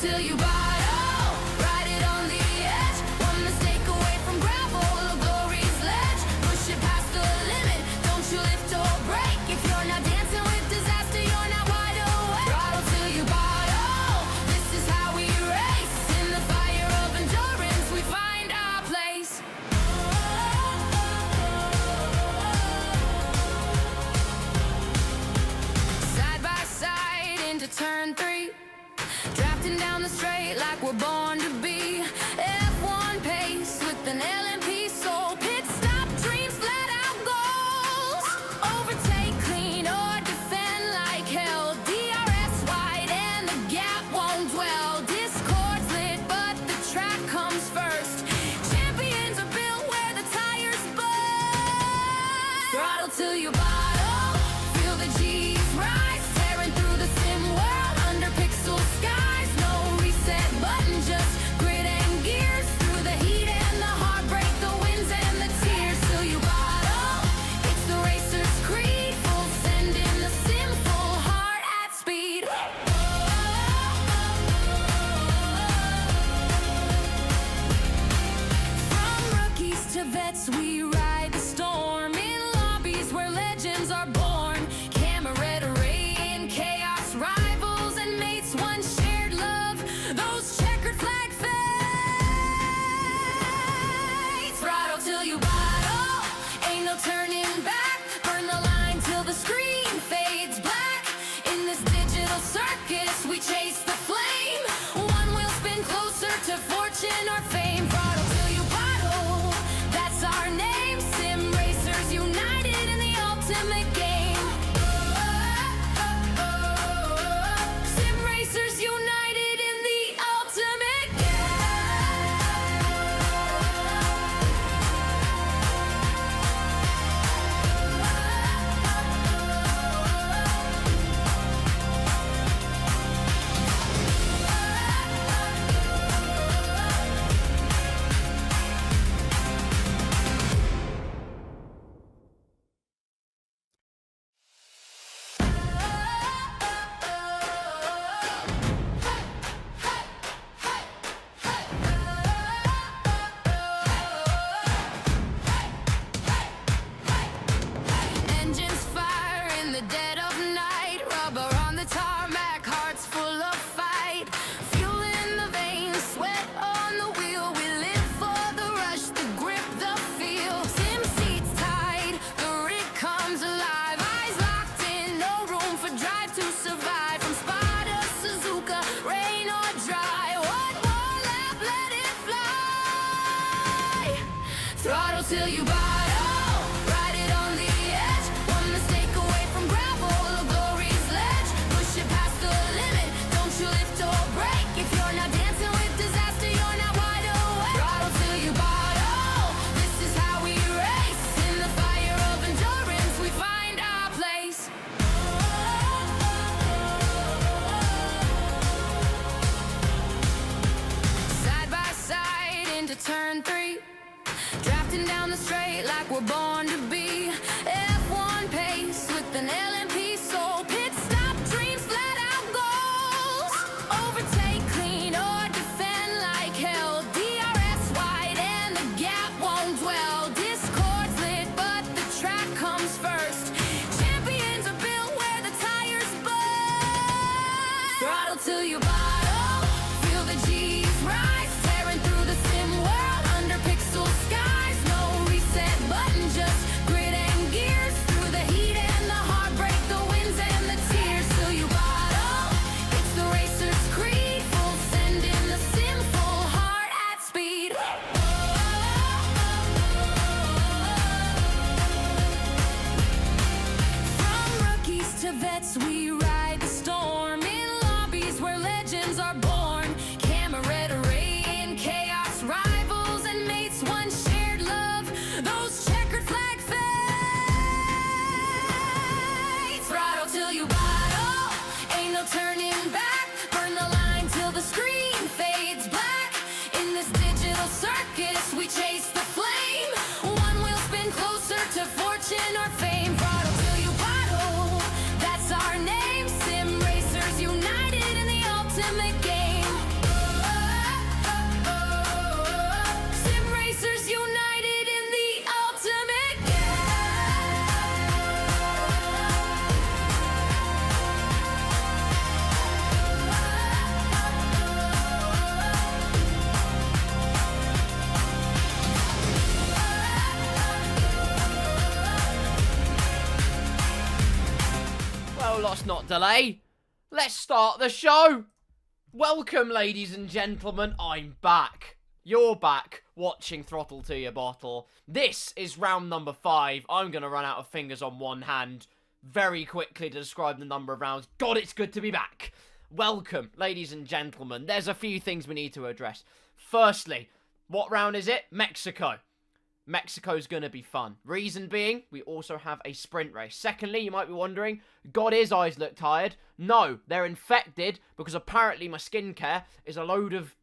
till you bottle. Ride it on the edge, one mistake away from gravel, a glory's ledge. Push it past the limit, don't you lift or break. If you're not dancing with disaster, you're not wide awake. Throttle till you bottle, this is how we race. In the fire of endurance, we find our place. Side by side into turn 3, drafting down the straight like we're born to be. F1 pace with an LMP soul. Pit stop dreams, flat out goals. Overtake clean or defend like hell. DRS wide and the gap won't dwell. Discord's lit but the track comes first. Champions are built where the tires bust. Throttle till you bottle, feel the G's rise. Tearing through the sim world under pixel skies. No reset button, just grit and gears. Through the heat and the heartbreak, the wins and the tears. Till you bottle, it's the racer's creed. Full send in the sim, full heart at speed. From rookies to vets, we ride the storm. In lobbies where legends are born. Camera red array in chaos, rivals and mates, one shared love. Those checkered flag fades. Throttle till you bottle, ain't no turning back. Burn the line till the screen fades black. In this digital circus, we chase the flame. One will spin closer to fortune or fame. Throttle till you bottle, that's our name. Sim racers united in the ultimate game. Sim racers united in the ultimate engines fire in the dead of night. Rubber on the tarmac, hearts full of fight. Fuel in the veins, sweat on the wheel. We live for the rush, the grip, the feel. Sim seats tight, the rig comes alive. Eyes locked in, no room for drive to survive. From Spa to Suzuka, rain or dry. One more lap, let it fly. Throttle till you bottle, ride it on the edge. One mistake away from gravel, a glory's ledge. Push it past the limit, don't you lift or break. If you're not dancing with disaster, you're not wide awake. Throttle till you bottle, this is how we race. In the fire of endurance, we find our place. Side by side into turn 3, drafting down the straight like we're born to be. F1 pace with an LMP soul. Pit stop dreams, flat out goals. Overtake clean or defend like hell. DRS wide and the gap won't dwell. Discord's lit but the track comes first. Champions are built where the tires bust. Throttle till you bottle, feel the G's rise. Tearing through the sim world under pixel skies. No reset button, just let's not delay. Let's start the show. Welcome, ladies and gentlemen. I'm back. You're back watching Throttle to Your Bottle. This is round number 5. I'm going to run out of fingers on one hand very quickly to describe the number of rounds. God, it's good to be back. Welcome, ladies and gentlemen. There's a few things we need to address. Firstly, what round is it? Mexico. Mexico's going to be fun. Reason being, we also have a sprint race. Secondly, you might be wondering, God, his eyes look tired. No, they're infected because apparently my skincare is a load of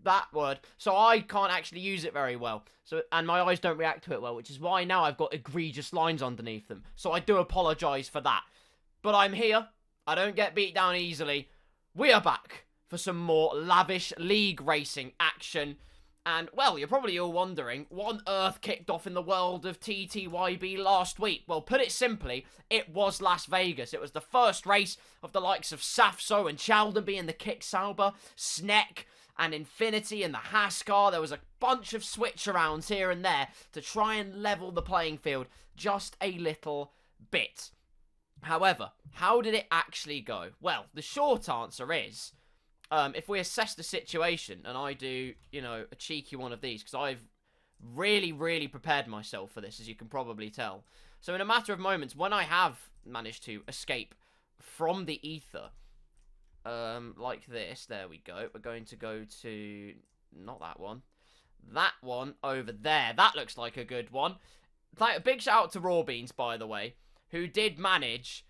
that word. So I can't actually use it very well. And my eyes don't react to it well, which is why now I've got egregious lines underneath them. So I do apologise for that. But I'm here. I don't get beat down easily. We are back for some more lavish league racing action. And, well, you're probably all wondering, what on earth kicked off in the world of TTYB last week? Well, put it simply, it was Las Vegas. It was the first race of the likes of Safso and Chaldenby in the Kick Sauber, Sneck and Infinity and the Haas car. There was a bunch of switch-arounds here and there to try and level the playing field just a little bit. However, how did it actually go? Well, the short answer is, if we assess the situation, and I do, a cheeky one of these, because I've really, really prepared myself for this, as you can probably tell. So in a matter of moments, when I have managed to escape from the ether, like this, there we go. We're going to go to, not that one, that one over there. That looks like a good one. A big shout out to Raw Beans, by the way, who did manage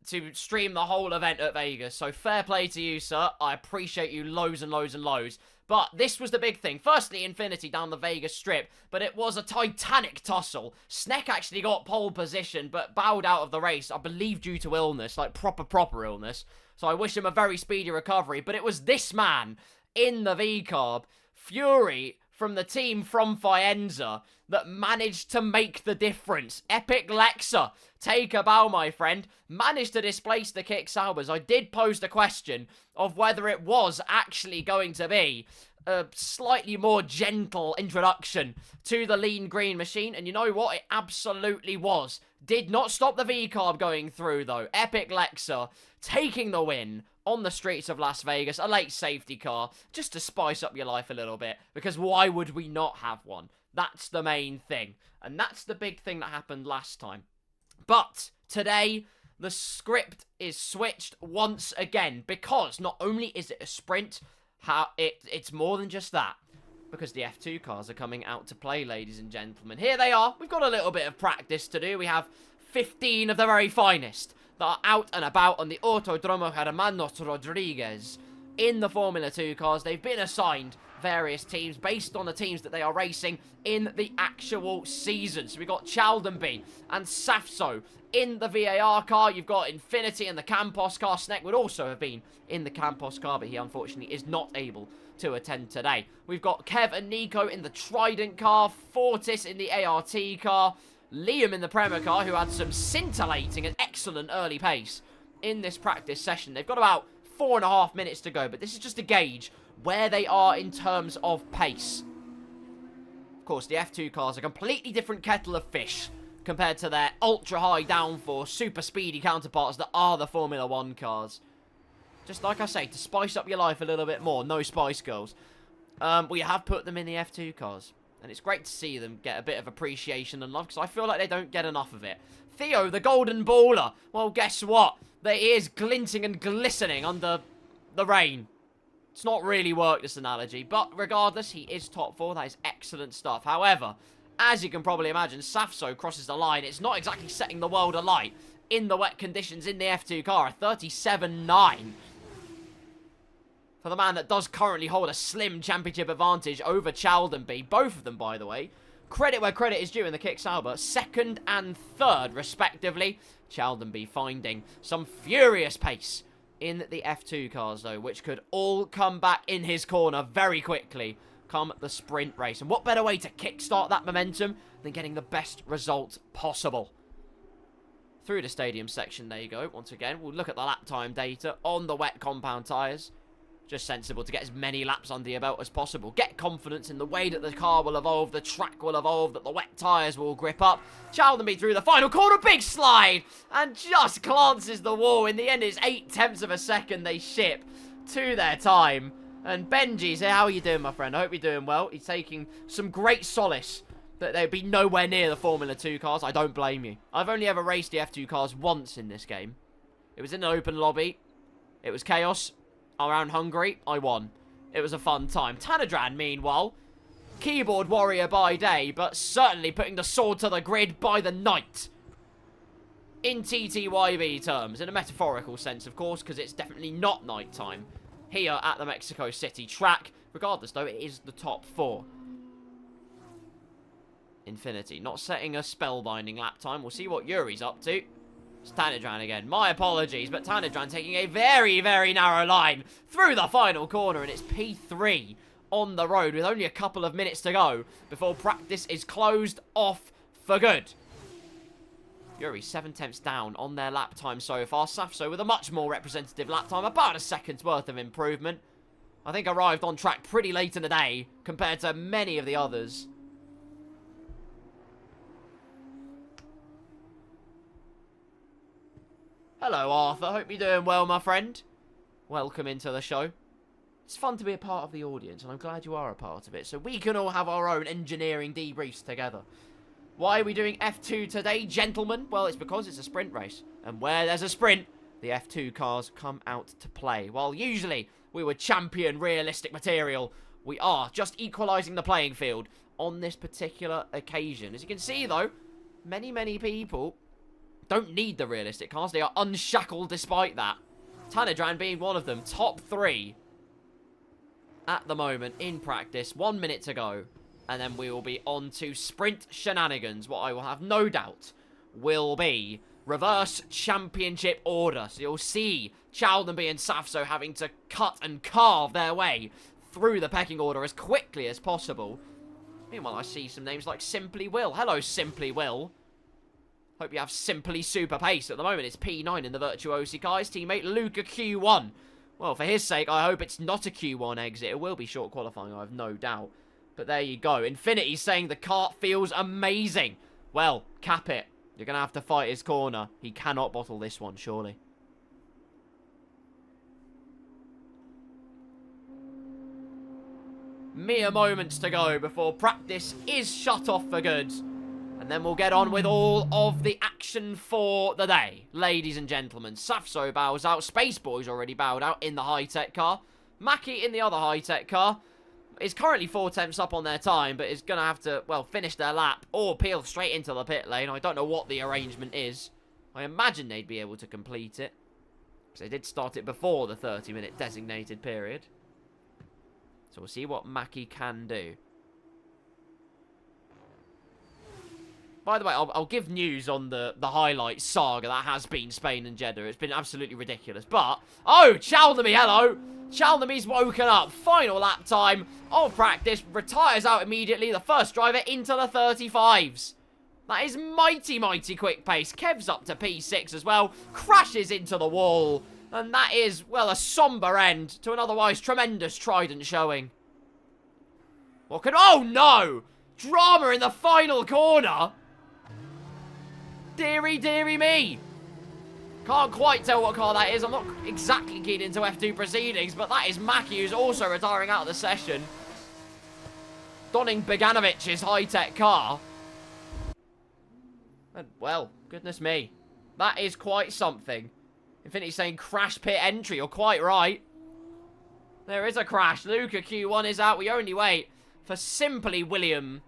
to stream the whole event at Vegas. So fair play to you, sir. I appreciate you loads and loads and loads. But this was the big thing. Firstly, Infinity down the Vegas Strip, but it was a titanic tussle. Sneck actually got pole position, but bowed out of the race, I believe due to illness, like proper illness. So I wish him a very speedy recovery. But it was this man in the V-Carb, Fury, from the team from Faenza, that managed to make the difference. Epic Lexa, take a bow, my friend, managed to displace the Kick Saubers. I did pose the question of whether it was actually going to be a slightly more gentle introduction to the lean green machine, and you know what? It absolutely was. Did not stop the V-Carb going through, though. Epic Lexa taking the win on the streets of Las Vegas, a late safety car, just to spice up your life a little bit, because why would we not have one? That's the main thing, and that's the big thing that happened last time. But today, the script is switched once again, because not only is it a sprint, it's more than just that, because the F2 cars are coming out to play, ladies and gentlemen. Here they are. We've got a little bit of practice to do. We have 15 of the very finest that are out and about on the Autodromo Hermanos Rodriguez in the Formula 2 cars. They've been assigned various teams based on the teams that they are racing in the actual season. So we've got Chaldenby and Safso in the VAR car. You've got Infinity in the Campos car. Sneck would also have been in the Campos car, but he unfortunately is not able to attend today. We've got Kev and Nico in the Trident car. Fortis in the ART car. Liam in the Premier car, who had some scintillating and excellent early pace in this practice session. They've got about 4.5 minutes to go, but this is just to gauge where they are in terms of pace. Of course, the F2 cars are a completely different kettle of fish compared to their ultra-high downforce, super speedy counterparts that are the Formula 1 cars. Just like I say, to spice up your life a little bit more, no Spice Girls. We have put them in the F2 cars. And it's great to see them get a bit of appreciation and love, because I feel like they don't get enough of it. Theo, the golden baller. Well, guess what? He is glinting and glistening under the rain. It's not really worked, this analogy. But regardless, he is top 4. That is excellent stuff. However, as you can probably imagine, Safso crosses the line. It's not exactly setting the world alight in the wet conditions in the F2 car. A 37.9. For the man that does currently hold a slim championship advantage over Chaldenby. Both of them, by the way. Credit where credit is due in the Kick Sauber. 2nd and 3rd, respectively. Chaldenby finding some furious pace in the F2 cars, though, which could all come back in his corner very quickly come the sprint race. And what better way to kickstart that momentum than getting the best result possible? Through the stadium section, there you go. Once again, we'll look at the lap time data on the wet compound tyres. Just sensible to get as many laps under your belt as possible. Get confidence in the way that the car will evolve, the track will evolve, that the wet tyres will grip up. Chaldenby through the final corner, big slide, and just glances the wall. In the end, it's 0.8 of a second they ship to their time. And Benji's here. How are you doing, my friend? I hope you're doing well. He's taking some great solace that they'd be nowhere near the Formula 2 cars. I don't blame you. I've only ever raced the F2 cars once in this game. It was in an open lobby. It was chaos. Around Hungary, I won. It was a fun time. Tanadran, meanwhile, keyboard warrior by day, but certainly putting the sword to the grid by the night. In TTYB terms, in a metaphorical sense, of course, because it's definitely not nighttime here at the Mexico City track. Regardless, though, it is the top 4. Infinity, not setting a spellbinding lap time. We'll see what Yuri's up to. It's Tanadran again. My apologies, but Tanadran taking a very, very narrow line through the final corner, and it's P3 on the road with only a couple of minutes to go before practice is closed off for good. Yuri 7/10 down on their lap time so far. Safso with a much more representative lap time, about a second's worth of improvement. I think arrived on track pretty late in the day compared to many of the others. Hello, Arthur. Hope you're doing well, my friend. Welcome into the show. It's fun to be a part of the audience, and I'm glad you are a part of it, so we can all have our own engineering debriefs together. Why are we doing F2 today, gentlemen? Well, it's because it's a sprint race, and where there's a sprint, the F2 cars come out to play. While usually we would champion realistic material, we are just equalising the playing field on this particular occasion. As you can see, though, many people don't need the realistic cars. They are unshackled despite that. Tanadran being one of them. Top 3 at the moment in practice. 1 minute to go. And then we will be on to sprint shenanigans. What I will have no doubt will be reverse championship order. So you'll see Chaldenby and Safso having to cut and carve their way through the pecking order as quickly as possible. Meanwhile, I see some names like Simply Will. Hello, Simply Will. Hope you have simply super pace. At the moment, it's P9 in the Virtuosi car. His teammate, Luca Q1. Well, for his sake, I hope it's not a Q1 exit. It will be short qualifying, I have no doubt. But there you go. Infinity's saying the kart feels amazing. Well, cap it. You're going to have to fight his corner. He cannot bottle this one, surely. Mere moments to go before practice is shut off for good. And then we'll get on with all of the action for the day. Ladies and gentlemen, Safso bows out. Spaceboy's already bowed out in the high-tech car. Mackie in the other high-tech car is currently 4/10 up on their time, but is going to have to, well, finish their lap or peel straight into the pit lane. I don't know what the arrangement is. I imagine they'd be able to complete it, because they did start it before the 30-minute designated period. So we'll see what Mackie can do. By the way, I'll give news on the highlight saga that has been Spain and Jeddah. It's been absolutely ridiculous. But, oh, Chaldenby, hello. Chaldenby's woken up. Final lap time of practice. Retires out immediately. The first driver into the 35s. That is mighty quick pace. Kev's up to P6 as well. Crashes into the wall. And that is, well, a somber end to an otherwise tremendous Trident showing. What could... Oh, no! Drama in the final corner. Deary me. Can't quite tell what car that is. I'm not exactly keen into F2 proceedings, but that is Mackie, who's also retiring out of the session. Donning Boganovic's high-tech car. And, well, goodness me. That is quite something. Infinity's saying crash pit entry. You're quite right. There is a crash. Luca Q1 is out. We only wait for Simply William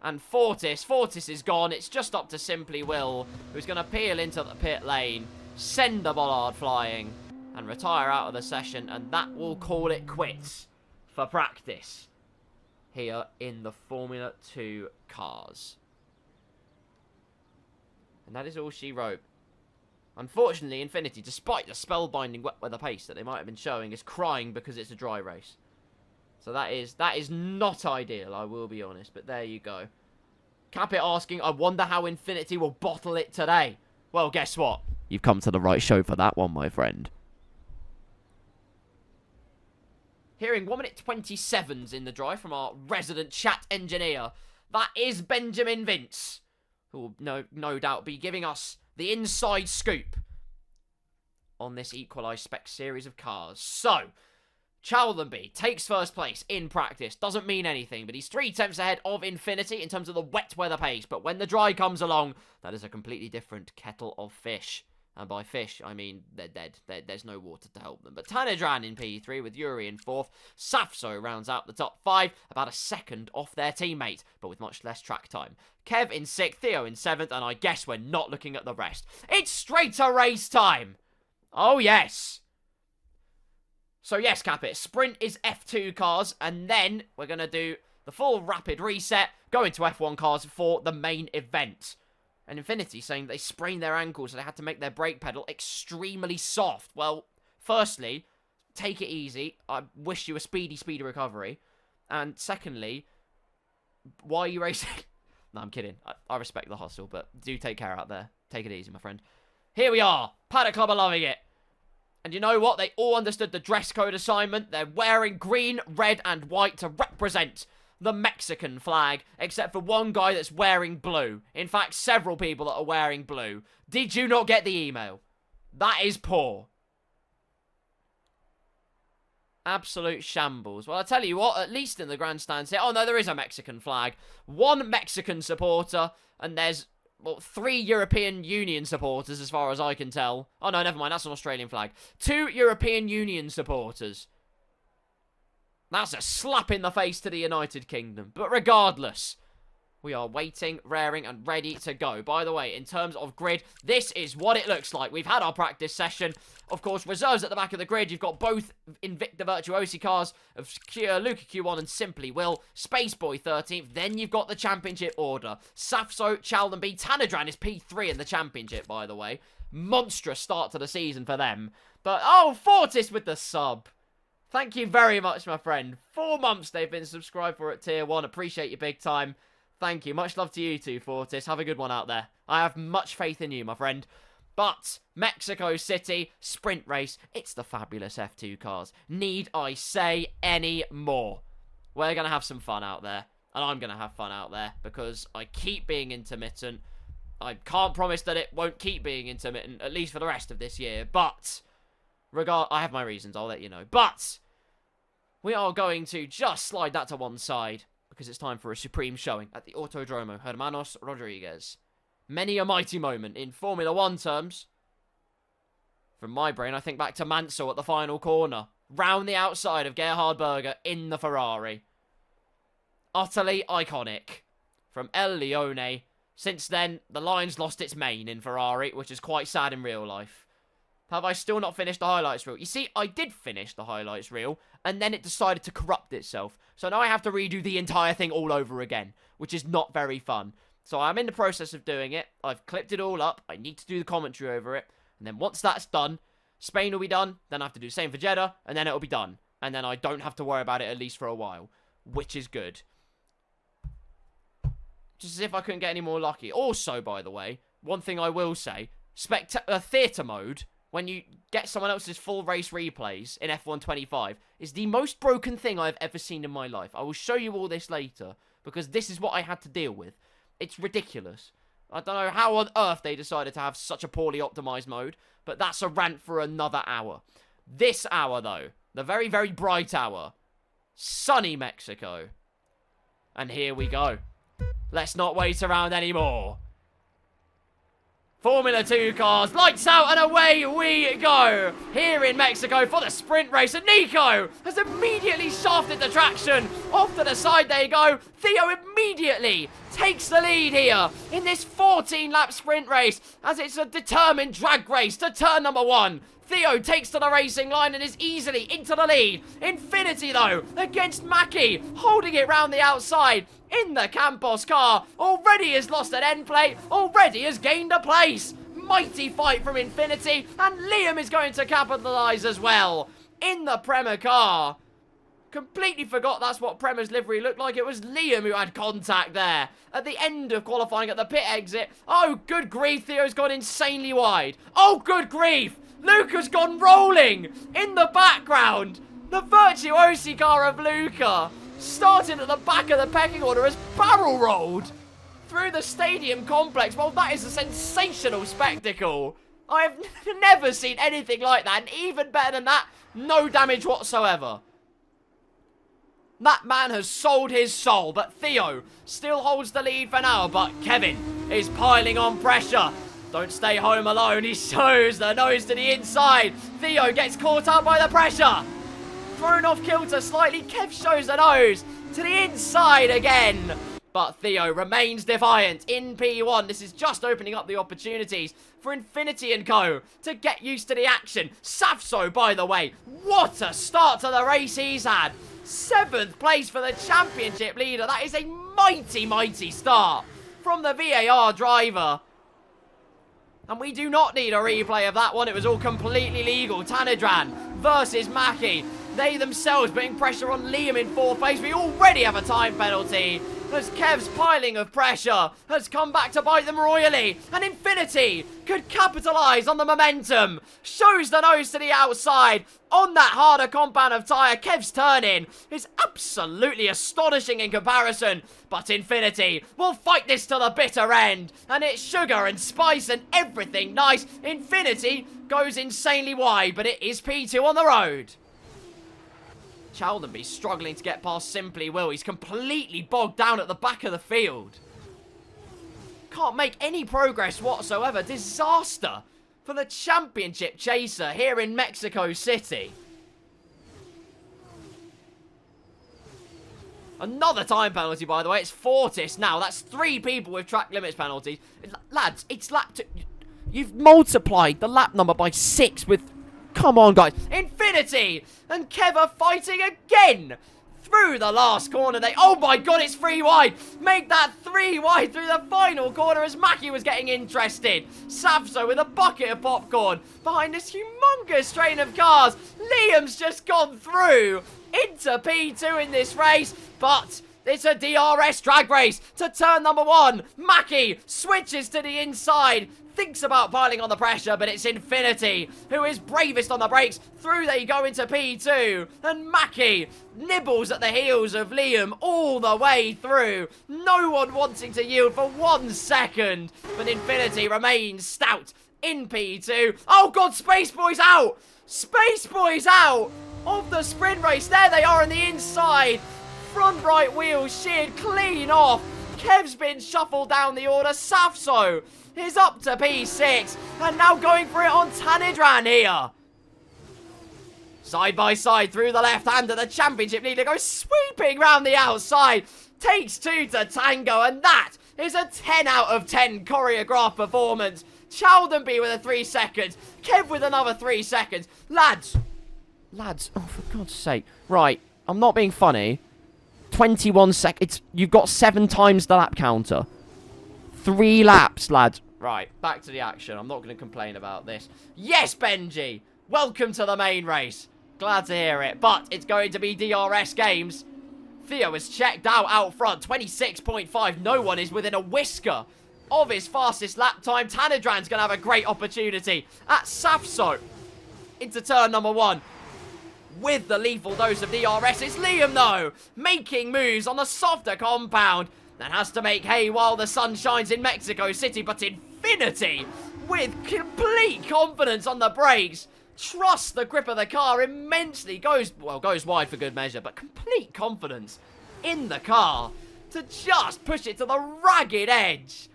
and Fortis. Fortis is gone. It's just up to Simply Will, who's going to peel into the pit lane, send the bollard flying, and retire out of the session. And that will call it quits for practice here in the Formula 2 cars. And that is all she wrote. Unfortunately, Infinity, despite the spellbinding wet weather pace that they might have been showing, is crying because it's a dry race. So that is not ideal, I will be honest. But there you go. Capit asking, I wonder how Infinity will bottle it today. Well, guess what? You've come to the right show for that one, my friend. Hearing 1 minute 27s in the drive from our resident chat engineer. That is Benjamin Vince, who will no doubt be giving us the inside scoop on this equalised spec series of cars. So, Challenby takes first place in practice. Doesn't mean anything, but he's 3 tenths ahead of Infinity in terms of the wet weather pace. But when the dry comes along, that is a completely different kettle of fish. And by fish, I mean they're dead. There's no water to help them. But Tanidran in P3 with Yuri in 4th. Safso rounds out the top 5, about a second off their teammate, but with much less track time. Kev in 6th, Theo in 7th, and I guess we're not looking at the rest. It's straight to race time! Oh, yes! So, yes, Capit, sprint is F2 cars, and then we're going to do the full rapid reset, go into F1 cars for the main event. And Infinity saying they sprained their ankles, so they had to make their brake pedal extremely soft. Well, firstly, take it easy. I wish you a speedy recovery. And secondly, why are you racing? No, I'm kidding. I respect the hustle, but do take care out there. Take it easy, my friend. Here we are. Paddock Club are loving it. And you know what? They all understood the dress code assignment. They're wearing green, red, and white to represent the Mexican flag, except for one guy that's wearing blue. In fact, several people that are wearing blue. Did you not get the email? That is poor. Absolute shambles. Well, I tell you what, at least in the grandstands here... Oh, no, there is a Mexican flag. One Mexican supporter, and there's, well, 3 European Union supporters, as far as I can tell. Oh, no, never mind, that's an Australian flag. 2 European Union supporters. That's a slap in the face to the United Kingdom. But regardless, we are waiting, raring, and ready to go. By the way, in terms of grid, this is what it looks like. We've had our practice session. Of course, reserves at the back of the grid. You've got both Invicta Virtuosi cars of Luca Q1 and Simply Will. Spaceboy 13th. Then you've got the championship order. Safso, Chaldenby, Tanidran is P3 in the championship, by the way. Monstrous start to the season for them. But, oh, Fortis with the sub. Thank you very much, my friend. 4 months they've been subscribed for at Tier 1. Appreciate you big time. Thank you. Much love to you too, Fortis. Have a good one out there. I have much faith in you, my friend. But, Mexico City, sprint race. It's the fabulous F2 cars. Need I say any more? We're going to have some fun out there. And I'm going to have fun out there. Because I keep being intermittent. I can't promise that it won't keep being intermittent. At least for the rest of this year. But... I have my reasons, I'll let you know. But, we are going to just slide that to one side, because it's time for a supreme showing at the Autodromo Hermanos Rodriguez. Many a mighty moment in Formula 1 terms. From my brain, I think back to Mansell at the final corner. Round the outside of Gerhard Berger in the Ferrari. Utterly iconic. From El Leone. Since then, the line's lost its mane in Ferrari, which is quite sad in real life. Have I still not finished the highlights reel? You see, I did finish the highlights reel, and then it decided to corrupt itself. So now I have to redo the entire thing all over again, which is not very fun. So I'm in the process of doing it. I've clipped it all up. I need to do the commentary over it. And then once that's done, Spain will be done. Then I have to do the same for Jeddah, and then it'll be done. And then I don't have to worry about it at least for a while, which is good. Just as if I couldn't get any more lucky. Also, by the way, one thing I will say, theatre mode... when you get someone else's full race replays in F1 is the most broken thing I've ever seen in my life. I will show you all this later, because this is what I had to deal with. It's ridiculous. I don't know how on earth they decided to have such a poorly optimized mode, but that's a rant for another hour. This hour, though, the very, very bright hour, sunny Mexico. And here we go. Let's not wait around anymore. Formula 2 cars, lights out and away we go! Here in Mexico for the sprint race, and Nico has immediately shafted the traction. Off to the side they go. Theo immediately takes the lead here in this 14-lap sprint race, as it's a determined drag race to turn number 1. Theo takes to the racing line and is easily into the lead. Infinity, though, against Mackie, holding it round the outside. In the Campos car, already has lost an end plate, already has gained a place. Mighty fight from Infinity, and Liam is going to capitalise as well. In the Prema car. Completely forgot that's what Prema's livery looked like. It was Liam who had contact there. At the end of qualifying at the pit exit. Oh, good grief, Theo's gone insanely wide. Oh, good grief. Luca's gone rolling in the background. The virtuosi car of Luca, starting at the back of the pecking order, has barrel rolled through the stadium complex. Well, that is a sensational spectacle. I have never seen anything like that, and even better than that, no damage whatsoever. That man has sold his soul, but Theo still holds the lead for now, but Kevin is piling on pressure. Don't stay home alone. He shows the nose to the inside. Theo gets caught up by the pressure. Thrown off kilter slightly. Kev shows the nose to the inside again. But Theo remains defiant in P1. This is just opening up the opportunities for Infinity & Co. to get used to the action. Safso, by the way, what a start to the race he's had. 7th place for the championship leader. That is a mighty, mighty start from the VAR driver. And we do not need a replay of that one. It was all completely legal. Tanidran versus Mackie. They themselves putting pressure on Liam in 4th place. We already have a time penalty, as Kev's piling of pressure has come back to bite them royally. And Infinity could capitalise on the momentum. Shows the nose to the outside on that harder compound of tyre. Kev's turn-in is absolutely astonishing in comparison. But Infinity will fight this to the bitter end. And it's sugar and spice and everything nice. Infinity goes insanely wide, but it is P2 on the road. Chaldenby struggling to get past Simply Will. He's completely bogged down at the back of the field. Can't make any progress whatsoever. Disaster for the championship chaser here in Mexico City. Another time penalty, by the way. It's Fortis now. That's 3 people with track limits penalties. Lads, it's lap 2. You've multiplied the lap number by 6 with... Come on, guys. Infinity and Kev are fighting again through the last corner. Oh my god, it's 3 wide. Make that 3 wide through the final corner as Mackie was getting interested. Savso with a bucket of popcorn behind this humongous train of cars. Liam's just gone through into P2 in this race, but... it's a DRS drag race to turn number 1. Mackie switches to the inside. Thinks about piling on the pressure, but it's Infinity who is bravest on the brakes. Through they go into P2. And Mackie nibbles at the heels of Liam all the way through. No one wanting to yield for 1 second. But Infinity remains stout in P2. Oh god, Space Boy's out! Space Boy's out of the sprint race. There they are on the inside. Front right wheel sheared clean off. Kev's been shuffled down the order. Safso is up to P6 and now going for it on Tanidran here. Side by side through the left hand, and the championship leader goes sweeping round the outside. Takes 2 to tango, and that is a 10 out of 10 choreographed performance. Chaldenby with a 3 seconds. Kev with another 3 seconds. Lads, oh for God's sake. Right, I'm not being funny. 21 seconds. You've got 7 times the lap counter. 3 laps, lads. Right, back to the action. I'm not going to complain about this. Yes, Benji! Welcome to the main race. Glad to hear it. But it's going to be DRS games. Theo is checked out front. 26.5. No one is within a whisker of his fastest lap time. Tanidran's going to have a great opportunity at Safso into turn number 1. With the lethal dose of DRS, it's Liam, though, making moves on the softer compound. That has to make hay while the sun shines in Mexico City, but Infinity, with complete confidence on the brakes, trusts the grip of the car immensely, goes wide for good measure, but complete confidence in the car to just push it to the ragged edge.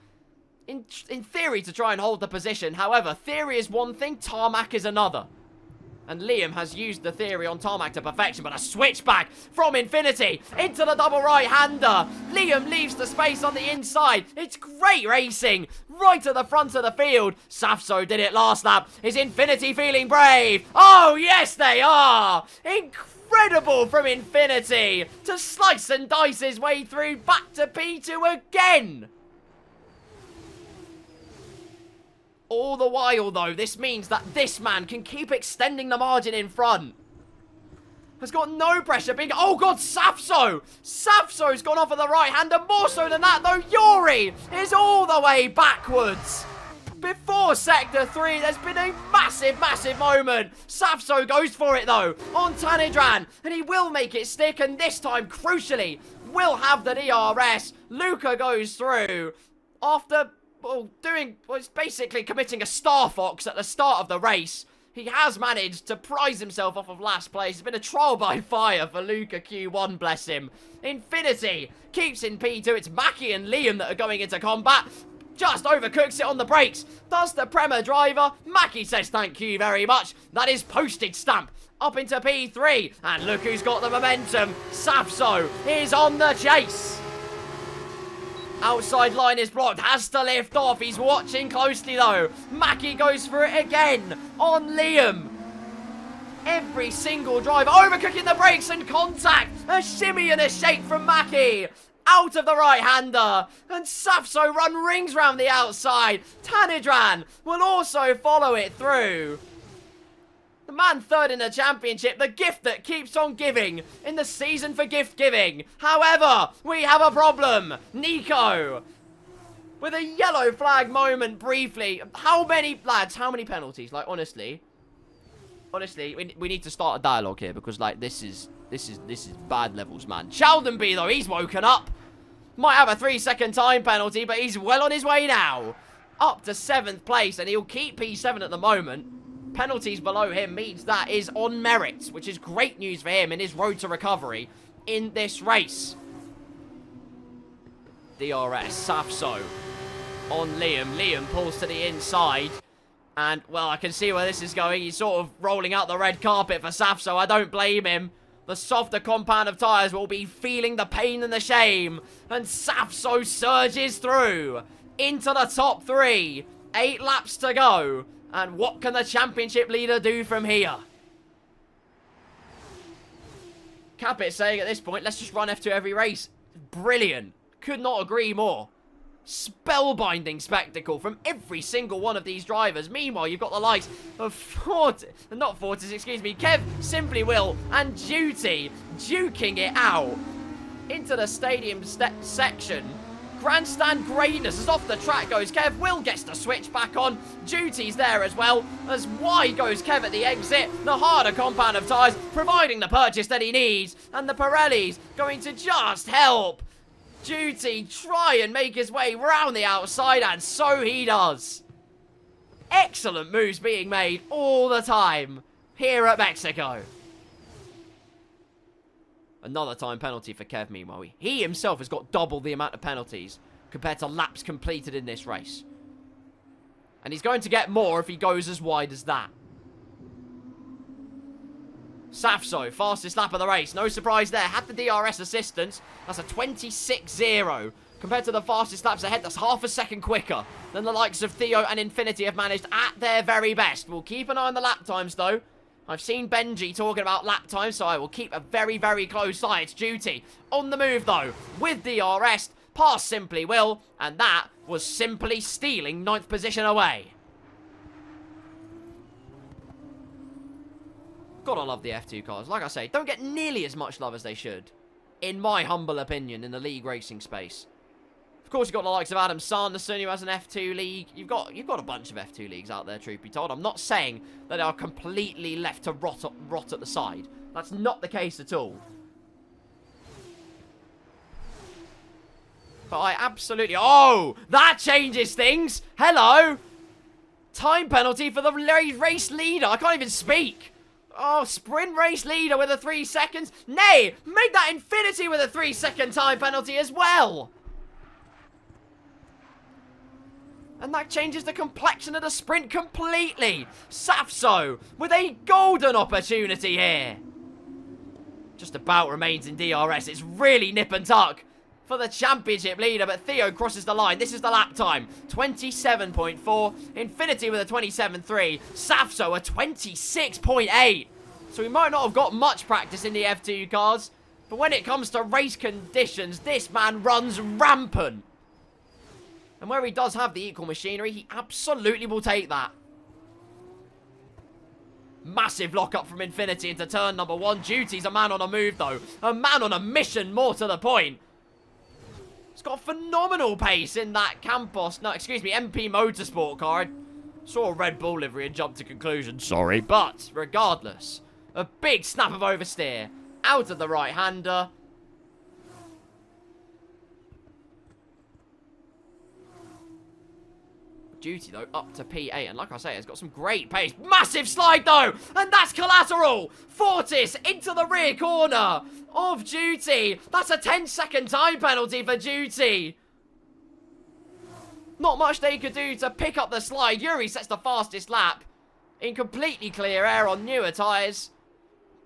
In theory, to try and hold the position. However, theory is one thing, tarmac is another. And Liam has used the theory on tarmac to perfection, but a switchback from Infinity into the double right-hander. Liam leaves the space on the inside. It's great racing right to the front of the field. Safso did it last lap. Is Infinity feeling brave? Oh, yes, they are. Incredible from Infinity to slice and dice his way through back to P2 again. All the while, though, this means that this man can keep extending the margin in front. Has got no pressure being... Oh, God, Safso! Safso's gone off of the right-hander. More so than that, though, Yuri is all the way backwards. Before Sector 3, there's been a massive, massive moment. Safso goes for it, though, on Tanidran, and he will make it stick, and this time, crucially, will have the DRS. Luca goes through after, well, it's basically committing a Star Fox at the start of the race. He has managed to prize himself off of last place. It's been a trial by fire for Luca Q1, bless him. Infinity keeps in P2. It's Mackie and Liam that are going into combat. Just overcooks it on the brakes. Does the Prema driver. Mackie says thank you very much. That is postage stamp. Up into P3. And look who's got the momentum. Safso is on the chase. Outside line is blocked. Has to lift off. He's watching closely though. Mackie goes for it again on Liam. Every single driver overcooking the brakes and contact. A shimmy and a shake from Mackie. Out of the right-hander, and Safso run rings round the outside. Tanidran will also follow it through. The man third in the championship, the gift that keeps on giving in the season for gift giving. However, we have a problem. Nico, with a yellow flag moment briefly. How many, lads, how many penalties? Like, honestly, we need to start a dialogue here because, like, this is bad levels, man. Sheldon B, though, he's woken up. Might have a 3-second time penalty, but he's well on his way now. Up to 7th place, and he'll keep P7 at the moment. Penalties below him means that is on merit, which is great news for him in his road to recovery in this race. DRS, Safso on Liam. Liam pulls to the inside. And, well, I can see where this is going. He's sort of rolling out the red carpet for Safso. I don't blame him. The softer compound of tyres will be feeling the pain and the shame. And Safso surges through into the top 3. 8 laps to go. And what can the championship leader do from here? Capit saying at this point, let's just run F2 every race. Brilliant. Could not agree more. Spellbinding spectacle from every single one of these drivers. Meanwhile, you've got the likes of Fortis, excuse me, Kev, Simply Will, and Duty duking it out into the stadium section. Grandstand greatness as off the track goes Kev. Will gets the switch back on. Duty's there as well. As wide goes Kev at the exit. The harder compound of tyres providing the purchase that he needs. And the Pirelli's going to just help Duty try and make his way round the outside, and so he does. Excellent moves being made all the time here at Mexico. Another time penalty for Kev, meanwhile. He himself has got double the amount of penalties compared to laps completed in this race. And he's going to get more if he goes as wide as that. Safso, fastest lap of the race. No surprise there. Had the DRS assistance. That's a 26-0. Compared to the fastest laps ahead, that's half a second quicker than the likes of Theo and Infinity have managed at their very best. We'll keep an eye on the lap times, though. I've seen Benji talking about lap times, so I will keep a very, very close eye. It's Duty on the move, though, with DRS. Past Simply Will, and that was simply stealing 9th position away. Gotta love the F2 cars. Like I say, don't get nearly as much love as they should, in my humble opinion, in the league racing space. Of course, you've got the likes of Adam Sanderson, who has an F2 league. You've got a bunch of F2 leagues out there, truth be told. I'm not saying that they are completely left to rot at the side. That's not the case at all. But I absolutely... Oh! That changes things! Hello! Time penalty for the race leader. I can't even speak. Oh, sprint race leader with a 3 seconds. Nay, make that Infinity with a 3-second time penalty as well. And that changes the complexion of the sprint completely. Safso with a golden opportunity here. Just about remains in DRS. It's really nip and tuck for the championship leader, but Theo crosses the line. This is the lap time. 27.4. Infinity with a 27.3. Safso a 26.8. So we might not have got much practice in the F2 cars, but when it comes to race conditions, this man runs rampant. And where he does have the equal machinery, he absolutely will take that. Massive lock-up from Infinity into turn number 1. Duty's a man on a move, though. A man on a mission, more to the point. It's got phenomenal pace in that Campos, no, excuse me, MP Motorsport car. I saw a Red Bull livery and jumped to conclusion, sorry. But, regardless, a big snap of oversteer out of the right-hander. Duty, though, up to P8. And like I say, it's got some great pace. Massive slide, though. And that's collateral. Fortis into the rear corner of Duty. That's a 10-second time penalty for Duty. Not much they could do to pick up the slide. Yuri sets the fastest lap in completely clear air on newer tyres.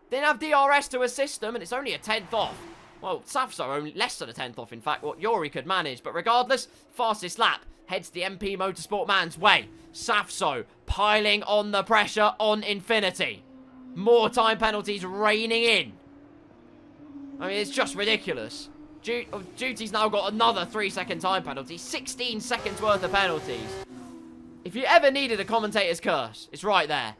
Didn't have DRS to assist them, and it's only a 10th off. Well, Safso only less than a 10th off, in fact, what Yuri could manage. But regardless, fastest lap heads the MP Motorsport man's way. Safso piling on the pressure on Infinity. More time penalties raining in. I mean, it's just ridiculous. Duty's now got another 3-second time penalty. 16 seconds worth of penalties. If you ever needed a commentator's curse, it's right there.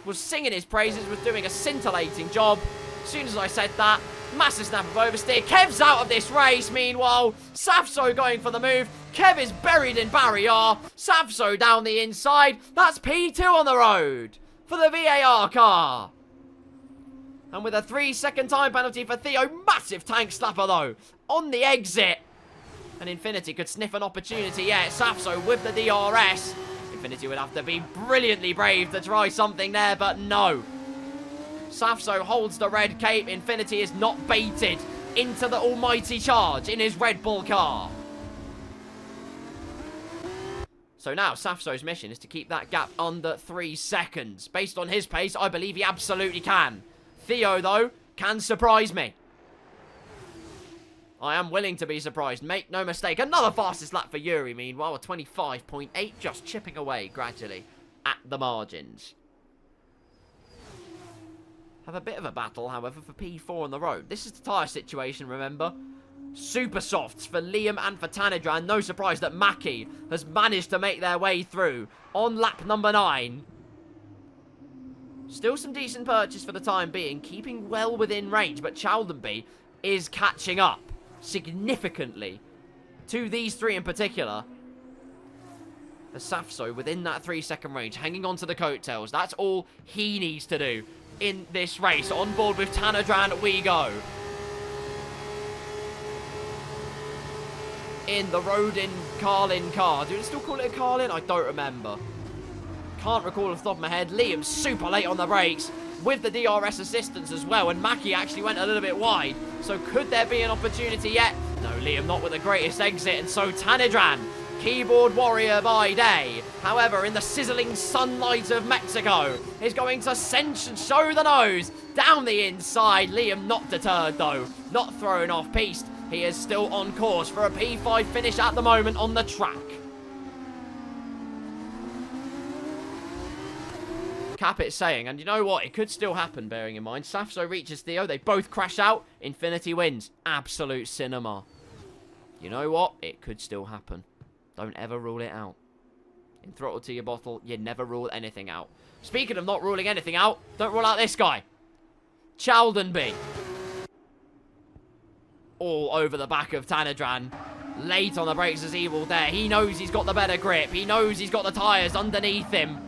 Was singing his praises, was doing a scintillating job. As soon as I said that, massive snap of oversteer. Kev's out of this race, meanwhile. Safso going for the move. Kev is buried in barrier. Safso down the inside. That's P2 on the road for the VAR car. And with a 3-second time penalty for Theo. Massive tank slapper, though, on the exit. And Infinity could sniff an opportunity yet. Safso with the DRS. Infinity would have to be brilliantly brave to try something there, but no. Safso holds the red cape. Infinity is not baited into the almighty charge in his Red Bull car. So now Safso's mission is to keep that gap under 3 seconds. Based on his pace, I believe he absolutely can. Theo, though, can surprise me. I am willing to be surprised. Make no mistake. Another fastest lap for Yuri, meanwhile. A 25.8, just chipping away gradually at the margins. Have a bit of a battle, however, for P4 on the road. This is the tyre situation, remember? Super softs for Liam and for Tanidran. No surprise that Mackie has managed to make their way through on lap number 9. Still some decent purchase for the time being, keeping well within range, but Chaldenby is catching up significantly to these three in particular. As Safso within that 3-second range, hanging on to the coattails. That's all he needs to do in this race. On board with Tanidran we go. In the Rodin Carlin car. Do they still call it a Carlin? I don't remember. Can't recall off the top of my head. Liam's super late on the brakes with the DRS assistance as well. And Mackie actually went a little bit wide. So could there be an opportunity yet? No, Liam not with the greatest exit. And so Tanidran, keyboard warrior by day, however, in the sizzling sunlight of Mexico, is going to show the nose down the inside. Liam not deterred, though. Not thrown off piste. He is still on course for a P5 finish at the moment on the track. Capit's saying, and you know what? It could still happen, bearing in mind. Safso reaches Theo. They both crash out. Infinity wins. Absolute cinema. You know what? It could still happen. Don't ever rule it out. In Throttle to Your Bottle, you never rule anything out. Speaking of not ruling anything out, don't rule out this guy. Chaldenby. All over the back of Tanidran. Late on the brakes as he will there. He knows he's got the better grip. He knows he's got the tyres underneath him.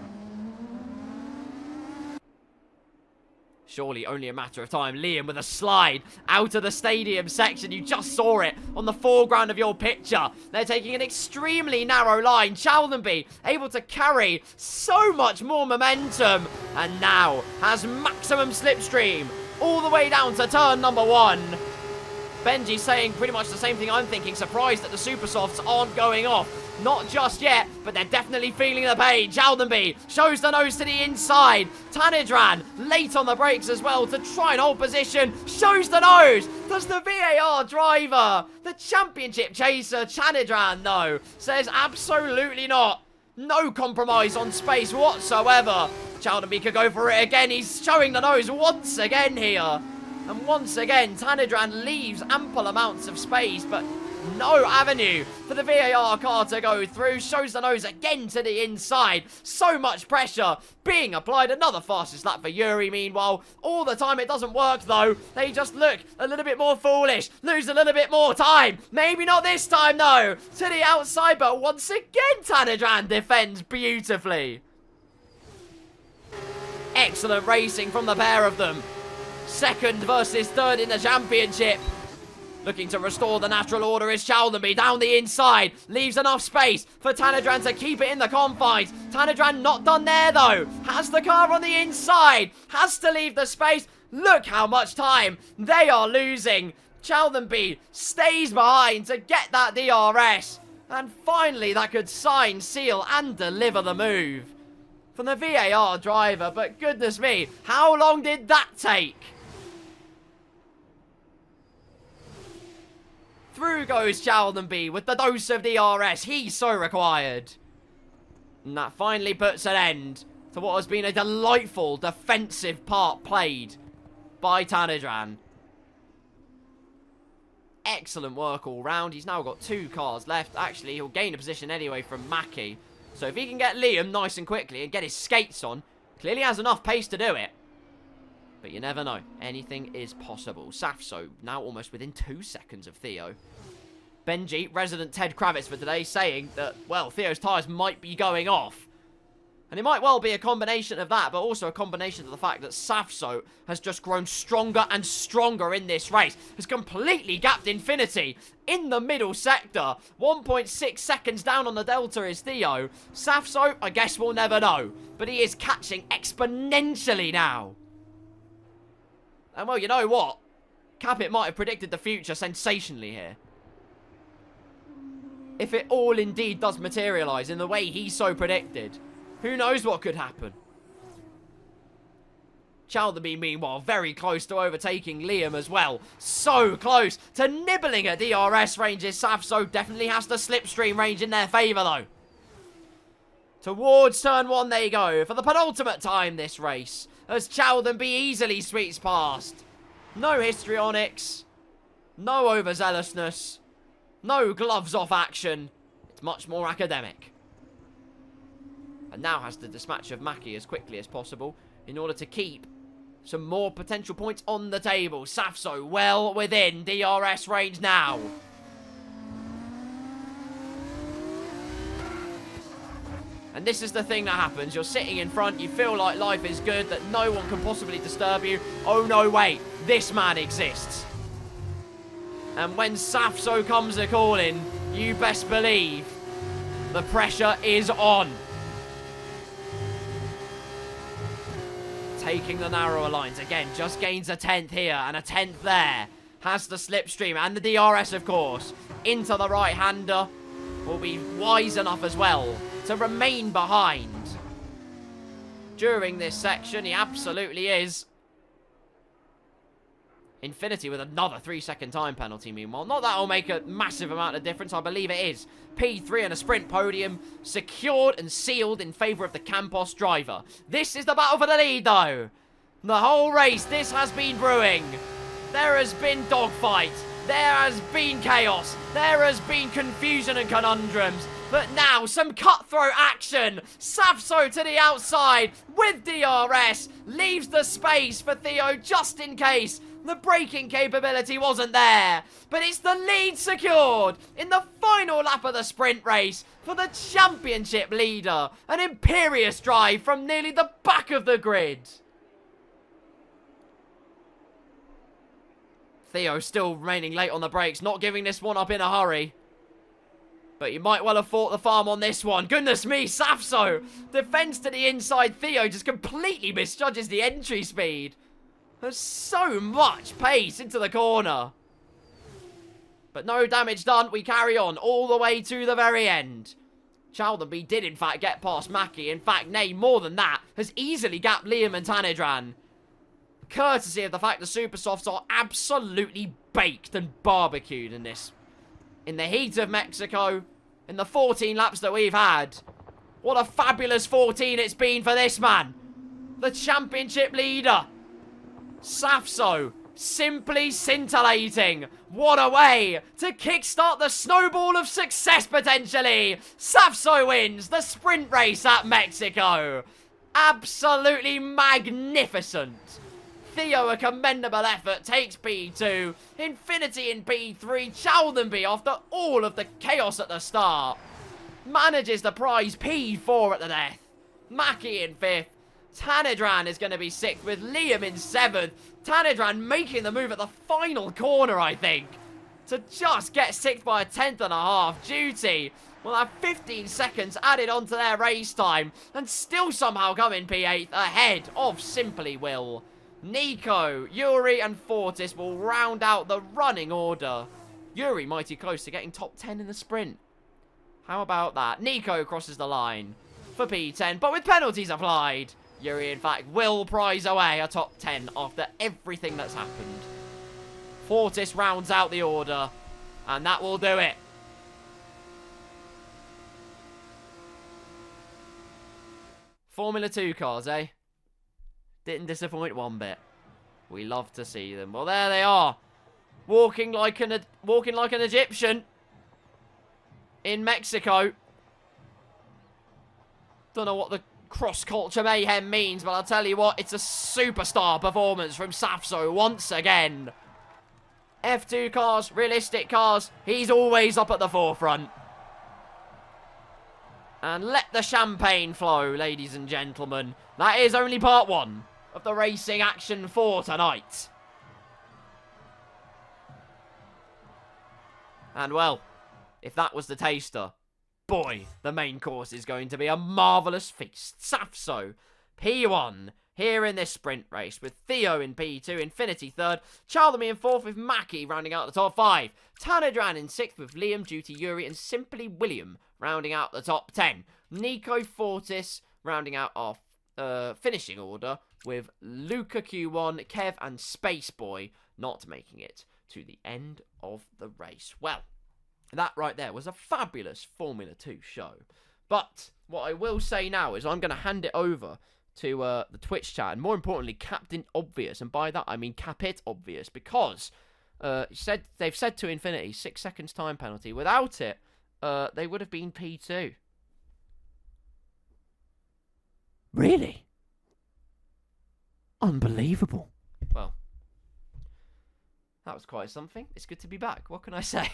Surely only a matter of time. Liam with a slide out of the stadium section. You just saw it on the foreground of your picture. They're taking an extremely narrow line. Chaldenby able to carry so much more momentum. And now has maximum slipstream all the way down to turn number 1. Benji saying pretty much the same thing I'm thinking. Surprised that the super softs aren't going off. Not just yet, but they're definitely feeling the pain. Chaldenby shows the nose to the inside. Tanidran late on the brakes as well to try and hold position. Shows the nose. Does the VAR driver, the championship chaser, Tanidran, though, says absolutely not. No compromise on space whatsoever. Chaldenby could go for it again. He's showing the nose once again here. And once again, Tanidran leaves ample amounts of space, but no avenue for the VAR car to go through. Shows the nose again to the inside. So much pressure being applied. Another fastest lap for Yuri, meanwhile. All the time it doesn't work, though. They just look a little bit more foolish. Lose a little bit more time. Maybe not this time, though. To the outside, but once again, Tanadran defends beautifully. Excellent racing from the pair of them. Second versus third in the championship. Looking to restore the natural order is Chaldenby down the inside. Leaves enough space for Tanadran to keep it in the confines. Tanadran not done there, though. Has the car on the inside. Has to leave the space. Look how much time they are losing. Chaldenby stays behind to get that DRS. And finally, that could sign, seal, and deliver the move from the VAR driver. But goodness me, how long did that take? Through goes Chaldenby with the dose of DRS he so required. And that finally puts an end to what has been a delightful defensive part played by Tanadran. Excellent work all round. He's now got 2 cars left. Actually, he'll gain a position anyway from Mackie. So if he can get Liam nice and quickly and get his skates on, clearly has enough pace to do it. But you never know. Anything is possible. Safso now almost within 2 seconds of Theo. Benji, resident Ted Kravitz for today, saying that, well, Theo's tyres might be going off. And it might well be a combination of that, but also a combination of the fact that Safso has just grown stronger and stronger in this race. Has completely gapped Infinity in the middle sector. 1.6 seconds down on the Delta is Theo. Safso, I guess we'll never know. But he is catching exponentially now. And well, you know what? Capit might have predicted the future sensationally here. If it all indeed does materialise in the way he so predicted, who knows what could happen? Chaldenby, meanwhile, very close to overtaking Liam as well. So close to nibbling at DRS ranges. Safso definitely has the slipstream range in their favour, though. Towards turn 1 they go for the penultimate time this race, as Chaldenby easily sweeps past. No histrionics, no overzealousness, no gloves off action. It's much more academic. And now has the dispatch of Mackie as quickly as possible in order to keep some more potential points on the table. Safso well within DRS range now. And this is the thing that happens. You're sitting in front, you feel like life is good, that no one can possibly disturb you. Oh no, wait, this man exists. And when Safso comes a-calling, you best believe the pressure is on. Taking the narrower lines again, just gains a 10th here and a 10th there. Has the slipstream and the DRS, of course. Into the right-hander. Will be wise enough as well to remain behind during this section. He absolutely is. Infinity with another 3-second time penalty, meanwhile. Not that will make a massive amount of difference. I believe it is. P3 and a sprint podium secured and sealed in favour of the Campos driver. This is the battle for the lead, though. The whole race, this has been brewing. There has been dogfight. There has been chaos. There has been confusion and conundrums. But now, some cutthroat action. Safso to the outside with DRS. Leaves the space for Theo just in case the braking capability wasn't there. But it's the lead secured in the final lap of the sprint race for the championship leader. An imperious drive from nearly the back of the grid. Theo still remaining late on the brakes, not giving this one up in a hurry. But you might well have fought the farm on this one. Goodness me, Safso defends to the inside. Theo just completely misjudges the entry speed. There's so much pace into the corner. But no damage done. We carry on all the way to the very end. Chaldenby did in fact get past Mackie. In fact, nay, more than that, has easily gapped Liam and Tanadran. Courtesy of the fact the Super Softs are absolutely baked and barbecued in this. In the heat of Mexico, in the 14 laps that we've had. What a fabulous 14 it's been for this man. The championship leader. Safso Simply scintillating. What a way to kickstart the snowball of success, potentially. Safso wins the sprint race at Mexico. Absolutely magnificent. Theo, a commendable effort, takes P2. Infinity in P3. Chaldenby, after all of the chaos at the start, manages to prize P4 at the death. Mackie in 5th. Tanidran is going to be 6th with Liam in 7th. Tanidran making the move at the final corner, I think, to just get 6th by a 10th.5. Duty will have 15 seconds added onto their race time and still somehow come in P8 ahead of Simply Will. Nico, Yuri and Fortis will round out the running order. Yuri mighty close to getting top 10 in the sprint. How about that? Nico crosses the line for P10, but with penalties applied. Yuri, in fact, will prize away a top 10 after everything that's happened. Fortis rounds out the order, and that will do it. Formula 2 cars, eh? Didn't disappoint one bit. We love to see them. Well, there they are. Walking like an Egyptian in Mexico. Don't know what the cross-culture mayhem means, but I'll tell you what, it's a superstar performance from Safso once again. F2 cars, realistic cars, he's always up at the forefront. And let the champagne flow, ladies and gentlemen. That is only part 1 of the racing action for tonight. And well, if that was the taster, boy, the main course is going to be a marvellous feast. Safso, P1, here in this sprint race, with Theo in P2, Infinity 3rd, Chaldermy in 4th, with Mackie rounding out the top 5, Tanadran in 6th, with Liam, Duty, Yuri, and Simply William rounding out the top 10. Nico Fortis rounding out our finishing order, with Luca Q1, Kev, and Spaceboy not making it to the end of the race. Well, that right there was a fabulous Formula 2 show. But what I will say now is I'm going to hand it over to the Twitch chat, and more importantly, Captain Obvious. And by that, I mean Capit Obvious, because they've said to Infinity, 6 seconds time penalty. Without it, they would have been P2. Really? Unbelievable. Well, that was quite something. It's good to be back. What can I say?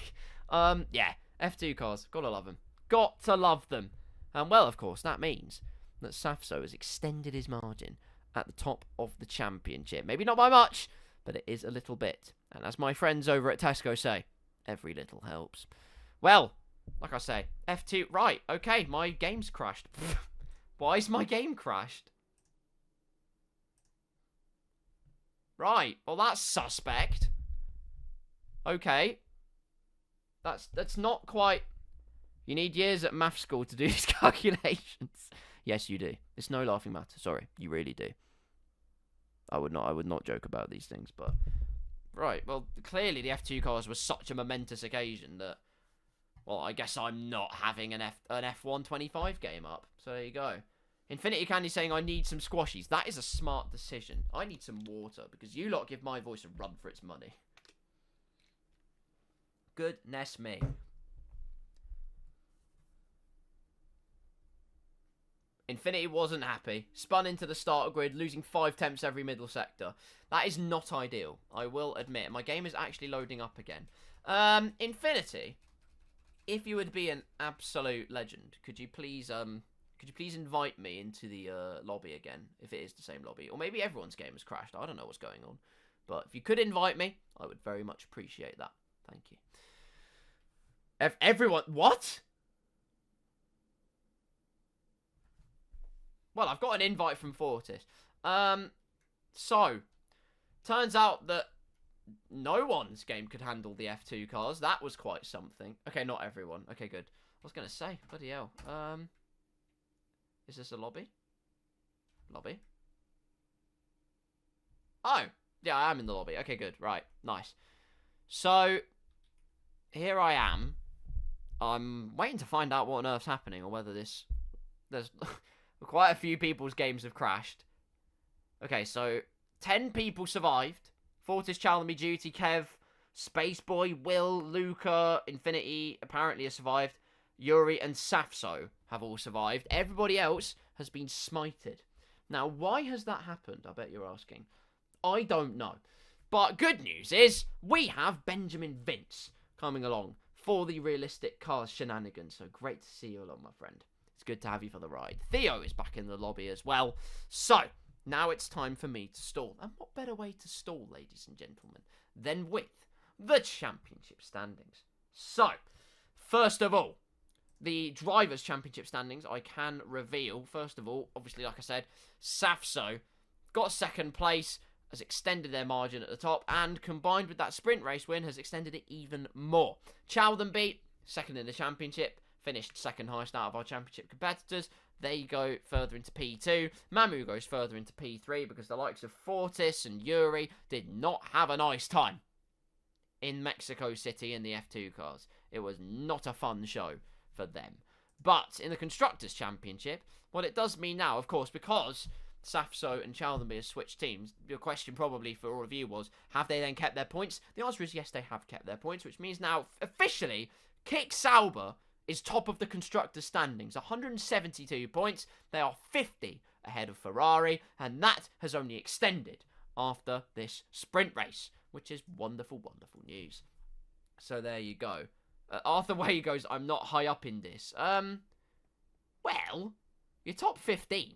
Yeah, F2 cars. Gotta love them. Got to love them. And well, of course, that means that Safso has extended his margin at the top of the championship. Maybe not by much, but it is a little bit. And as my friends over at Tesco say, every little helps. Well, like I say, F2... Right, okay, my game's crashed. Why is my game crashed? Right, well, that's suspect. Okay. That's not quite... You need years at math school to do these calculations. Yes, you do. It's no laughing matter. Sorry, you really do. I would not joke about these things, but... Right, well, clearly the F2 cars was such a momentous occasion that... Well, I guess I'm not having an F1 game up. So there you go. Infinity Candy saying I need some squashies. That is a smart decision. I need some water, because you lot give my voice a run for its money. Goodness me. Infinity wasn't happy. Spun into the starter grid, losing 5 temps every middle sector. That is not ideal, I will admit. My game is actually loading up again. Infinity, if you would be an absolute legend, could you please invite me into the lobby again, if it is the same lobby? Or maybe everyone's game has crashed. I don't know what's going on. But if you could invite me, I would very much appreciate that. Thank you. Everyone... What? Well, I've got an invite from Fortis. So, turns out that no one's game could handle the F2 cars. That was quite something. Okay, not everyone. Okay, good. I was going to say, bloody hell. Is this a lobby? Lobby? Oh, yeah, I am in the lobby. Okay, good. Right, nice. So, here I am. I'm waiting to find out what on earth's happening, or whether this... There's quite a few people's games have crashed. Okay, so 10 people survived Fortis, Challenby, Duty, Kev, Spaceboy, Will, Luca, Infinity apparently has survived. Yuri and Safso have all survived. Everybody else has been smited. Now, why has that happened? I bet you're asking. I don't know. But good news is we have Benjamin Vince coming along for the Realistic Cars shenanigans. So great to see you along, my friend. It's good to have you for the ride. Theo is back in the lobby as well. So, now it's time for me to stall. And what better way to stall, ladies and gentlemen, than with the championship standings. So, first of all, the Drivers' Championship standings I can reveal. First of all, obviously, like I said, Safso got second place, has extended their margin at the top, and combined with that sprint race win, has extended it even more. Chaldenby, second in the championship, finished second highest out of our championship competitors. They go further into P2. Mamu goes further into P3 because the likes of Fortis and Yuri did not have a nice time in Mexico City in the F2 cars. It was not a fun show for them. But in the Constructors' Championship, what it does mean now, of course, because Safso and Chaldenby have switched teams, your question probably for all of you was, have they then kept their points? The answer is yes, they have kept their points, which means now, officially, Kick Sauber is top of the Constructors' standings. 172 points. They are 50 ahead of Ferrari, and that has only extended after this sprint race, which is wonderful, wonderful news. So there you go. Arthur Way goes, I'm not high up in this. Well, you're top 15.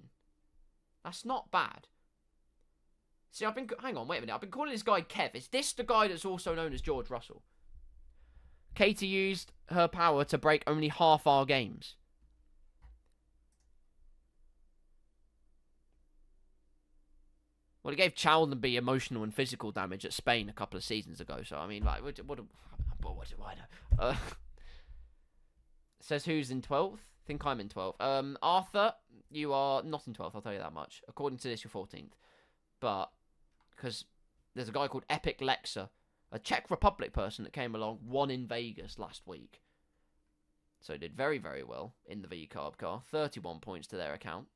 That's not bad. See, hang on, wait a minute. I've been calling this guy Kev. Is this the guy that's also known as George Russell? Katie used her power to break only half our games. Well, it gave Chaldenby emotional and physical damage at Spain a couple of seasons ago. So, I mean, like, what do I know? Says who's in 12th? I think I'm in 12th. Arthur, you are not in 12th, I'll tell you that much. According to this, you're 14th. But, because there's a guy called Epic Lexa, a Czech Republic person that came along, won in Vegas last week. So did very, very well in the V-Carb car. 31 points to their account.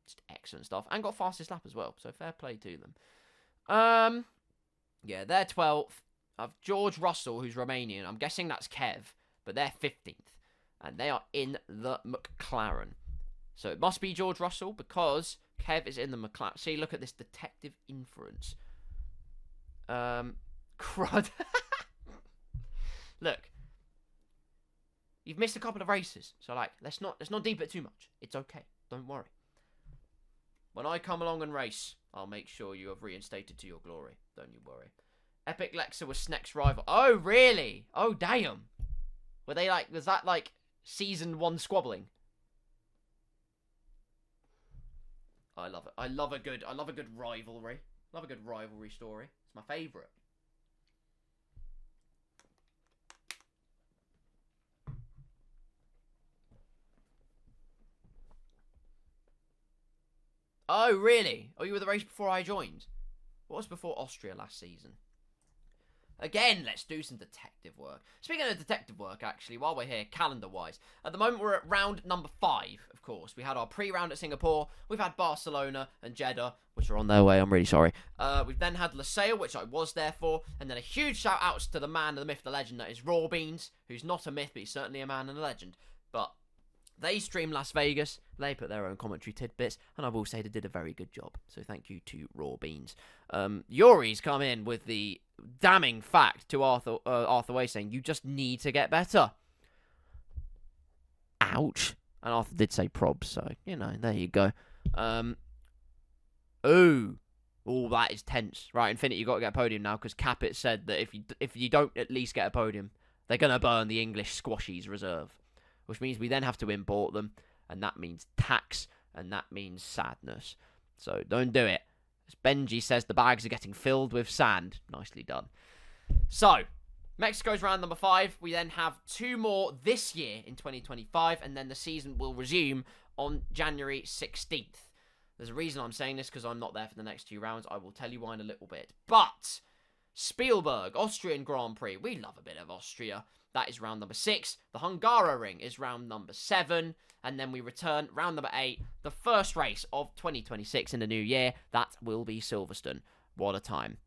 Just excellent stuff. And got fastest lap as well. So fair play to them. Yeah, they're 12th. I've George Russell, who's Romanian. I'm guessing that's Kev. But they're 15th. And they are in the McLaren. So it must be George Russell because Kev is in the McLaren. See, look at this detective inference. Crud. Look. You've missed a couple of races. So, like, let's not deep it too much. It's okay. Don't worry. When I come along and race, I'll make sure you have reinstated to your glory. Don't you worry. Epic Lexa was Sneck's rival. Oh, really? Oh, damn. Were they like, was that like season 1 squabbling? I love it. I love a good rivalry. Love a good rivalry story. It's my favourite. Oh, really? Oh, you were the race before I joined? What was before Austria last season? Again, let's do some detective work. Speaking of detective work, actually, while we're here, calendar-wise, at the moment we're at round number 5, of course. We had our pre-round at Singapore. We've had Barcelona and Jeddah, which are on their way. I'm really sorry. We've then had Losail, which I was there for. And then a huge shout-outs to the man, the myth, the legend, that is Raw Beans, who's not a myth, but he's certainly a man and a legend. But they stream Las Vegas. They put their own commentary tidbits, and I will say they did a very good job. So thank you to Raw Beans. Yuri's come in with the damning fact to Arthur Way saying, you just need to get better. Ouch. And Arthur did say probs, so, you know, there you go. Ooh. Oh, that is tense. Right, Infinity, you got to get a podium now, because Capit said that if you don't at least get a podium, they're going to burn the English squashies reserve. Which means we then have to import them, and that means tax, and that means sadness. So don't do it. As Benji says, the bags are getting filled with sand. Nicely done. So, Mexico's round number 5. We then have 2 more this year in 2025, and then the season will resume on January 16th. There's a reason I'm saying this, because I'm not there for the next 2 rounds. I will tell you why in a little bit. But Spielberg, Austrian Grand Prix. We love a bit of Austria. That is round number 6. The Hungaroring is round number 7. And then we return round number 8. The first race of 2026 in the new year. That will be Silverstone. What a time.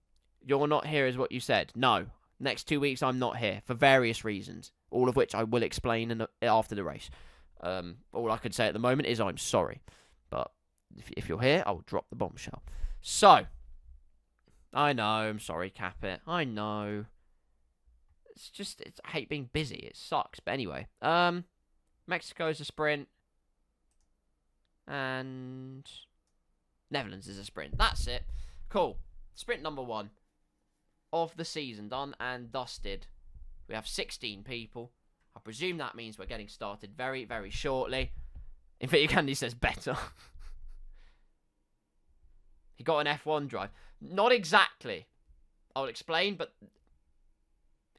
You're not here is what you said. No. Next 2 weeks, I'm not here for various reasons, all of which I will explain after the race. All I can say at the moment is I'm sorry. But if you're here, I'll drop the bombshell. So, I know, I'm sorry, Capit. I know. I hate being busy. It sucks. But anyway, Mexico's a sprint. And Netherlands is a sprint. That's it. Cool. Sprint number 1 of the season done and dusted. We have 16 people. I presume that means we're getting started very, very shortly. In fact, Candy says better. He got an F1 drive. Not exactly. I'll explain, but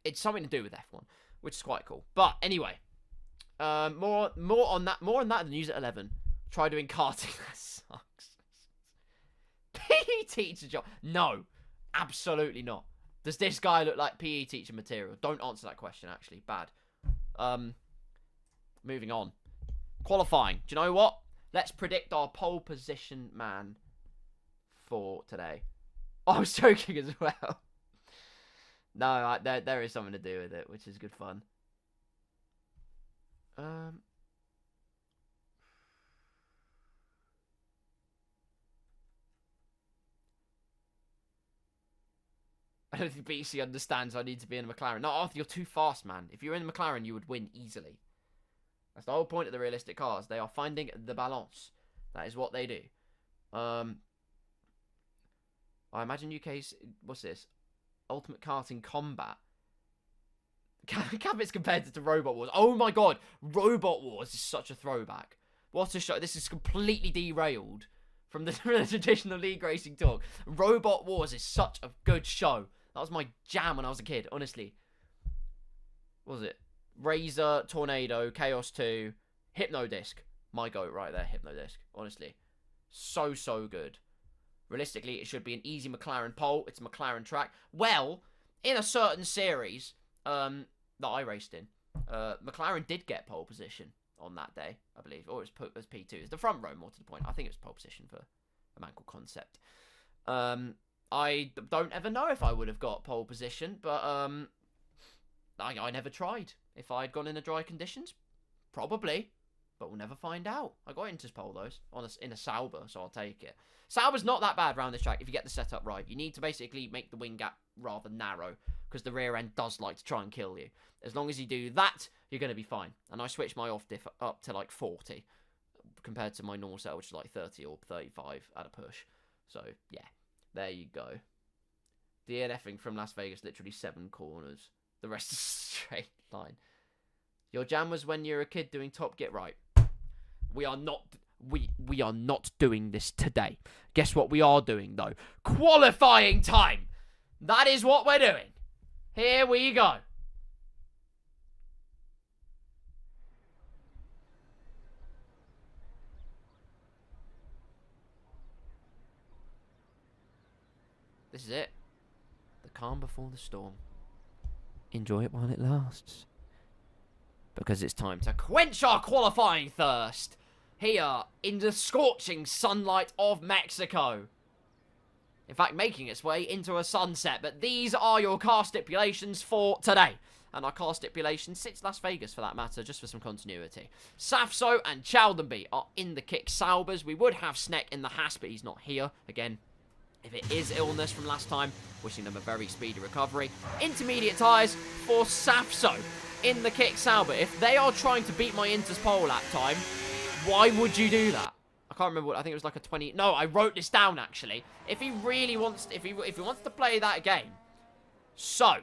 it's something to do with F1, which is quite cool. But anyway, more on that in the news at 11. Try doing karting. That sucks. PE teacher job. No, absolutely not. Does this guy look like PE teacher material? Don't answer that question, actually. Bad. Moving on. Qualifying. Do you know what? Let's predict our pole position man for today. Oh, I was joking as well. No, there is something to do with it, which is good fun. I don't think BC understands I need to be in a McLaren. No, Arthur, you're too fast, man. If you were in a McLaren, you would win easily. That's the whole point of the realistic cars. They are finding the balance. That is what they do. I imagine UK's... What's this? Ultimate Karting Combat. Cabinets compared to Robot Wars. Oh my god. Robot Wars is such a throwback. What a show. This is completely derailed from the traditional league racing talk. Robot Wars is such a good show. That was my jam when I was a kid, honestly. What was it? Razor, Tornado, Chaos 2, Hypnodisc. My goat right there, Hypnodisc. Honestly. So, so good. Realistically, it should be an easy McLaren pole. It's a McLaren track. Well, in a certain series that I raced in, McLaren did get pole position on that day, I believe. Or it was P2. It's the front row, more to the point. I think it was pole position for a man called Concept. I don't ever know if I would have got pole position, but I never tried. If I'd gone in the dry conditions, probably. But we'll never find out. I got into pole, though, in a Sauber, so I'll take it. Sauber's not that bad around this track if you get the setup right. You need to basically make the wing gap rather narrow, because the rear end does like to try and kill you. As long as you do that, you're going to be fine. And I switched my off diff up to like 40, compared to my normal set, which is like 30 or 35 at a push. So, yeah. There you go. DNFing from Las Vegas, literally 7 corners. The rest is straight line. Your jam was when you were a kid doing Top Get Right. We are not doing this today. Guess what we are doing, though? Qualifying time! That is what we're doing. Here we go. This is it. The calm before the storm. Enjoy it while it lasts. Because it's time to quench our qualifying thirst. Here, in the scorching sunlight of Mexico. In fact, making its way into a sunset. But these are your car stipulations for today. And our car stipulations, since Las Vegas for that matter, just for some continuity. Safso and Chaldenby are in the kick Saubers. We would have Sneck in the Haas, but he's not here. Again, if it is illness from last time, wishing them a very speedy recovery. Intermediate tyres for Safso in the kick Sauber. If they are trying to beat my Inter's pole lap time, why would you do that? I can't remember what, I think it was like a 20. No, I wrote this down actually. If he really wants, if he wants to play that game. So,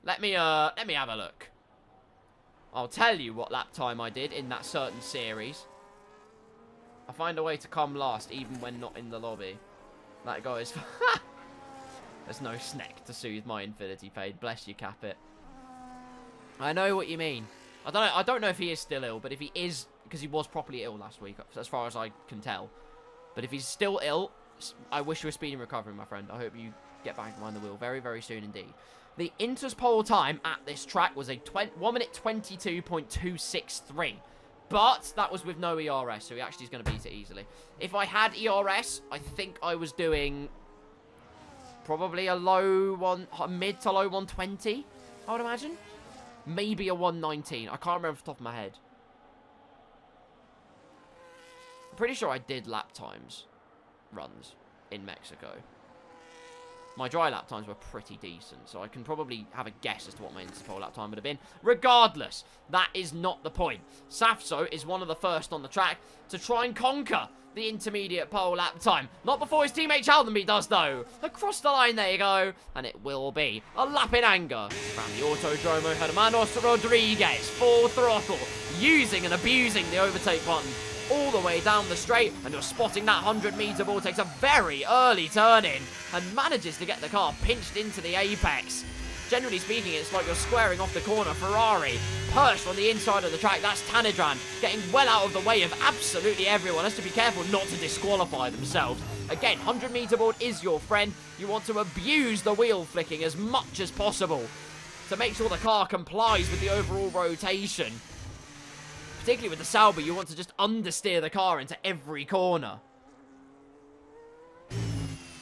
let me have a look. I'll tell you what lap time I did in that certain series. I find a way to come last even when not in the lobby. That guy is... There's no Sneck to soothe my infinity pain. Bless you, Capit. I know what you mean. I don't know if he is still ill, but if he is, because he was properly ill last week, as far as I can tell. But if he's still ill, I wish you a speedy recovery, my friend. I hope you get back behind the wheel very, very soon indeed. The Inter's pole time at this track was a 1 minute 22.263. But that was with no ERS, so he actually is going to beat it easily. If I had ERS, I think I was doing Probably a mid to low 120, I would imagine. Maybe a 119. I can't remember off the top of my head. I'm pretty sure I did lap times runs in Mexico. My dry lap times were pretty decent, so I can probably have a guess as to what my Interpol lap time would have been. Regardless, that is not the point. Safso is one of the first on the track to try and conquer the intermediate pole lap time. Not before his teammate Chaldenby does, though. Across the line, there you go. And it will be a lap in anger. Around the Autodromo, Hermanos Rodriguez, full throttle, using and abusing the overtake button all the way down the straight, and you're spotting that 100-meter ball, takes a very early turn in and manages to get the car pinched into the apex. Generally speaking, it's like you're squaring off the corner. Ferrari perched on the inside of the track. That's Tanedran getting well out of the way of absolutely everyone. Has to be careful not to disqualify themselves. Again, 100-meter board is your friend. You want to abuse the wheel flicking as much as possible to make sure the car complies with the overall rotation. Particularly with the Sauber, you want to just understeer the car into every corner.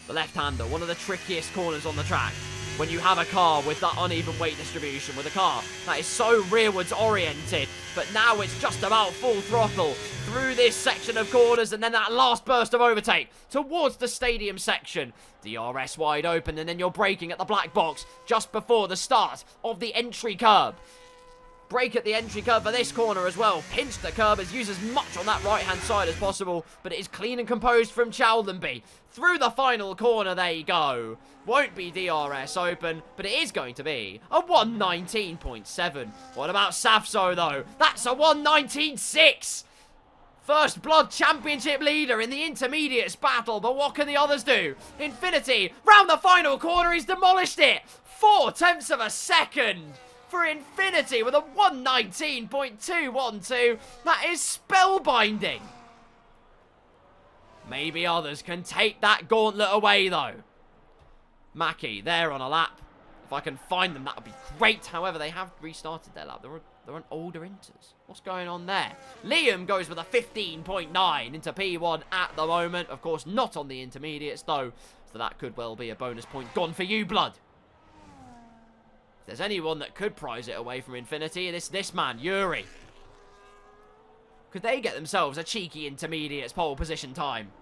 The left-hander, one of the trickiest corners on the track. When you have a car with that uneven weight distribution, with a car that is so rearwards oriented, but now it's just about full throttle through this section of corners, and then that last burst of overtake towards the stadium section. DRS wide open, and then you're braking at the black box just before the start of the entry curb. Brake at the entry curb for this corner as well. Pinch the curb, as use as much on that right-hand side as possible, but it is clean and composed from Chaldenby. Through the final corner, there you go. Won't be DRS open, but it is going to be a 119.7. What about Safso, though? That's a 119.6. First Blood Championship leader in the intermediates battle, but what can the others do? Infinity, round the final corner, he's demolished it. 0.4 of a second. For Infinity with a 119.212. That is spellbinding. Maybe others can take that gauntlet away, though. Mackie, they're on a lap. If I can find them, that would be great. However, they have restarted their lap. They're on older inters. What's going on there? Liam goes with a 15.9 into P1 at the moment. Of course, not on the intermediates, though. So that could well be a bonus point gone for you, Blood. If there's anyone that could prize it away from Infinity, it's this man, Yuri. Could they get themselves a cheeky intermediates pole position time?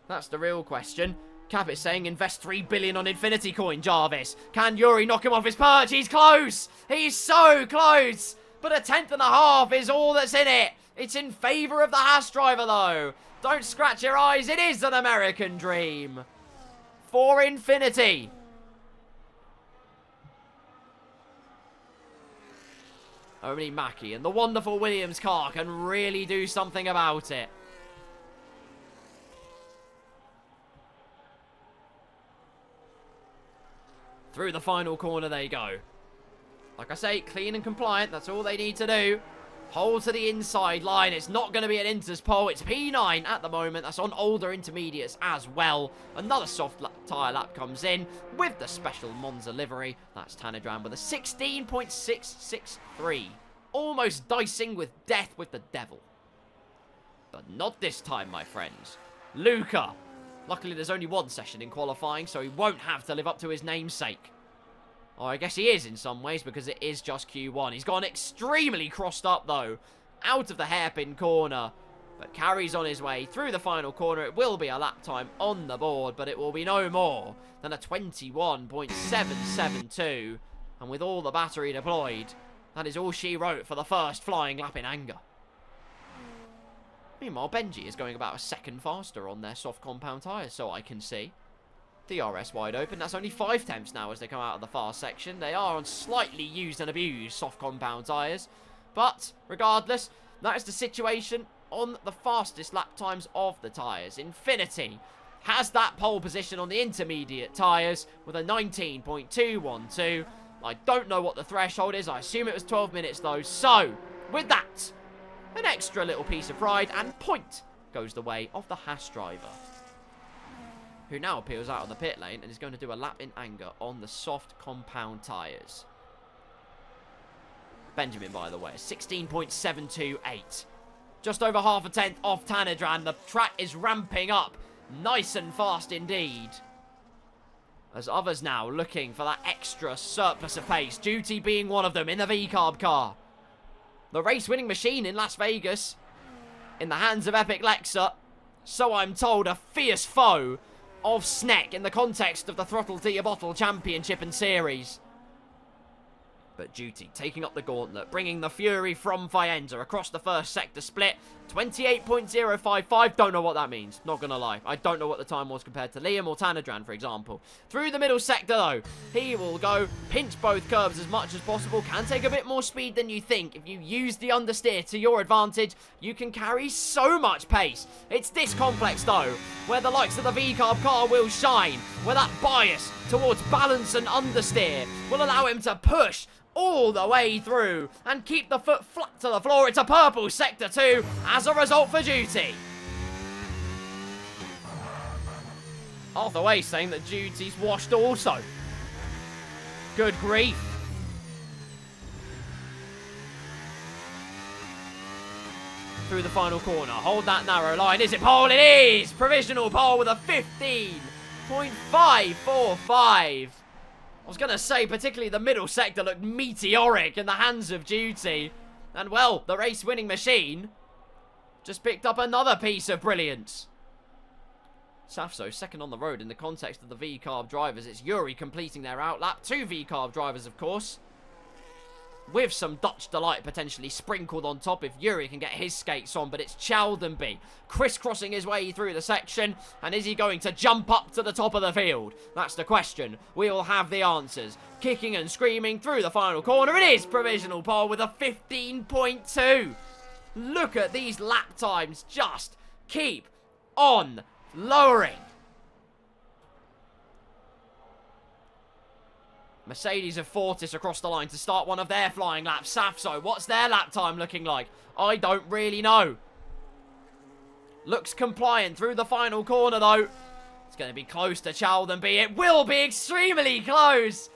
That's the real question. Cap is saying invest 3 billion on Infinity coin, Jarvis. Can Yuri knock him off his perch? He's close. He's so close. But a 10.5 is all that's in it. It's in favour of the Haas driver, though. Don't scratch your eyes. It is an American dream. For Infinity. Only Mackie and the wonderful Williams car can really do something about it. Through the final corner they go. Like I say, clean and compliant. That's all they need to do. Hold to the inside line. It's not going to be an Inters pole. It's P9 at the moment. That's on older intermediates as well. Another soft tyre lap comes in with the special Monza livery. That's Tanedran with a 16.663. Almost dicing with death with the devil. But not this time, my friends. Luca. Luckily, there's only one session in qualifying, so he won't have to live up to his namesake. Oh, I guess he is in some ways, because it is just Q1. He's gone extremely crossed up, though. Out of the hairpin corner. But carries on his way through the final corner. It will be a lap time on the board, but it will be no more than a 21.772. And with all the battery deployed, that is all she wrote for the first flying lap in anger. Meanwhile, Benji is going about a second faster on their soft compound tyres, so I can see. DRS wide open. That's only 5 tenths now as they come out of the fast section. They are on slightly used and abused soft compound tyres. But, regardless, that is the situation on the fastest lap times of the tyres. Infinity has that pole position on the intermediate tyres with a 19.212. I don't know what the threshold is. I assume it was 12 minutes, though. So, with that, an extra little piece of pride and point goes the way of the Haas driver, who now appears out of the pit lane and is going to do a lap in anger on the soft compound tyres. Benjamin, by the way, 16.728. Just over half a tenth off Tanedran. The track is ramping up nice and fast indeed. As others now looking for that extra surplus of pace. Duty being one of them in the V-Carb car. The race-winning machine in Las Vegas. In the hands of Epic Lexa. So I'm told a fierce foe of Sneck in the context of the Throttle to Your Bottle Championship and Series. But Duty taking up the gauntlet, bringing the Fury from Faenza across the first sector split. 28.055, don't know what that means, not gonna lie. I don't know what the time was compared to Liam or Tanadran, for example. Through the middle sector, though, he will go, pinch both curbs as much as possible. Can take a bit more speed than you think. If you use the understeer to your advantage, you can carry so much pace. It's this complex, though, where the likes of the V-Carb car will shine, where that bias towards balance and understeer will allow him to push all the way through and keep the foot flat to the floor. It's a purple sector 2 as a result for Duty. Arthur Way saying that Duty's washed also. Good grief. Through the final corner. Hold that narrow line. Is it pole? It is! Provisional pole with a 15.545. I was going to say, particularly the middle sector looked meteoric in the hands of Duty. And, well, the race-winning machine just picked up another piece of brilliance. Safso second on the road in the context of the V-Carb drivers. It's Yuri completing their outlap. 2 V-Carb drivers, of course. With some Dutch delight potentially sprinkled on top if Yuri can get his skates on. But it's Chaldenby crisscrossing his way through the section. And is he going to jump up to the top of the field? That's the question. We will have the answers. Kicking and screaming through the final corner. It is provisional pole with a 15.2. Look at these lap times. Just keep on lowering. Mercedes of Fortis across the line to start one of their flying laps. Safso, what's their lap time looking like? I don't really know. Looks compliant through the final corner, though. It's going to be close to Chaldenby. It will be extremely close.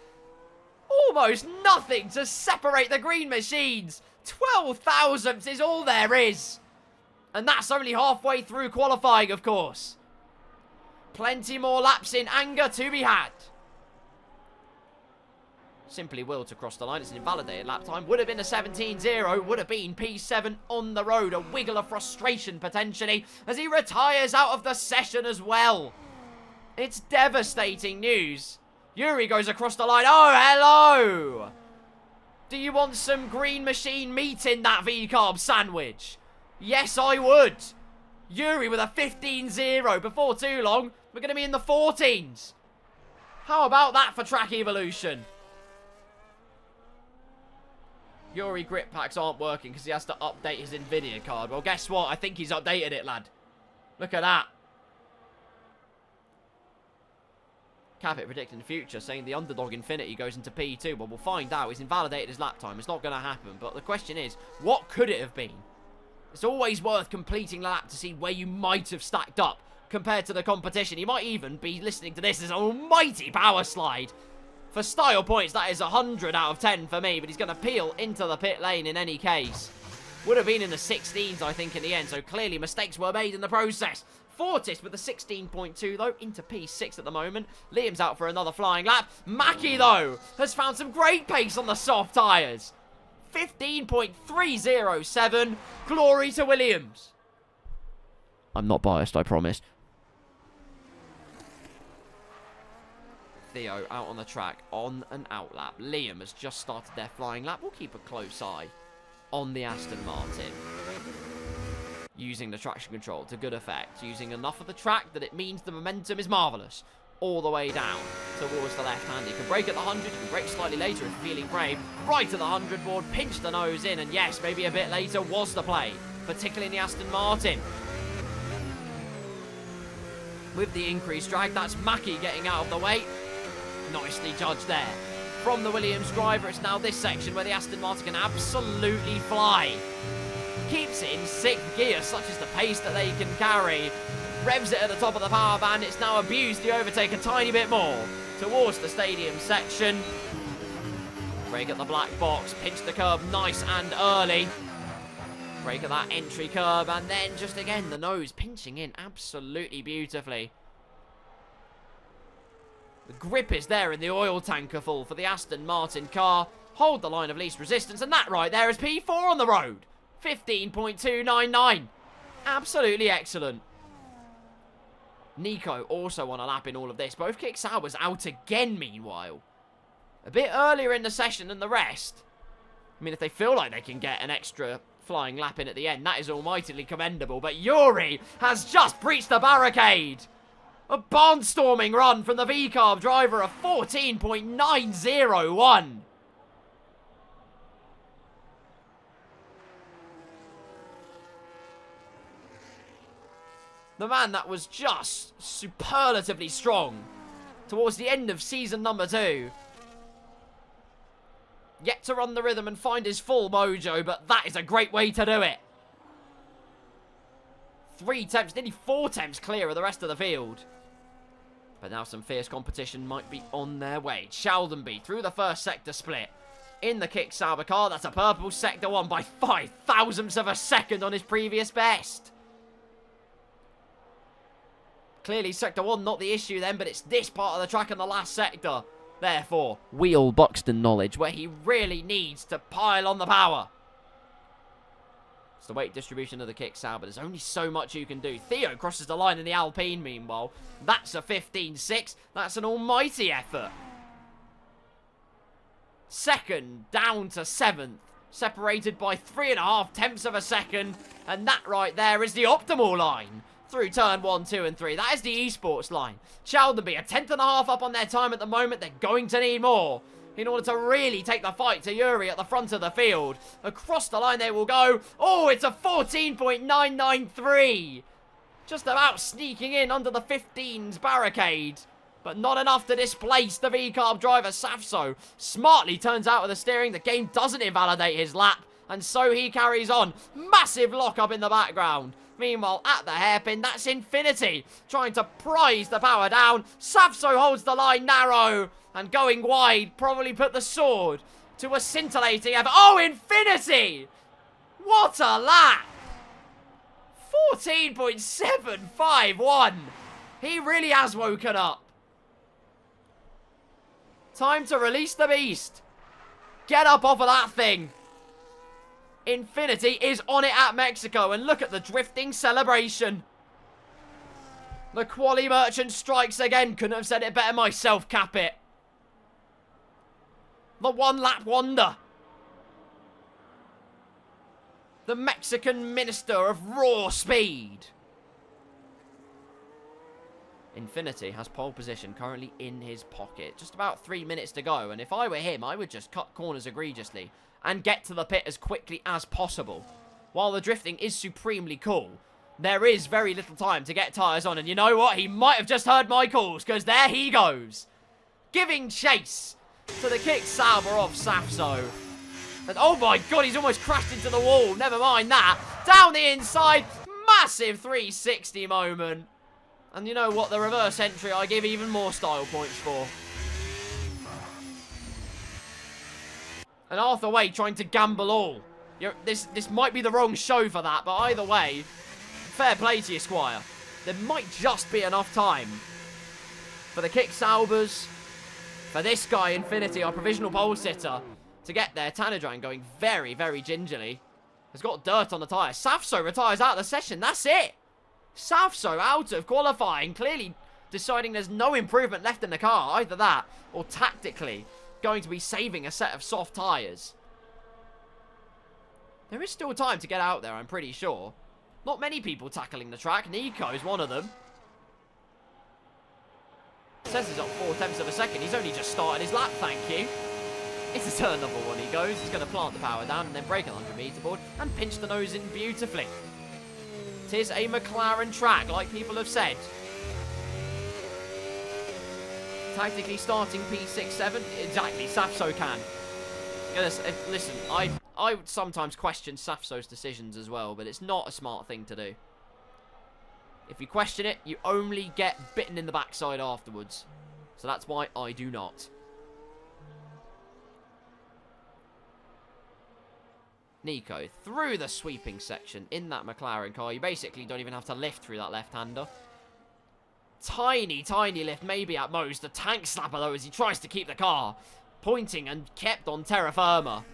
Almost nothing to separate the green machines. 12 thousandths is all there is. And that's only halfway through qualifying, of course. Plenty more laps in anger to be had. Simply willed to cross the line. It's an invalidated lap time. Would have been a 17.0. Would have been P7 on the road. A wiggle of frustration, potentially, as he retires out of the session as well. It's devastating news. Yuri goes across the line. Oh, hello! Do you want some green machine meat in that V-Carb sandwich? Yes, I would. Yuri with a 15.0. Before too long, we're going to be in the 14s. How about that for track evolution? Yuri grip packs aren't working because he has to update his Nvidia card. Well, guess what? I think he's updated it, lad. Look at that. Capit predicting the future, saying the underdog Infinity goes into P2. Well, we'll find out. He's invalidated his lap time. It's not going to happen. But the question is, what could it have been? It's always worth completing the lap to see where you might have stacked up compared to the competition. You might even be listening to this as an almighty power slide. For style points, that is 100 out of 10 for me, but he's going to peel into the pit lane in any case. Would have been in the 16s, I think, in the end, so clearly mistakes were made in the process. Fortis with the 16.2, though, into P6 at the moment. Liam's out for another flying lap. Mackie, though, has found some great pace on the soft tyres. 15.307. Glory to Williams. I'm not biased, I promise. Theo out on the track on an outlap. Liam has just started their flying lap. We'll keep a close eye on the Aston Martin. Using the traction control to good effect. Using enough of the track that it means the momentum is marvellous. All the way down towards the left hand. You can brake at the 100. You can brake slightly later if you're feeling brave. Right at the 100 board. Pinch the nose in. And yes, maybe a bit later was the play. Particularly in the Aston Martin. With the increased drag, that's Mackie getting out of the way. Nicely judged there. From the Williams driver, it's now this section where the Aston Martin can absolutely fly. Keeps it in 6th gear, such as the pace that they can carry. Revs it at the top of the power band. It's now abused the overtake a tiny bit more towards the stadium section. Brake at the black box. Pinch the curb nice and early. Brake at that entry curb. And then just again, the nose pinching in absolutely beautifully. The grip is there in the oil tanker full for the Aston Martin car. Hold the line of least resistance, and that right there is P4 on the road. 15.299. Absolutely excellent. Nico also on a lap in all of this. Both kick Sauber's out again, meanwhile. A bit earlier in the session than the rest. I mean, if they feel like they can get an extra flying lap in at the end, that is almightily commendable. But Yuri has just breached the barricade. A barnstorming run from the V-Carb driver of 14.901. The man that was just superlatively strong towards the end of season number 2. Yet to run the rhythm and find his full mojo, but that is a great way to do it. 3 temps, nearly 4 temps clear of the rest of the field. But now some fierce competition might be on their way. Sheldonby through the first sector split. In the kick Sauber car, that's a purple sector 1 by 5 thousandths of a second on his previous best. Clearly sector 1 not the issue then, but it's this part of the track in the last sector. Therefore, Wheel Buxton knowledge, where he really needs to pile on the power. It's the weight distribution of the kick Sauber. There's only so much you can do. Theo crosses the line in the Alpine, meanwhile. That's a 15.6. That's an almighty effort. Second, down to 7th. Separated by 3.5 tenths of a second. And that right there is the optimal line. Through turn 1, 2, and 3. That is the esports line. Sheldonby, a 10.5 up on their time at the moment. They're going to need more in order to really take the fight to Yuri at the front of the field. Across the line they will go. Oh, it's a 14.993. Just about sneaking in under the 15's barricade. But not enough to displace the V-Carb driver, Safso. Smartly turns out with the steering. The game doesn't invalidate his lap. And so he carries on. Massive lock-up in the background. Meanwhile, at the hairpin, that's Infinity. Trying to prize the power down. Safso holds the line narrow. And going wide, probably put the sword to a scintillating effort. Oh, Infinity! What a lap! 14.751. He really has woken up. Time to release the beast. Get up off of that thing. Infinity is on it at Mexico, and look at the drifting celebration. The Quali Merchant strikes again. Couldn't have said it better myself, Capit. The one-lap wonder. The Mexican minister of raw speed. Infinity has pole position currently in his pocket. Just about 3 minutes to go, and if I were him, I would just cut corners egregiously and get to the pit as quickly as possible. While the drifting is supremely cool, there is very little time to get tyres on. And you know what? He might have just heard my calls, because there he goes. Giving chase to the kick Sauber of Safso. And oh my god, he's almost crashed into the wall. Never mind that. Down the inside. Massive 360 moment. And you know what? The reverse entry I give even more style points for. And Arthur Wade trying to gamble all. This might be the wrong show for that, but either way, fair play to you, Squire. There might just be enough time for the kick Saubers, for this guy, Infinity, our provisional pole sitter, to get there. Tanadran going very, very gingerly. Has got dirt on the tyre. Safso retires out of the session. That's it. Safso out of qualifying, clearly deciding there's no improvement left in the car. Either that, or tactically going to be saving a set of soft tyres. There is still time to get out there, I'm pretty sure. Not many people tackling the track. Nico is one of them. Says he's up 4 tenths of a second. He's only just started his lap, thank you. It's a turn number 1 he goes. He's going to plant the power down and then break a 100-metre board and pinch the nose in beautifully. Tis a McLaren track, like people have said. Tactically starting P6-7. Exactly, Safso can. Listen, I would sometimes question Safso's decisions as well, but it's not a smart thing to do. If you question it, you only get bitten in the backside afterwards. So that's why I do not. Nico through the sweeping section in that McLaren car. You basically don't even have to lift through that left-hander. tiny, tiny lift, maybe at most. A tank slapper, though, as he tries to keep the car pointing and kept on terra firma.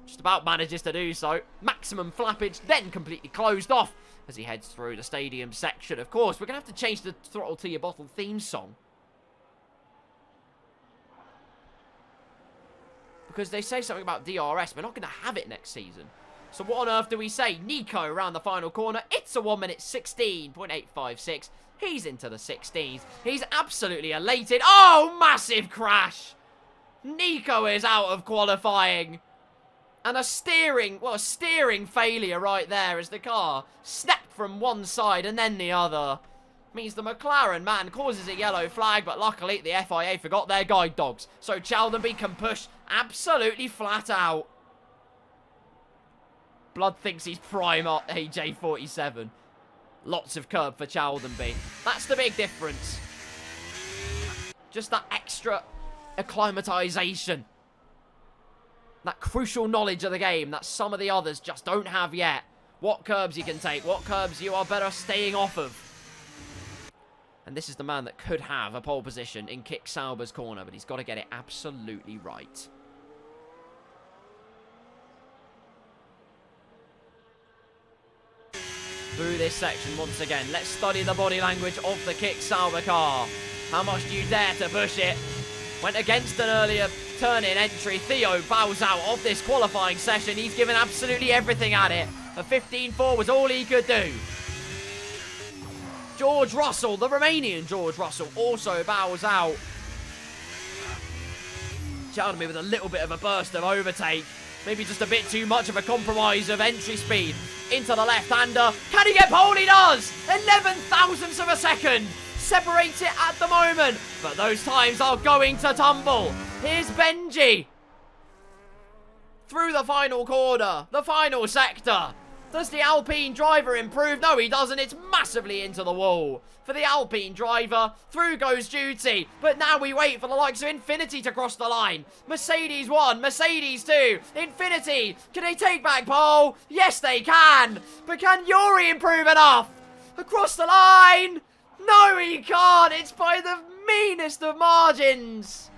Just about manages to do so. Maximum flappage, then completely closed off as he heads through the stadium section. Of course, we're going to have to change the Throttle to Your Bottle theme song, because they say something about DRS. We're not going to have it next season. So what on earth do we say? Nico around the final corner. It's a 1 minute 16.856. He's into the 16s. He's absolutely elated. Oh, massive crash. Nico is out of qualifying. And a steering failure right there as the car snapped from one side and then the other. Means the McLaren man causes a yellow flag, but luckily the FIA forgot their guide dogs. So Chaldenby can push absolutely flat out. Blood thinks he's prime AJ47. Lots of curb for Chaldenby. That's the big difference. Just that extra acclimatization. That crucial knowledge of the game that some of the others just don't have yet. What curbs you can take, what curbs you are better staying off of. And this is the man that could have a pole position in Kick Sauber's corner, but he's got to get it absolutely right. Through this section once again, let's study the body language of the Kick Sauber car. How much do you dare to push it? Went against an earlier turn-in entry. Theo bows out of this qualifying session. He's given absolutely everything at it. A 15.4 was all he could do. George Russell, the Romanian George Russell, also bows out. Chaldenby with a little bit of a burst of overtake. Maybe just a bit too much of a compromise of entry speed. Into the left-hander. Can he get pole? He does! 11 thousandths of a second. Separates it at the moment. But those times are going to tumble. Here's Benji. Through the final corner. The final sector. Does the Alpine driver improve? No, he doesn't. It's massively into the wall. For the Alpine driver, through goes Duty. But now we wait for the likes of Infinity to cross the line. Mercedes 1, Mercedes 2, Infinity. Can they take back pole? Yes, they can. But can Yuri improve enough? Across the line? No, he can't. It's by the meanest of margins.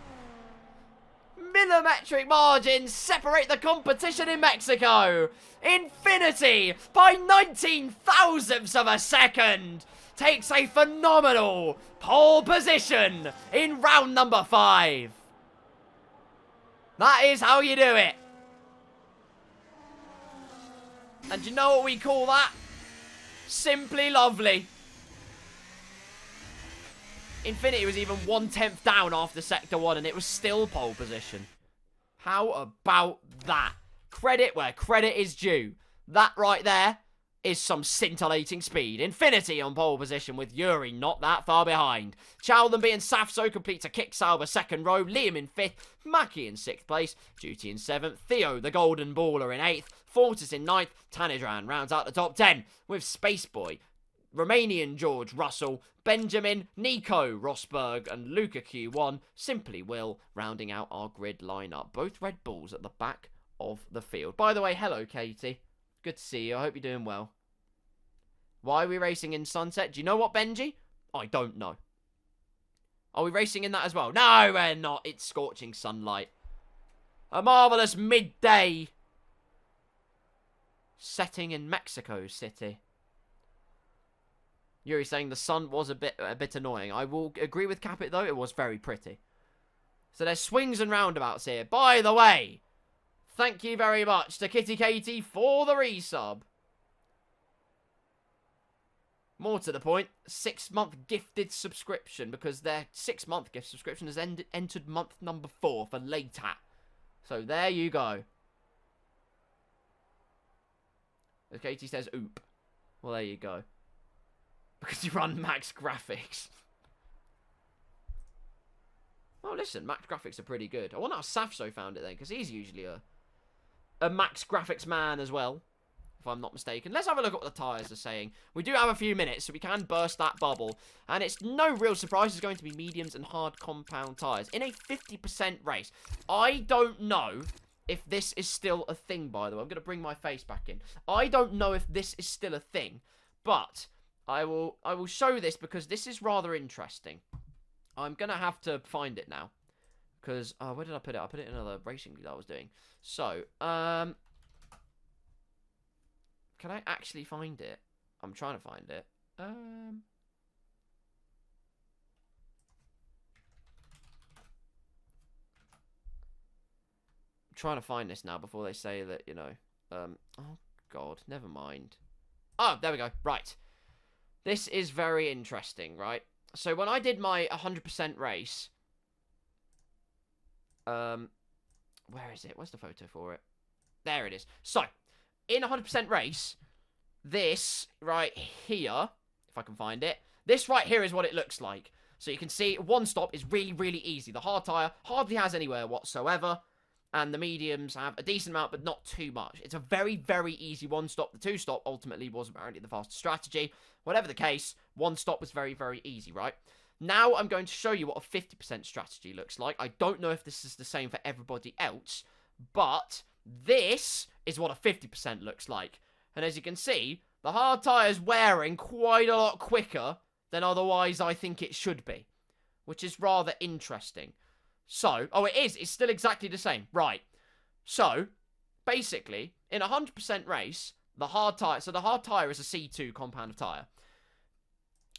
Millimetric margins separate the competition in Mexico. Infinity, by 19 thousandths of a second, takes a phenomenal pole position in round number 5. That is how you do it. And you know what we call that? Simply lovely. Infinity was even 1/10 down after Sector 1 and it was still pole position. How about that? Credit where credit is due. That right there is some scintillating speed. Infinity on pole position with Yuri not that far behind. Chaldenby and Safso complete to Kick Sauber second row. Liam in 5th. Mackie in 6th place. Duty in 7th. Theo, the golden baller, in 8th. Fortis in 9th. Tanidran rounds out the top 10 with Spaceboy, Romanian George Russell, Benjamin, Nico Rosberg, and Luca Q1, Simply Will, rounding out our grid lineup. Both Red Bulls at the back of the field. By the way, hello, Katie. Good to see you. I hope you're doing well. Why are we racing in sunset? Do you know what, Benji? I don't know. Are we racing in that as well? No, we're not. It's scorching sunlight. A marvellous midday setting in Mexico City. Yuri saying the sun was a bit annoying. I will agree with Capit, though. It was very pretty. So there's swings and roundabouts here. By the way, thank you very much to Kitty Katie for the resub. More to the point, 6-month gifted subscription, because their 6-month gift subscription has entered month number 4 for later. So there you go. As Katie says, oop. Well, there you go. Because you run max graphics. Oh, listen, max graphics are pretty good. I wonder how Safso found it then, because he's usually a max graphics man as well, if I'm not mistaken. Let's have a look at what the tyres are saying. We do have a few minutes, so we can burst that bubble. And it's no real surprise it's going to be mediums and hard compound tyres in a 50% race. I don't know if this is still a thing, by the way. I'm going to bring my face back in. I don't know if this is still a thing, but I will show this because this is rather interesting. I'm going to have to find it now. Because, where did I put it? I put it in another racing that I was doing. So, can I actually find it? I'm trying to find it. Trying to find this now before they say that, you know, oh god, never mind. Oh, there we go. Right. This is very interesting, right? So when I did my 100% race, where is it? Where's the photo for it? There it is. So, in 100% race, this right here, if I can find it, this right here is what it looks like. So you can see one stop is really, really easy. The hard tyre hardly has anywhere whatsoever. And the mediums have a decent amount, but not too much. It's a very, very easy one stop. The two stop ultimately was apparently the faster strategy. Whatever the case, one stop was very, very easy, right? Now I'm going to show you what a 50% strategy looks like. I don't know if this is the same for everybody else, but this is what a 50% looks like. And as you can see, the hard tyre is wearing quite a lot quicker than otherwise I think it should be, which is rather interesting. So, oh, it is. It's still exactly the same. Right. So, basically, in a 100% race, the hard tyre... So, the hard tyre is a C2 compound of tyre,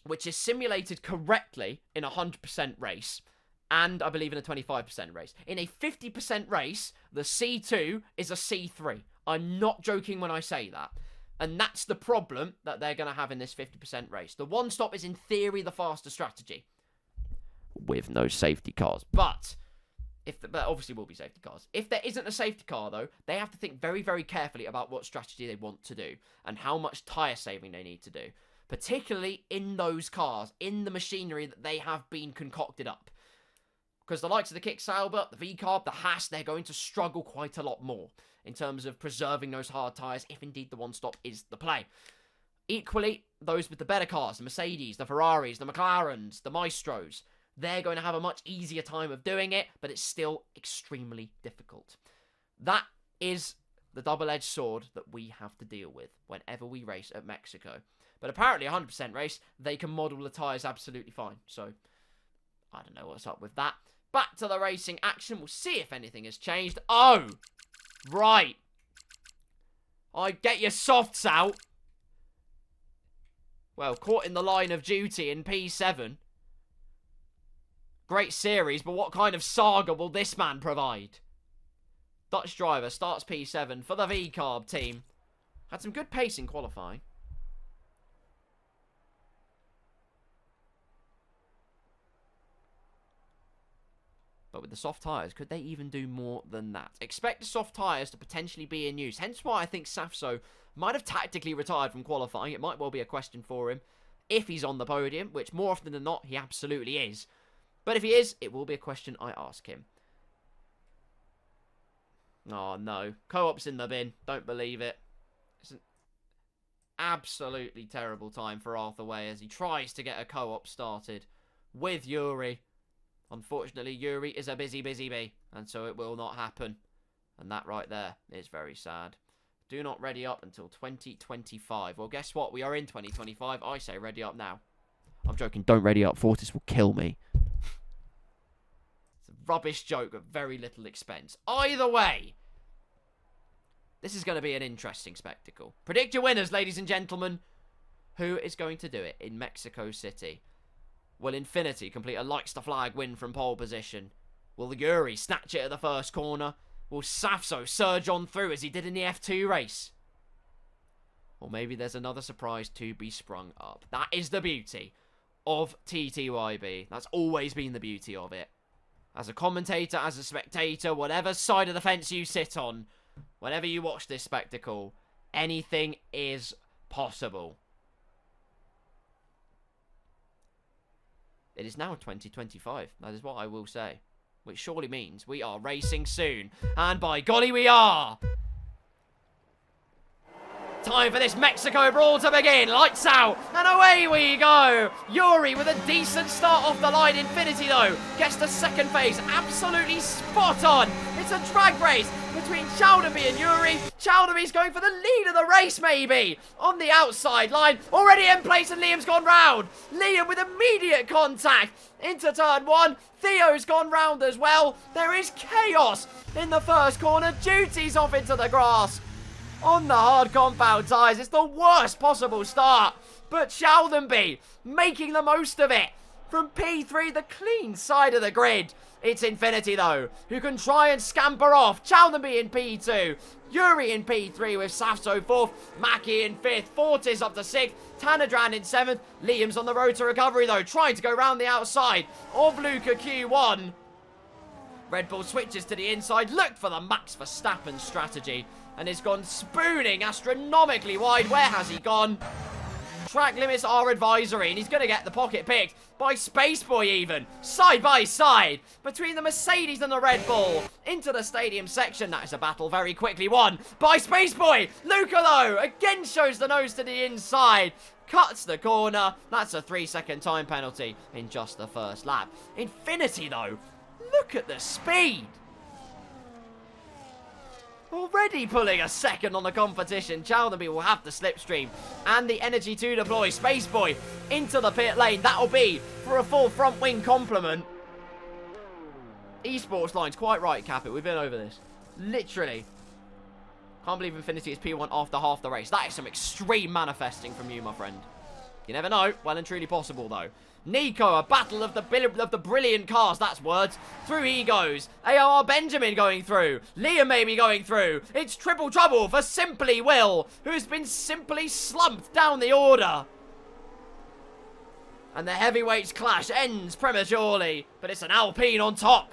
which is simulated correctly in a 100% race, and I believe in a 25% race. In a 50% race, the C2 is a C3. I'm not joking when I say that. And that's the problem that they're going to have in this 50% race. The one stop is, in theory, the faster strategy, with no safety cars. But there obviously will be safety cars. If there isn't a safety car, though, they have to think very, very carefully about what strategy they want to do and how much tyre saving they need to do, particularly in those cars, in the machinery that they have been concocted up. Because the likes of the Kick Sauber, the V-Carb, the Haas, they're going to struggle quite a lot more in terms of preserving those hard tyres, if indeed the one stop is the play. Equally, those with the better cars, the Mercedes, the Ferraris, the McLarens, the Maestros, they're going to have a much easier time of doing it, but it's still extremely difficult. That is the double-edged sword that we have to deal with whenever we race at Mexico. But apparently, 100% race, they can model the tyres absolutely fine. So, I don't know what's up with that. Back to the racing action. We'll see if anything has changed. Oh! Right. I get your softs out. Well, caught in the line of duty in P7. Great series, but what kind of saga will this man provide? Dutch driver starts P7 for the V-Carb team. Had some good pace in qualifying. But with the soft tyres, could they even do more than that? Expect the soft tyres to potentially be in use. Hence why I think Safso might have tactically retired from qualifying. It might well be a question for him if he's on the podium, which more often than not, he absolutely is. But if he is, it will be a question I ask him. Oh, no. Co-op's in the bin. Don't believe it. It's an absolutely terrible time for Arthur Way as he tries to get a co-op started with Yuri. Unfortunately, Yuri is a busy, busy bee, and so it will not happen. And that right there is very sad. Do not ready up until 2025. Well, guess what? We are in 2025. I say ready up now. I'm joking. Don't ready up. Fortis will kill me. Rubbish joke at very little expense. Either way, this is going to be an interesting spectacle. Predict your winners, ladies and gentlemen. Who is going to do it in Mexico City? Will Infinity complete a lights the flag win from pole position? Will the Yuri snatch it at the first corner? Will Safso surge on through as he did in the F2 race? Or maybe there's another surprise to be sprung up. That is the beauty of TTYB. That's always been the beauty of it. As a commentator, as a spectator, whatever side of the fence you sit on, whenever you watch this spectacle, anything is possible. It is now 2025, that is what I will say. Which surely means we are racing soon. And by golly we are! Time for this Mexico brawl to begin. Lights out, and away we go. Yuri with a decent start off the line. Infinity, though, gets the second phase absolutely spot on. It's a drag race between Chowderby and Yuri. Chowderby's going for the lead of the race, maybe. On the outside line, already in place, and Liam's gone round. Liam with immediate contact into turn one. Theo's gone round as well. There is chaos in the first corner. Duty's off into the grass. On the hard compound tyres, it's the worst possible start. But Chowderby making the most of it. From P3, the clean side of the grid. It's Infinity, though, who can try and scamper off. Chowderby in P2. Yuri in P3 with Safso 4th. Mackie in 5th. Fortis up to 6th. Tanadran in 7th. Liam's on the road to recovery, though, trying to go round the outside of Luca Q1. Red Bull switches to the inside. Looked for the Max Verstappen strategy. And has gone spooning astronomically wide. Where has he gone? Track limits are advisory, and he's going to get the pocket picked by Spaceboy even. Side by side between the Mercedes and the Red Bull. Into the stadium section. That is a battle very quickly won by Spaceboy. Luca, though, again shows the nose to the inside. Cuts the corner. That's a 3-second time penalty in just the first lap. Infinity, though, look at the speed. Already pulling a second on the competition. Chowderby will have the slipstream and the energy to deploy. Spaceboy into the pit lane. That'll be for a full front wing complement. Esports line's quite right, Capit. We've been over this. Literally. Can't believe Infinity is P1 after half the race. That is some extreme manifesting from you, my friend. You never know. Well and truly possible, though. Nico, a battle of the brilliant cars. That's words. Through he goes. AR Benjamin going through. Liam maybe going through. It's triple trouble for Simply Will, who's been simply slumped down the order. And the heavyweights clash ends prematurely, but it's an Alpine on top.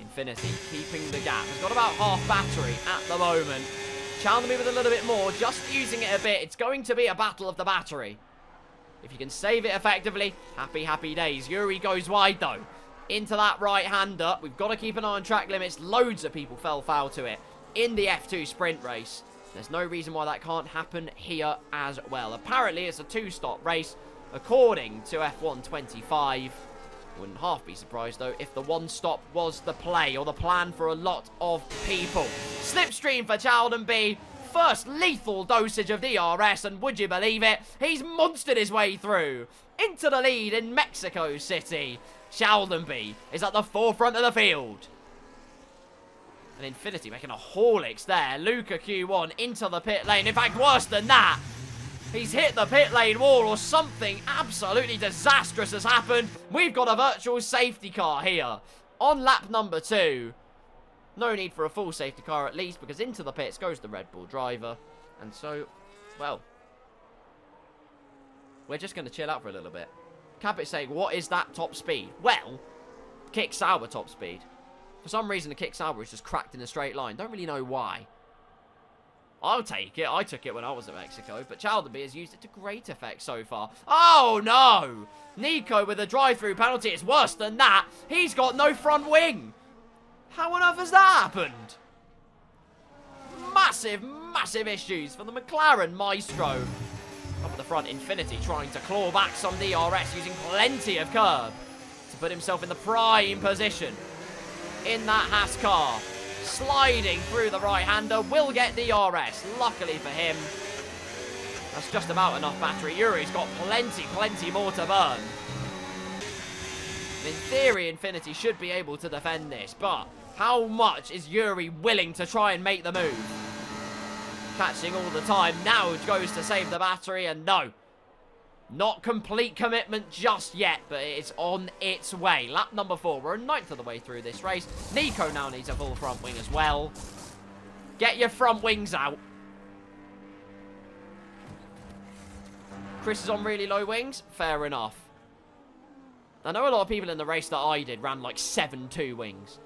Infinity keeping the gap. He's got about half battery at the moment. Chowderby with a little bit more, just using it a bit. It's going to be a battle of the battery. If you can save it effectively, happy, happy days. Yuri goes wide, though. Into that right-hander. We've got to keep an eye on track limits. Loads of people fell foul to it in the F2 sprint race. There's no reason why that can't happen here as well. Apparently, it's a 2-stop race, according to F1&F2. Wouldn't half be surprised, though, if the 1-stop was the play or the plan for a lot of people. Slipstream for Chowderby. First lethal dosage of DRS, and would you believe it? He's monstered his way through into the lead in Mexico City. Chowderby is at the forefront of the field. And Infinity making a haulix there. Luca Q1 into the pit lane. In fact, worse than that. He's hit the pit lane wall, or something absolutely disastrous has happened. We've got a virtual safety car here on lap number 2. No need for a full safety car at least, because into the pits goes the Red Bull driver. And so, well, we're just going to chill out for a little bit. Capit's saying, what is that top speed? Well, Kick Sauber top speed. For some reason, the Kick Sauber is just cracked in a straight line. Don't really know why. I'll take it. I took it when I was at Mexico, but Chowderby has used it to great effect so far. Oh, no! Nico with a drive-through penalty. It's worse than that. He's got no front wing. How on earth has that happened? Massive, massive issues for the McLaren Maestro. Up at the front, Infinity trying to claw back some DRS, using plenty of curb to put himself in the prime position in that Haas car. Sliding through the right-hander, will get DRS. Luckily for him, that's just about enough battery. Yuri's got plenty more to burn. In theory, Infinity should be able to defend this, but how much is Yuri willing to try and make the move? Catching all the time. Now goes to save the battery, and no. Not complete commitment just yet, but it's on its way. Lap number 4. We're a ninth of the way through this race. Nico now needs a full front wing as well. Get your front wings out. Chris is on really low wings. Fair enough. I know a lot of people in the race that I did ran like 7.2 wings.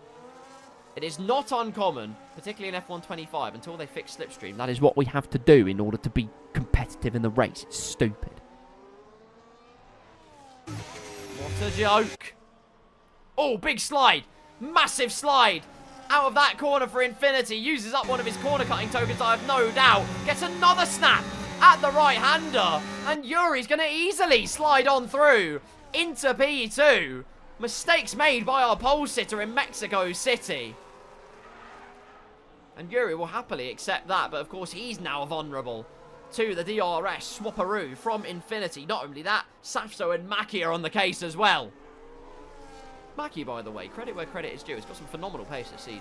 It is not uncommon, particularly in F1&F2, until they fix slipstream. That is what we have to do in order to be competitive in the race. It's stupid. What a joke. Oh, big slide. Massive slide. out of that corner for Infinity. Uses up one of his corner cutting tokens, I have no doubt. Gets another snap at the right-hander. And Yuri's going to easily slide on through into P2. Mistakes made by our pole sitter in Mexico City. And Yuri will happily accept that, but of course he's now vulnerable to the DRS swapperoo from Infinity. Not only that, Safso and Maki are on the case as well. Maki, by the way, credit where credit is due, has got some phenomenal pace this season.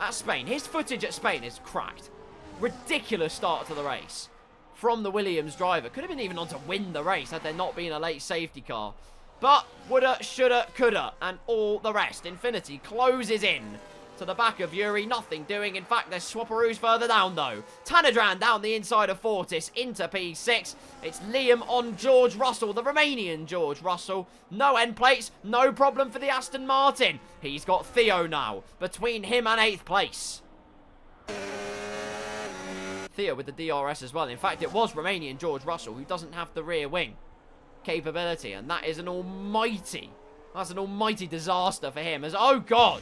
At Spain, his footage at Spain is cracked. Ridiculous start to the race from the Williams driver. Could have been even on to win the race had there not been a late safety car. But woulda, shoulda, coulda, and all the rest. Infinity closes in to the back of Yuri, nothing doing. In fact, there's swapperoos further down, though. Tanadran down the inside of Fortis into P6. It's Liam on George Russell, the Romanian George Russell. No end plates, no problem for the Aston Martin. He's got Theo now, between him and 8th place. Theo with the DRS as well. In fact, it was Romanian George Russell who doesn't have the rear wing capability, and that is an almighty, that's an almighty disaster for him. As, oh God,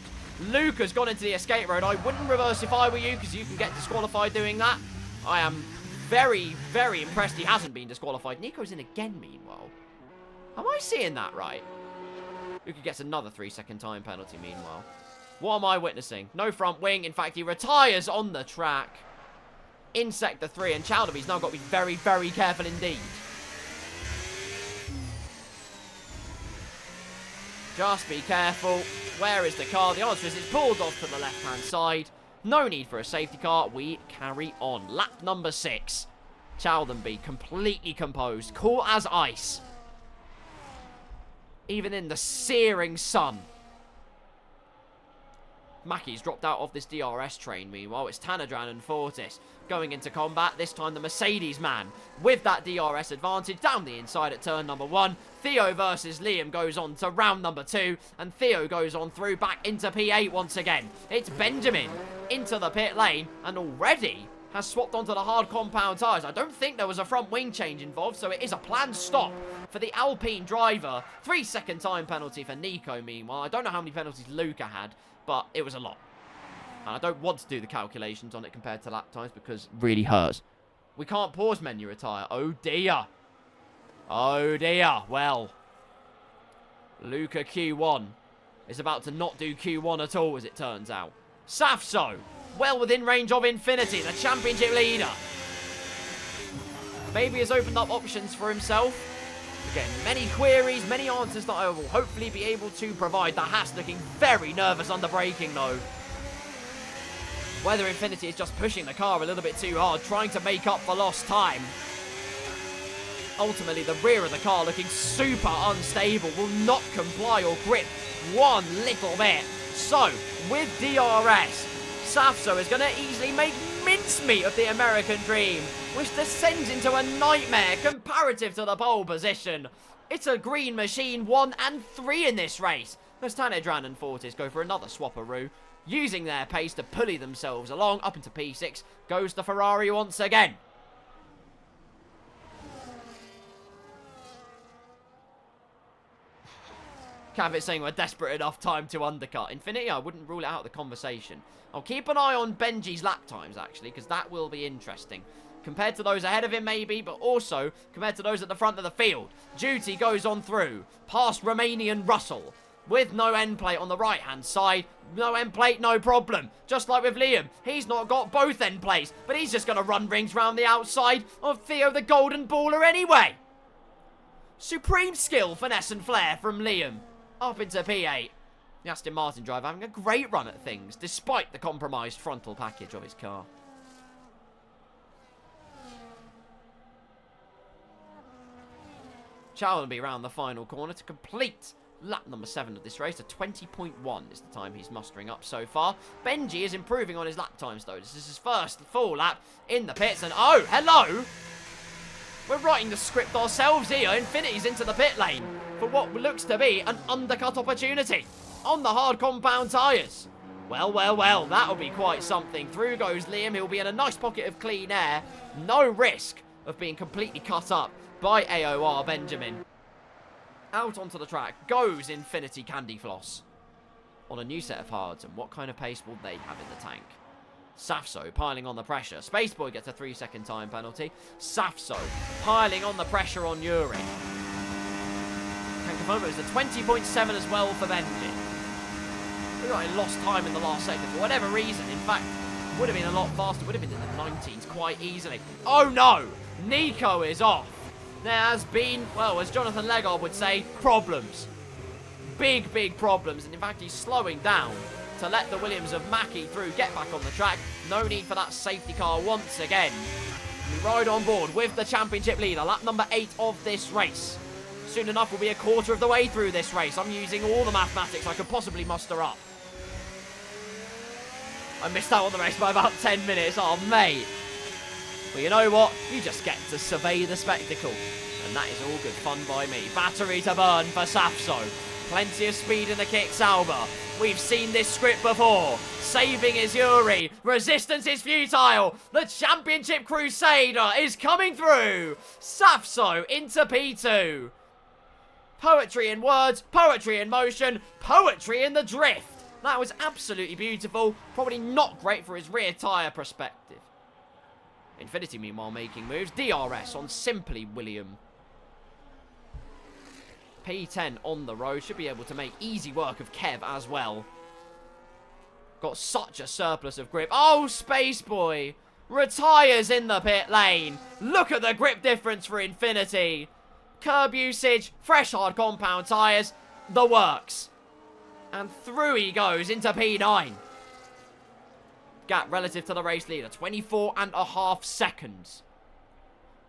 Luca's gone into the escape road. I wouldn't reverse if I were you, because you can get disqualified doing that. I am very, very impressed he hasn't been disqualified. Nico's in again, meanwhile. Am I seeing that right? Luca gets another 3-second time penalty, meanwhile. What am I witnessing? No front wing. In fact, he retires on the track in Sector 3, and Chalderby's now got to be very, very careful indeed. Just be careful. Where is the car? The answer is it's pulled off to the left-hand side. No need for a safety car. We carry on. Lap number 6. Chaldenby completely composed. Cool as ice. Even in the searing sun. Mackey's dropped out of this DRS train, meanwhile. It's Tanadran and Fortis going into combat. This time the Mercedes man with that DRS advantage down the inside at turn number 1. Theo versus Liam goes on to round number 2. And Theo goes on through back into P8 once again. It's Benjamin into the pit lane and already has swapped onto the hard compound tyres. I don't think there was a front wing change involved, so it is a planned stop for the Alpine driver. 3-second time penalty for Nico, meanwhile. I don't know how many penalties Luca had, but it was a lot. And I don't want to do the calculations on it compared to lap times because it really hurts. We can't pause menu retire. Oh dear. Oh dear. Well, Luca Q1 is about to not do Q1 at all, as it turns out. Safso, well within range of Infinity, the championship leader. Maybe has opened up options for himself. Again, many queries, many answers that I will hopefully be able to provide. The Haas looking very nervous under braking, though. Whether Infinity is just pushing the car a little bit too hard, trying to make up for lost time. Ultimately, the rear of the car looking super unstable, will not comply or grip one little bit. So, with DRS, Safso is going to easily make mincemeat of the American dream, which descends into a nightmare comparative to the pole position. It's a green machine 1 and 3 in this race. As Tanedran and Fortis go for another swapperoo, using their pace to pulley themselves along. Up into P6 goes the Ferrari once again. Cavett saying we're desperate enough time to undercut. Infinity, I wouldn't rule it out of the conversation. I'll keep an eye on Benji's lap times, actually, because that will be interesting. Compared to those ahead of him, maybe, but also compared to those at the front of the field. Duty goes on through, past Romanian Russell, with no end plate on the right-hand side. No end plate, no problem. Just like with Liam, he's not got both end plates, but he's just going to run rings round the outside of Theo the Golden Baller anyway. Supreme skill, finesse and flair from Liam. Up into P8. The Aston Martin driver having a great run at things, despite the compromised frontal package of his car. Challenby round the final corner to complete lap number 7 of this race. A 20.1 is the time he's mustering up so far. Benji is improving on his lap times, though. This is his first full lap in the pits. And oh, hello! We're writing the script ourselves here. Infinity's into the pit lane for what looks to be an undercut opportunity on the hard compound tyres. Well, well, well, that'll be quite something. Through goes Liam. He'll be in a nice pocket of clean air. No risk of being completely cut up by AOR Benjamin. Out onto the track goes Infinity Candy Floss on a new set of hards, and what kind of pace will they have in the tank? Safso piling on the pressure. Spaceboy gets a 3-second time penalty. Safso piling on the pressure on Yuri. Can confirm it was a 20.7 as well for Benji. We got a lost time in the last sector for whatever reason. In fact, would have been a lot faster. Would have been in the 19s quite easily. Oh no! Nico is off. There has been, well, as Jonathan Legard would say, problems. Big, big problems. And in fact, he's slowing down to let the Williams of Mackie through get back on the track. No need for that safety car once again. We ride on board with the championship leader, lap number 8 of this race. Soon enough, we'll be a quarter of the way through this race. I'm using all the mathematics I could possibly muster up. I missed out on the race by about 10 minutes. Oh, mate. Well, you know what? You just get to survey the spectacle. And that is all good fun by me. Battery to burn for Safso. Plenty of speed in the kick, Sauber. We've seen this script before. Saving is Yuri. Resistance is futile. The championship crusader is coming through. Safso into P2. Poetry in words, poetry in motion, poetry in the drift. That was absolutely beautiful. Probably not great for his rear tyre perspective. Infinity, meanwhile, making moves. DRS on Simply William. P10 on the road. Should be able to make easy work of Kev as well. Got such a surplus of grip. Oh, Spaceboy retires in the pit lane. Look at the grip difference for Infinity. Curb usage, fresh hard compound tyres, the works. And through he goes into P9. Gap relative to the race leader, 24.5 seconds.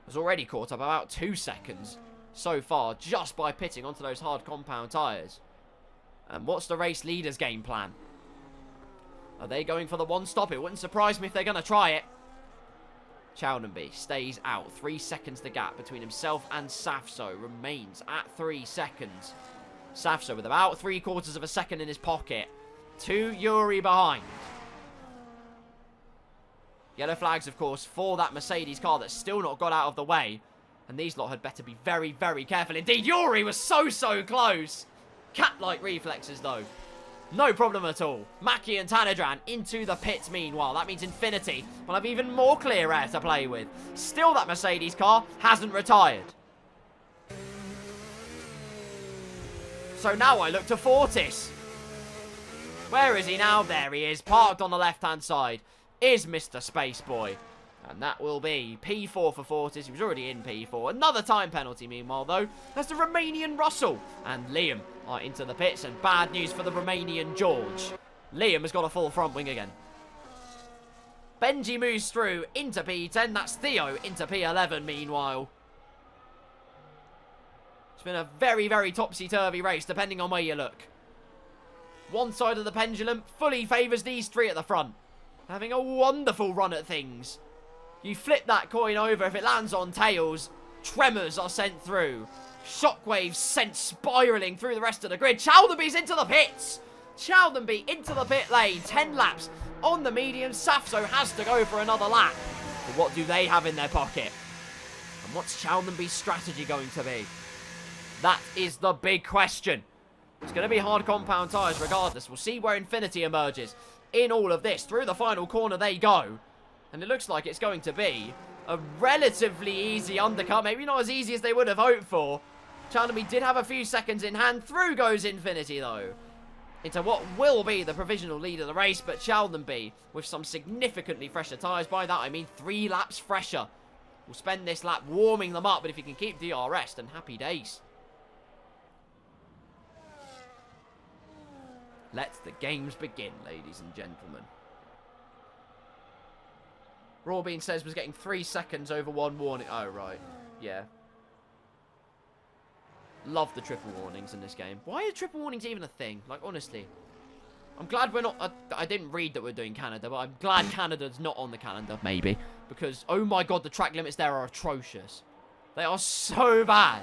Has already caught up about 2 seconds so far just by pitting onto those hard compound tyres. And what's the race leader's game plan? Are they going for the one stop? It wouldn't surprise me if they're going to try it. Chowdenby stays out. 3 seconds the gap between himself and Safso remains at 3 seconds. Safso with about 3/4 of a second in his pocket. 2 Yuri behind. Yellow flags, of course, for that Mercedes car that's still not got out of the way. And these lot had better be very, very careful indeed. Yuri was so close. Cat-like reflexes, though. No problem at all. Mackie and Tanadran into the pits meanwhile. That means Infinity will have even more clear air to play with. Still, that Mercedes car hasn't retired. So now I look to Fortis. Where is he now? There he is, parked on the left-hand side. Is Mr. Spaceboy. And that will be P4 for Fortis. He was already in P4. Another time penalty, meanwhile, though. That's the Romanian Russell. And Liam are into the pits. And bad news for the Romanian George. Liam has got a full front wing again. Benji moves through into P10. That's Theo into P11, meanwhile. It's been a very, very topsy-turvy race, depending on where you look. One side of the pendulum fully favours these three at the front. Having a wonderful run at things. You flip that coin over, if it lands on tails, tremors are sent through. Shockwaves sent spiralling through the rest of the grid. Chowdenby's into the pits. Chowdenby into the pit lane. 10 laps on the medium. Safso has to go for another lap. But what do they have in their pocket? And what's Chowdenby's strategy going to be? That is the big question. It's going to be hard compound tyres regardless. We'll see where Infinity emerges in all of this. Through the final corner they go. And it looks like it's going to be a relatively easy undercut. Maybe not as easy as they would have hoped for. Chowdenby did have a few seconds in hand. Through goes Infinity, though. Into what will be the provisional lead of the race. But Chowdenby with some significantly fresher tyres. By that, I mean 3 laps fresher. We'll spend this lap warming them up. But if you can keep DRS, then happy days. Let the games begin, ladies and gentlemen. Rawbean says was getting 3 seconds over 1 warning. Oh, right. Yeah. Love the triple warnings in this game. Why are triple warnings even a thing? Like, honestly. I'm glad we're not... I didn't read that we're doing Canada, but I'm glad Canada's not on the calendar, maybe. Because, oh my god, the track limits there are atrocious. They are so bad.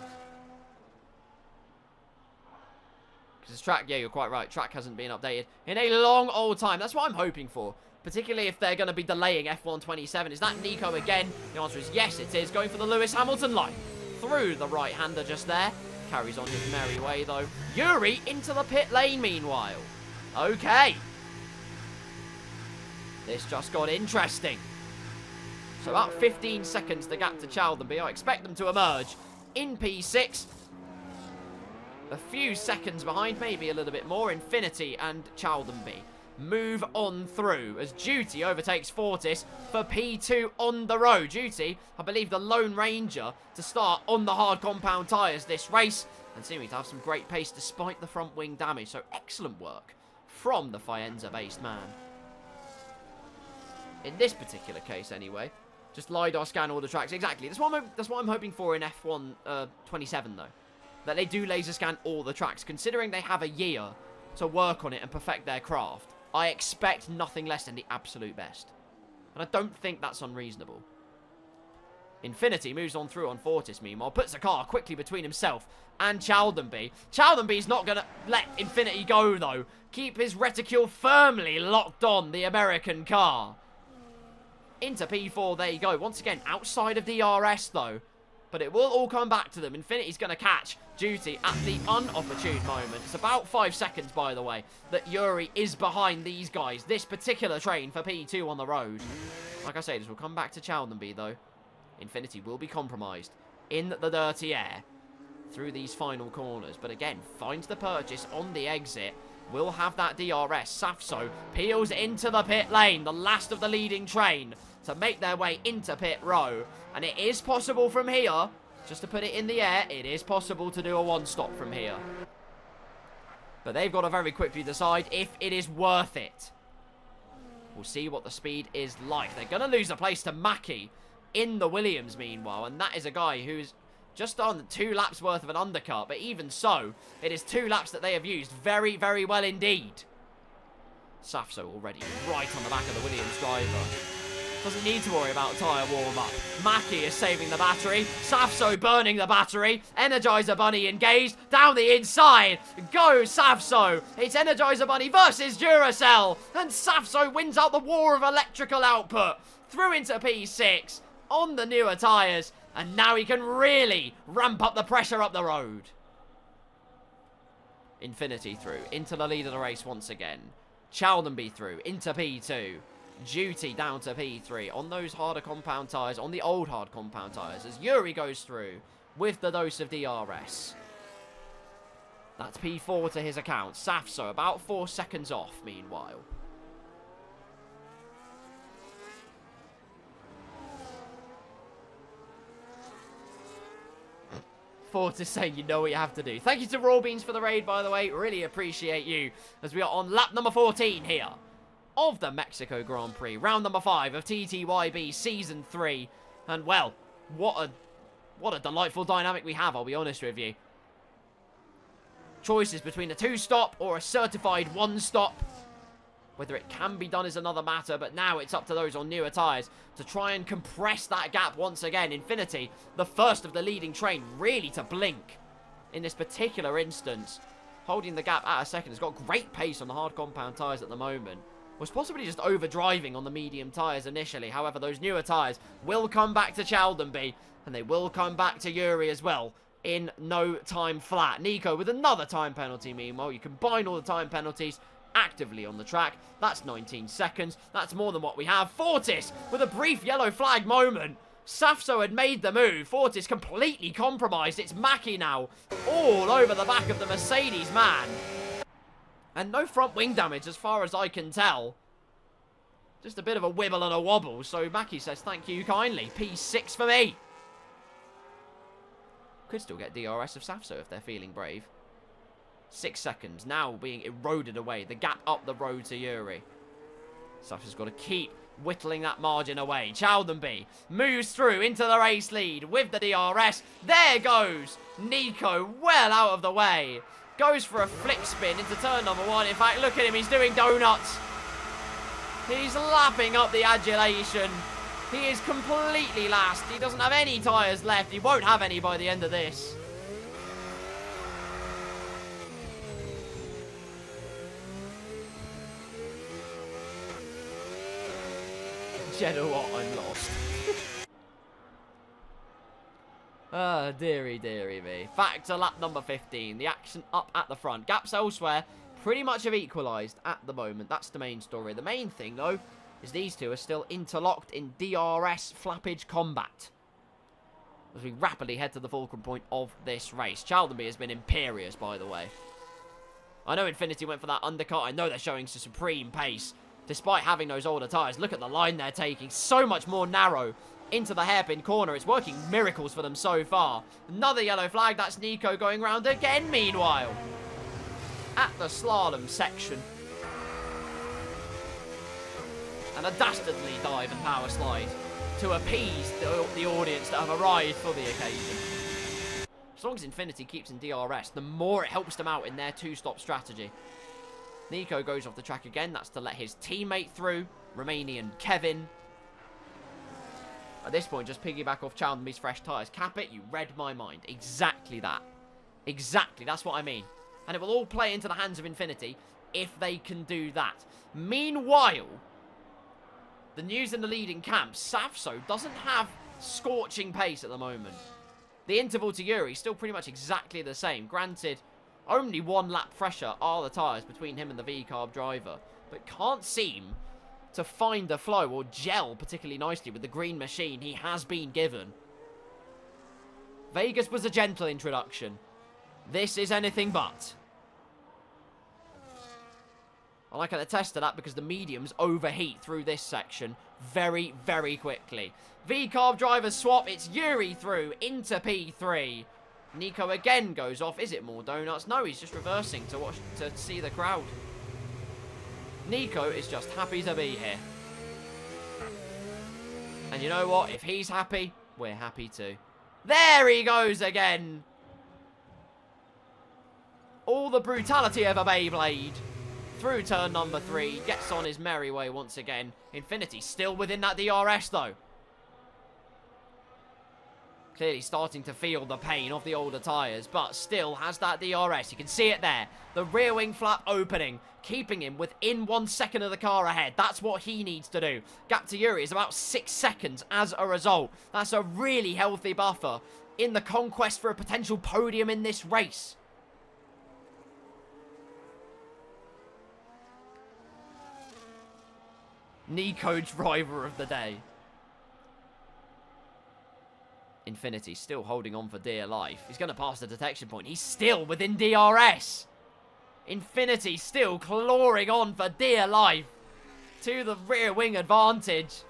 Because track... Yeah, you're quite right. Track hasn't been updated in a long old time. That's what I'm hoping for. Particularly if they're going to be delaying F1/27. Is that Nico again? The answer is yes, it is. Going for the Lewis Hamilton line. Through the right-hander just there. Carries on his merry way, though. Yuri into the pit lane, meanwhile. Okay. This just got interesting. So about 15 seconds the gap to Chaldenby. I expect them to emerge in P6. A few seconds behind, maybe a little bit more. Infinity and Chaldenby move on through as Duty overtakes Fortis for P2 on the road. Duty, I believe, the Lone Ranger to start on the hard compound tyres this race, and seeming to have some great pace despite the front wing damage. So excellent work from the Faenza-based man. In this particular case, anyway, just LiDAR scan all the tracks. Exactly. That's what I'm hoping for in F1/27, though. That they do laser scan all the tracks, considering they have a year to work on it and perfect their craft. I expect nothing less than the absolute best. And I don't think that's unreasonable. Infinity moves on through on Fortis, meanwhile. Puts the car quickly between himself and Chaldenby. Chaldenby's not going to let Infinity go, though. Keep his reticule firmly locked on the American car. Into P4, there you go. Once again, outside of DRS, though. But it will all come back to them. Infinity's going to catch Duty at the unopportune moment. It's about 5 seconds, by the way, that Yuri is behind these guys. This particular train for P2 on the road. Like I say, this will come back to Chaldenby, though. Infinity will be compromised in the dirty air through these final corners. But again, finds the purchase on the exit. Will have that DRS. Safso peels into the pit lane. The last of the leading train to make their way into pit row. And it is possible from here, just to put it in the air, it is possible to do a one-stop from here. But they've got to very quickly decide if it is worth it. We'll see what the speed is like. They're going to lose a place to Mackie in the Williams, meanwhile. And that is a guy who's just on 2 laps worth of an undercut. But even so, it is 2 laps that they have used very, very well indeed. Safso already right on the back of the Williams driver. Doesn't need to worry about tyre warm-up. Mackie is saving the battery. Safso burning the battery. Energizer Bunny engaged. Down the inside. Go Safso. It's Energizer Bunny versus Duracell. And Safso wins out the war of electrical output. Through into P6. On the newer tyres. And now he can really ramp up the pressure up the road. Infinity through. Into the lead of the race once again. Chaldenby through. Into P2. Duty down to P3 on those harder compound tyres, on the old hard compound tyres, as Yuri goes through with the dose of DRS. That's P4 to his account. Safso about 4 seconds off, meanwhile. Fortis saying you know what you have to do. Thank you to Raw Beans for the raid, by the way. Really appreciate you, as we are on lap number 14 here of the Mexico Grand Prix. Round number 5 of TTYB Season 3. And, well, what a delightful dynamic we have, I'll be honest with you. Choices between a 2-stop or a certified 1-stop. Whether it can be done is another matter, but now it's up to those on newer tyres to try and compress that gap once again. Infinity, the first of the leading train, really to blink in this particular instance. Holding the gap at a second. Has got great pace on the hard compound tyres at the moment. Was possibly just overdriving on the medium tyres initially. However, those newer tyres will come back to Chaldenby, and they will come back to Yuri as well in no time flat. Nico with another time penalty, meanwhile. You combine all the time penalties actively on the track. That's 19 seconds. That's more than what we have. Fortis with a brief yellow flag moment. Safso had made the move. Fortis completely compromised. It's Mackie now all over the back of the Mercedes man. And no front wing damage as far as I can tell. Just a bit of a wibble and a wobble. So Mackie says thank you kindly. P6 for me. Could still get DRS of Safso if they're feeling brave. 6 seconds now being eroded away. The gap up the road to Yuri. Safso's got to keep whittling that margin away. Chaldenby moves through into the race lead with the DRS. There goes Nico well out of the way. Goes for a flick spin into turn number 1. In fact, look at him. He's doing donuts. He's lapping up the adulation. He is completely last. He doesn't have any tyres left. He won't have any by the end of this. You know what? I'm lost. Ah, dearie, dearie me. Back to lap number 15. The action up at the front. Gaps elsewhere pretty much have equalised at the moment. That's the main story. The main thing, though, is these two are still interlocked in DRS flappage combat as we rapidly head to the fulcrum point of this race. Chaldenby has been imperious, by the way. I know Infinity went for that undercut. I know they're showing some supreme pace, despite having those older tyres. Look at the line they're taking. So much more narrow into the hairpin corner. It's working miracles for them so far. Another yellow flag. That's Nico going round again, meanwhile. At the slalom section. And a dastardly dive and power slide to appease the audience that have arrived for the occasion. As long as Infinity keeps in DRS, the more it helps them out in their two-stop strategy. Nico goes off the track again. That's to let his teammate through, Romanian Kevin. At this point, just piggyback off Chaldenby's fresh tyres. Cap it, you read my mind. Exactly that. Exactly, that's what I mean. And it will all play into the hands of Infinity if they can do that. Meanwhile, the news in the leading camp, Savso doesn't have scorching pace at the moment. The interval to Yuri is still pretty much exactly the same. Granted, only one lap fresher are the tyres between him and the V-Carb driver, but can't seem to find a flow or gel particularly nicely with the green machine he has been given. Vegas was a gentle introduction. This is anything but. I can attest to that because the mediums overheat through this section very, very quickly. V-Carb drivers swap. It's Yuri through into P3. Nico again goes off. Is it more donuts? No, he's just reversing to see the crowd. Nico is just happy to be here. And you know what? If he's happy, we're happy too. There he goes again. All the brutality of a Beyblade. Through turn number 3. Gets on his merry way once again. Infinity still within that DRS though. Clearly starting to feel the pain of the older tyres, but still has that DRS. You can see it there. The rear wing flap opening, keeping him within 1 second of the car ahead. That's what he needs to do. Gap to Yuri is about 6 seconds as a result. That's a really healthy buffer in the conquest for a potential podium in this race. Nico, driver of the day. Infinity still holding on for dear life. He's going to pass the detection point. He's still within DRS. Infinity still clawing on for dear life to the rear wing advantage.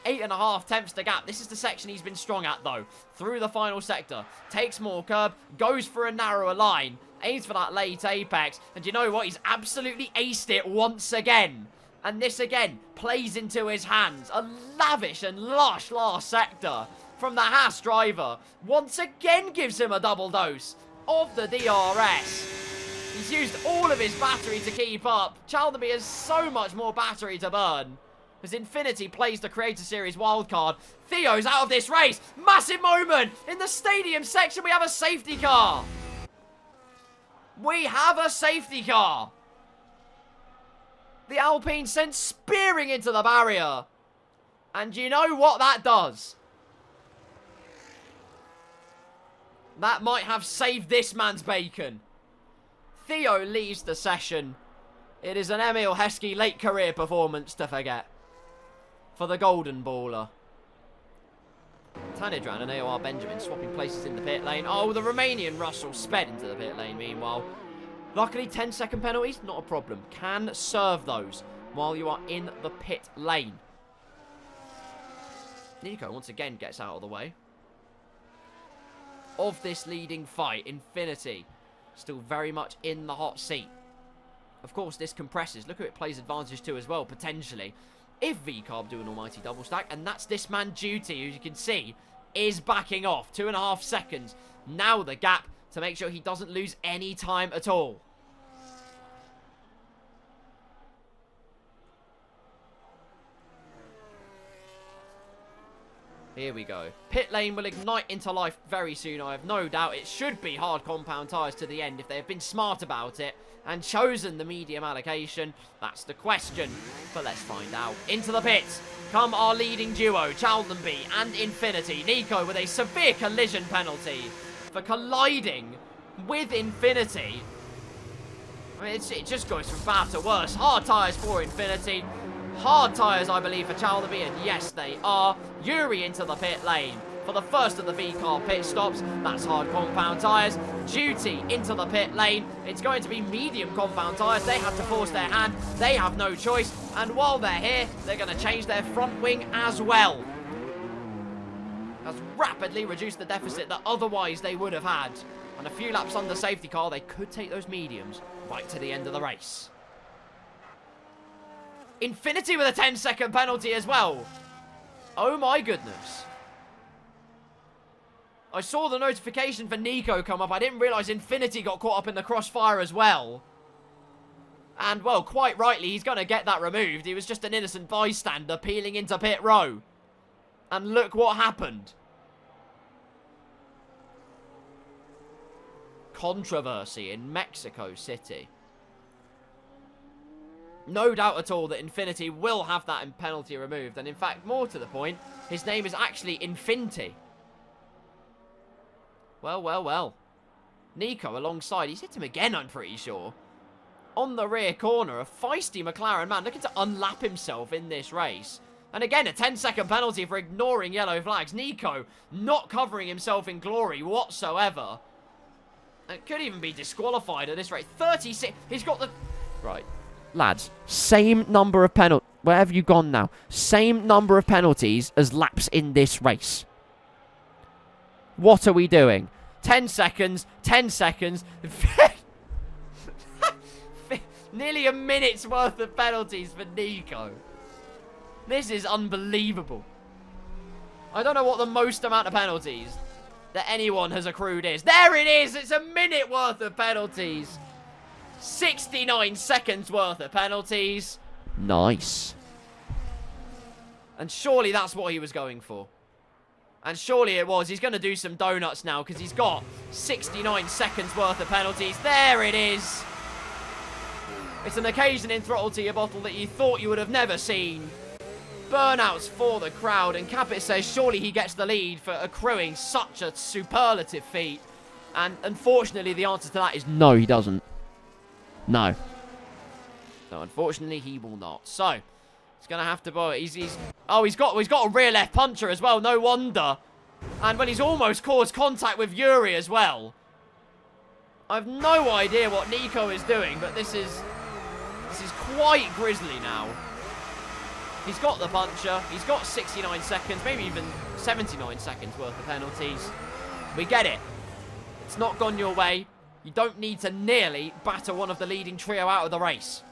8.5 tenths to gap. This is the section he's been strong at, though. Through the final sector. Takes more curb. Goes for a narrower line. Aims for that late apex. And you know what? He's absolutely aced it once again. And this again plays into his hands. A lavish and lush last sector from the Haas driver. Once again gives him a double dose of the DRS. He's used all of his battery to keep up. Chaldenby has so much more battery to burn. As Infinity plays the Creator Series wildcard. Theo's out of this race. Massive moment. In the stadium section, we have a safety car. We have a safety car. The Alpine sent spearing into the barrier. And you know what that does? That might have saved this man's bacon. Theo leaves the session. It is an Emil Heskey late career performance to forget. For the Golden Baller. Tanidran and AOR Benjamin swapping places in the pit lane. Oh, the Romanian Russell sped into the pit lane meanwhile. Luckily, 10-second penalties, not a problem. Can serve those while you are in the pit lane. Nico once again gets out of the way of this leading fight. Infinity still very much in the hot seat. Of course, this compresses. Look who it plays advantage to as well, potentially. If V-Carb do an almighty double stack, and that's this man Duty, who you can see is backing off. 2.5 seconds. Now the gap to make sure he doesn't lose any time at all. Here we go. Pit lane will ignite into life very soon, I have no doubt. It should be hard compound tyres to the end if they have been smart about it and chosen the medium allocation. That's the question, but let's find out. Into the pits come our leading duo, Chaldenby and Infinity. Nico with a severe collision penalty for colliding with Infinity. I mean, it just goes from bad to worse. Hard tyres for Infinity. Hard tyres, I believe, for Chalderby, and yes, they are. Yuri into the pit lane for the first of the V-car pit stops. That's hard compound tyres. Duty into the pit lane. It's going to be medium compound tyres. They have to force their hand. They have no choice. And while they're here, they're going to change their front wing as well. Has rapidly reduced the deficit that otherwise they would have had. And a few laps under safety car, they could take those mediums right to the end of the race. Infinity with a 10-second penalty as well. Oh my goodness. I saw the notification for Nico come up. I didn't realise Infinity got caught up in the crossfire as well. And, well, quite rightly, he's going to get that removed. He was just an innocent bystander peeling into pit row. And look what happened. Controversy in Mexico City. No doubt at all that Infinity will have that penalty removed. And in fact, more to the point, his name is actually Infinity. Well, well, well. Nico alongside. He's hit him again, I'm pretty sure. On the rear corner, a feisty McLaren man looking to unlap himself in this race. And again, a 10-second penalty for ignoring yellow flags. Nico not covering himself in glory whatsoever. And could even be disqualified at this rate. 36. He's got the... Right. Lads, same number of penalties. Where have you gone now? Same number of penalties as laps in this race. What are we doing? 10 seconds. 10 seconds. Nearly a minute's worth of penalties for Nico. This is unbelievable. I don't know what the most amount of penalties that anyone has accrued is. There it is. It's a minute worth of penalties. 69 seconds worth of penalties. Nice. And surely that's what he was going for. And surely it was. He's going to do some donuts now because he's got 69 seconds worth of penalties. There it is. It's an occasion in Throttle to Your Bottle that you thought you would have never seen. Burnouts for the crowd. And Capit says surely he gets the lead for accruing such a superlative feat. And unfortunately the answer to that is no, he doesn't. No. No, unfortunately he will not. So, he's going to have to... He's got a rear left puncher as well. No wonder. And when he's almost caused contact with Yuri as well. I have no idea what Nico is doing, but this is quite grisly now. He's got the puncher. He's got 69 seconds, maybe even 79 seconds worth of penalties. We get it. It's not gone your way. You don't need to nearly batter one of the leading trio out of the race.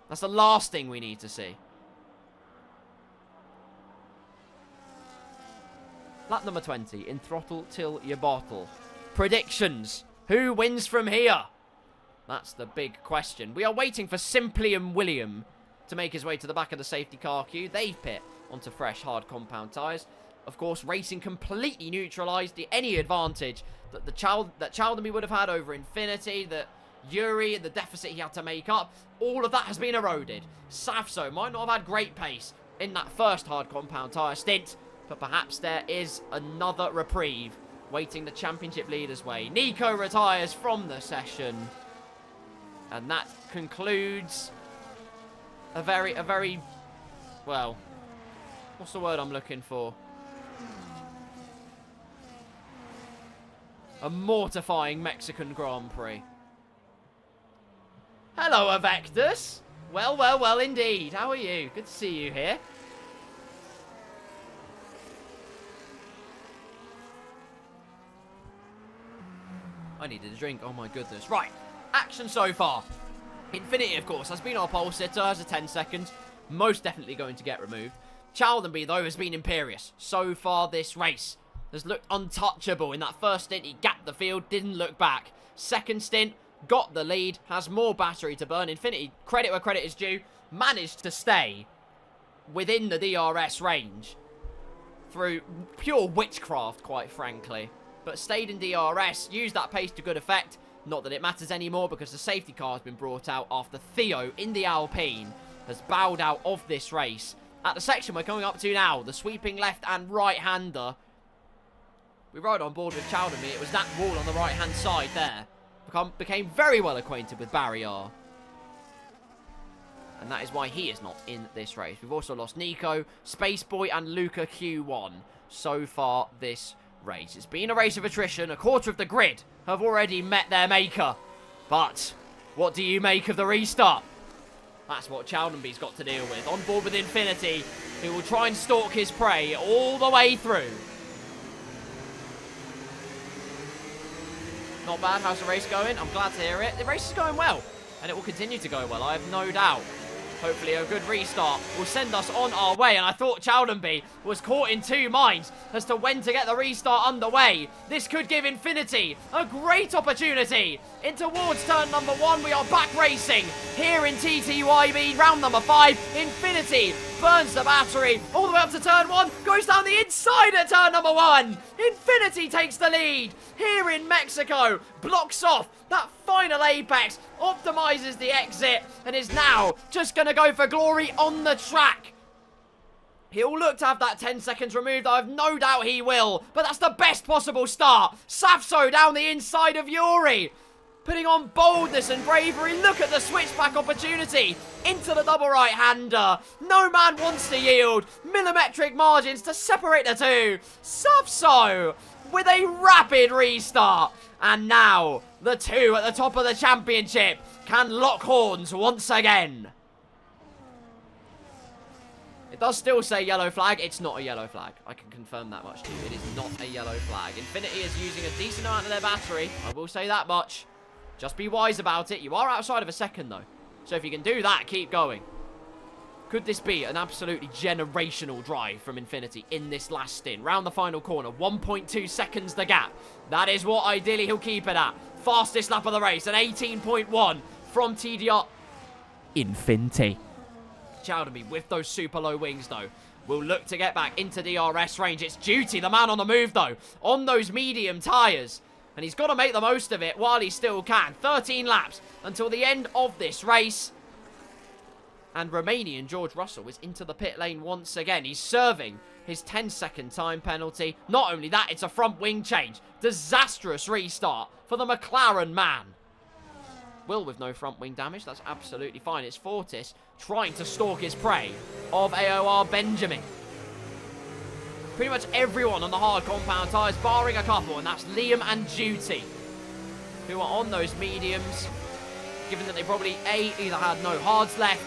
That's the last thing we need to see. Lap number 20 in Throttle Till Your Bottle. Predictions. Who wins from here? That's the big question. We are waiting for Simply and William to make his way to the back of the safety car queue. They've pit onto fresh hard compound tyres. Of course, racing completely neutralised any advantage that Chalderby would have had over Infinity, that Yuri, the deficit he had to make up. All of that has been eroded. Safso might not have had great pace in that first hard compound tyre stint, but perhaps there is another reprieve waiting the championship leader's way. Nico retires from the session. And that concludes a very, well, what's the word I'm looking for? A mortifying Mexican Grand Prix. Hello, Avectus. Well, well, well indeed. How are you? Good to see you here. I needed a drink. Oh my goodness. Right. Action so far. Infinity, of course, has been our pole sitter, has a 10 seconds. Most definitely going to get removed. Chalderby, though, has been imperious so far this race. Has looked untouchable. In that first stint, he gapped the field, didn't look back. Second stint, got the lead, has more battery to burn. Infinity, credit where credit is due, managed to stay within the DRS range through pure witchcraft, quite frankly. But stayed in DRS, used that pace to good effect. Not that it matters anymore because the safety car has been brought out after Theo in the Alpine has bowed out of this race. At the section we're coming up to now, the sweeping left and right-hander. We rode on board with Chalderby. It was that wall on the right-hand side there became very well acquainted with Barrier. And that is why he is not in this race. We've also lost Nico, Spaceboy, and Luca Q1 so far this race. It's been a race of attrition. A quarter of the grid have already met their maker. But what do you make of the restart? That's what Chowdenby's got to deal with. On board with Infinity, who will try and stalk his prey all the way through. Not bad. How's the race going? I'm glad to hear it. The race is going well, and it will continue to go well, I have no doubt. Hopefully a good restart will send us on our way. And I thought Chowdenby was caught in two minds as to when to get the restart underway. This could give Infinity a great opportunity. In towards turn number 1, we are back racing here in TTYB, round number 5. Infinity burns the battery all the way up to turn 1, goes down the inside at turn number 1. Infinity takes the lead here in Mexico, blocks off that final apex, optimizes the exit, and is now just going to go for glory on the track. He'll look to have that 10 seconds removed. I have no doubt he will, but that's the best possible start. Safso down the inside of Yuri, putting on boldness and bravery. Look at the switchback opportunity into the double right-hander. No man wants to yield. Millimetric margins to separate the two. Safso with a rapid restart. And now, the two at the top of the championship can lock horns once again. It does still say yellow flag. It's not a yellow flag. I can confirm that much to you. It is not a yellow flag. Infinity is using a decent amount of their battery. I will say that much. Just be wise about it. You are outside of a second, though. So if you can do that, keep going. Could this be an absolutely generational drive from Infinity in this last stint? Round the final corner, 1.2 seconds the gap. That is what ideally he'll keep it at. Fastest lap of the race, an 18.1 from TDR. Infinity. Chowdenby with those super low wings, though, will look to get back into DRS range. It's Duty, the man on the move, though, on those medium tyres. And he's got to make the most of it while he still can. 13 laps until the end of this race. And Romanian George Russell is into the pit lane once again. He's serving his 10-second time penalty. Not only that, it's a front wing change. Disastrous restart for the McLaren man. Will with no front wing damage. That's absolutely fine. It's Fortis trying to stalk his prey of AOR Benjamin. Pretty much everyone on the hard compound tyres, barring a couple, and that's Liam and Duty, who are on those mediums, given that they probably A, either had no hards left,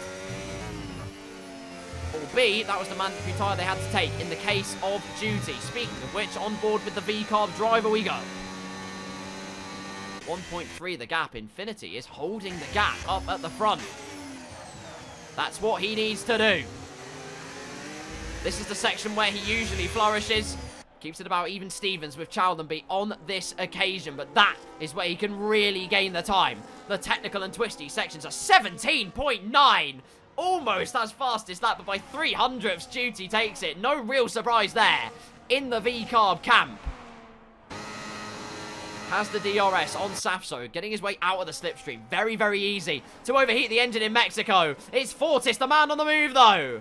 or B, that was the mandatory tyre they had to take in the case of Duty. Speaking of which, on board with the V-Carb driver we go. 1.3 the gap. Infinity is holding the gap up at the front. That's what he needs to do. This is the section where he usually flourishes. Keeps it about even Stevens with Chowdenby on this occasion, but that is where he can really gain the time. The technical and twisty sections are 17.9. Almost as fastest lap, but by 300ths, Duty takes it. No real surprise there in the V-Carb camp. Has the DRS on Safso, getting his way out of the slipstream. Very, very easy to overheat the engine in Mexico. It's Fortis, the man on the move, though.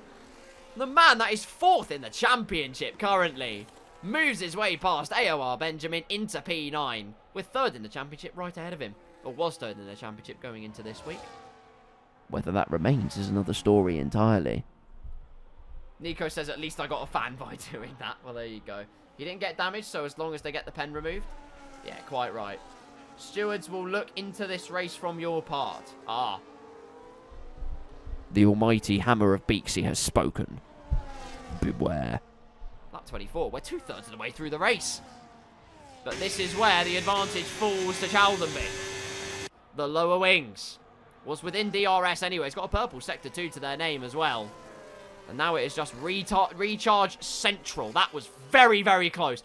The man that is 4th in the championship currently moves his way past AOR Benjamin into P9, with 3rd in the championship right ahead of him. Or was 3rd in the championship going into this week. Whether that remains is another story entirely. Nico says, at least I got a fan by doing that. Well, there you go. He didn't get damaged, so as long as they get the pen removed. Yeah, quite right. Stewards will look into this race from your part. Ah. The almighty hammer of Beaksy has spoken. Beware. Lap 24. We're 2/3 of the way through the race. But this is where the advantage falls to Chowdenby. The lower wings was within DRS anyway. It's got a purple Sector 2 to their name as well. And now it is just Recharge Central. That was very, very close.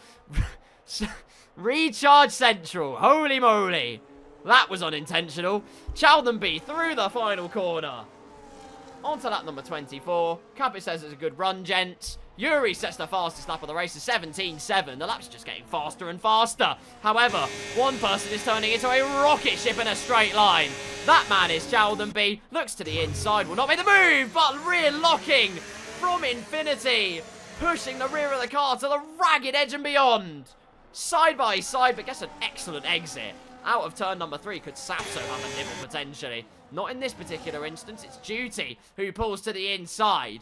Recharge Central. Holy moly. That was unintentional. Chowdenby through the final corner. On to lap number 24. Capit says it's a good run, gents. Yuri sets the fastest lap of the race to 17.7. The lap's just getting faster and faster. However, one person is turning into a rocket ship in a straight line. That man is Chowdenby. Looks to the inside. Will not make the move, but rear locking from Infinity. Pushing the rear of the car to the ragged edge and beyond. Side by side, but gets an excellent exit Out of turn number 3, could Safso have a nibble potentially? Not in this particular instance, it's Duty who pulls to the inside.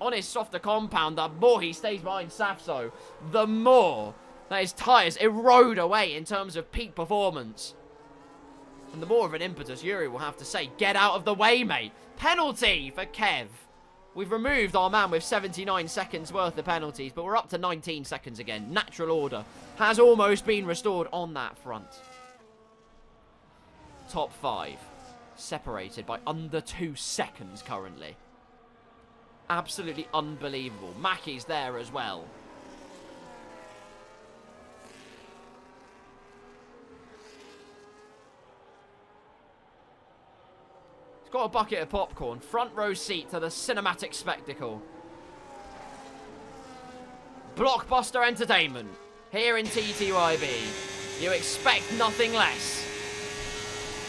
On his softer compound, the more he stays behind Safso, the more that his tyres erode away in terms of peak performance. And the more of an impetus Yuri will have to say, get out of the way, mate. Penalty for Kev. We've removed our man with 79 seconds worth of penalties, but we're up to 19 seconds again. Natural order has almost been restored on that front. Top 5. Separated by under 2 seconds currently. Absolutely unbelievable. Mackey's there as well. Got a bucket of popcorn. Front row seat to the cinematic spectacle. Blockbuster entertainment. Here in TTYB. You expect nothing less.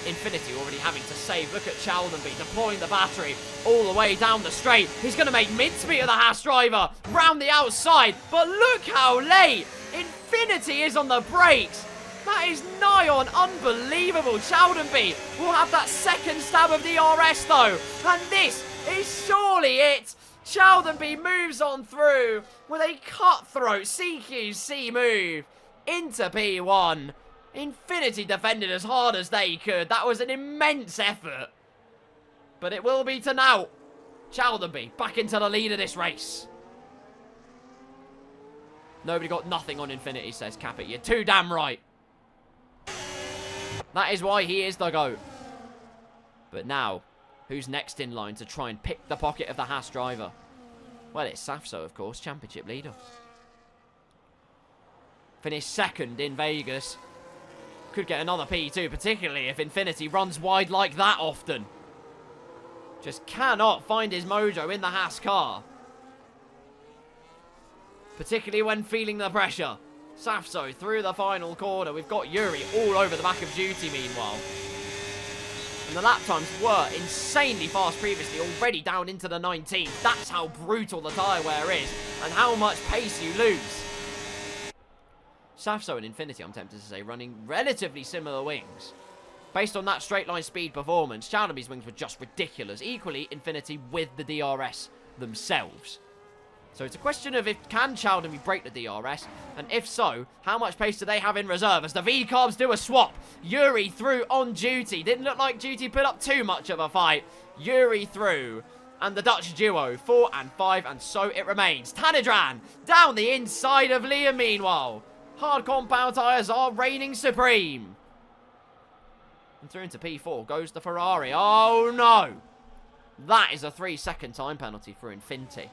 Infinity already having to save. Look at Chaldenby deploying the battery all the way down the straight. He's going to make mincemeat of the Haas driver. Round the outside. But look how late Infinity is on the brakes. That is nigh on unbelievable. Chaldenby will have that second stab of DRS though. And this is surely it. Chaldenby moves on through with a cutthroat CQC move into P1. Infinity defended as hard as they could. That was an immense effort. But it will be to now. Chaldenby back into the lead of this race. Nobody got nothing on Infinity, says Capit. You're too damn right. That is why he is the GOAT. But now, who's next in line to try and pick the pocket of the Haas driver? Well, it's Safso, of course, championship leader. Finished second in Vegas. Could get another P2, particularly if Infinity runs wide like that often. Just cannot find his mojo in the Haas car. Particularly when feeling the pressure. Safso through the final corner. We've got Yuri all over the back of Duty meanwhile. And the lap times were insanely fast previously, already down into the 19th. That's how brutal the tyre wear is and how much pace you lose. Safso and Infinity, I'm tempted to say, running relatively similar wings. Based on that straight line speed performance, Chaldenby's wings were just ridiculous. Equally, Infinity with the DRS themselves. So it's a question of can Chaldenby break the DRS, and if so, how much pace do they have in reserve as the V-Carbs do a swap. Yuri through on Duty. Didn't look like Duty put up too much of a fight. Yuri through, and the Dutch duo, 4 and 5, and so it remains. Tanidran down the inside of Liam meanwhile. Hard compound tyres are reigning supreme. And through into P4 goes the Ferrari. Oh no! That is a 3-second time penalty for Infinity.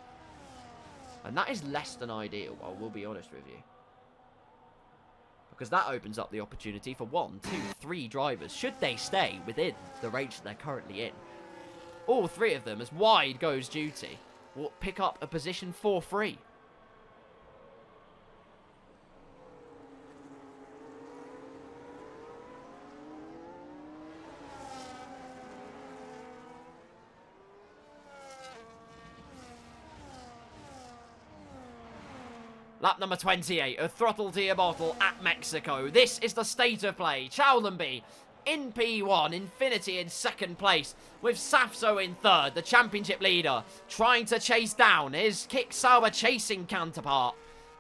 And that is less than ideal, I will be honest with you. Because that opens up the opportunity for 1, 2, 3 drivers, should they stay within the range that they're currently in. All 3 of them, as wide goes Duty, will pick up a position for free. Lap number 28 of Throttle to Your Bottle at Mexico. This is the state of play. Chaldenby in P1, Infinity in second place, with Safso in third, the championship leader, trying to chase down his Kick Sauber chasing counterpart.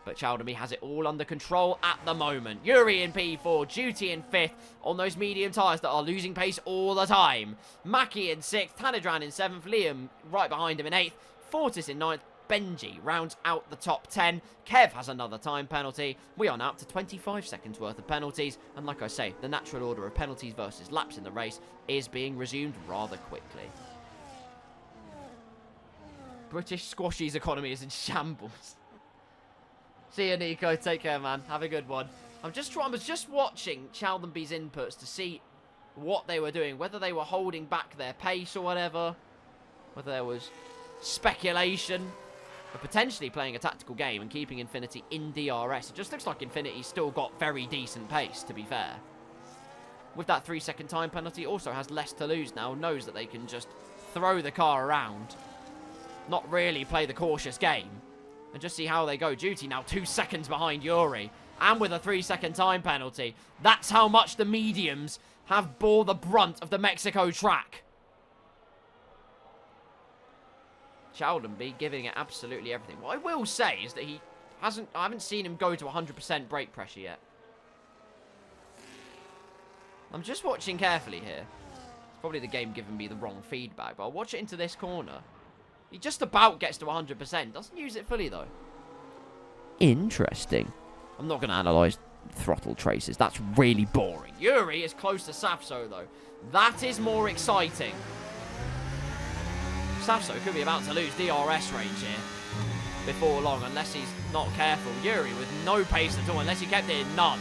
But Chaldenby has it all under control at the moment. Yuri in P4, Duty in 5th on those medium tyres that are losing pace all the time. Mackie in 6th, Tanidran in 7th, Liam right behind him in 8th, Fortis in 9th, Benji rounds out the top 10. Kev has another time penalty. We are now up to 25 seconds worth of penalties. And like I say, the natural order of penalties versus laps in the race is being resumed rather quickly. British squashies economy is in shambles. See you, Nico. Take care, man. Have a good one. I was just watching Chaldenby's inputs to see what they were doing. Whether they were holding back their pace or whatever. Whether there was speculation. But potentially playing a tactical game and keeping Infinity in DRS. It just looks like Infinity's still got very decent pace, to be fair. With that 3-second time penalty, also has less to lose now. Knows that they can just throw the car around. Not really play the cautious game. And just see how they go. Duty now 2 seconds behind Yuri. and with a 3-second time penalty. That's how much the mediums have bore the brunt of the Mexico track. Chaldenby giving it absolutely everything. What I will say is that I haven't seen him go to 100% brake pressure yet. I'm just watching carefully here. It's probably the game giving me the wrong feedback, but I'll watch it into this corner. He just about gets to 100%. Doesn't use it fully, though. Interesting. I'm not going to analyse throttle traces. That's really boring. Yuri is close to Safso, though. That is more exciting. Safso could be about to lose DRS range here before long, unless he's not careful. Yuri with no pace at all, unless he kept it in none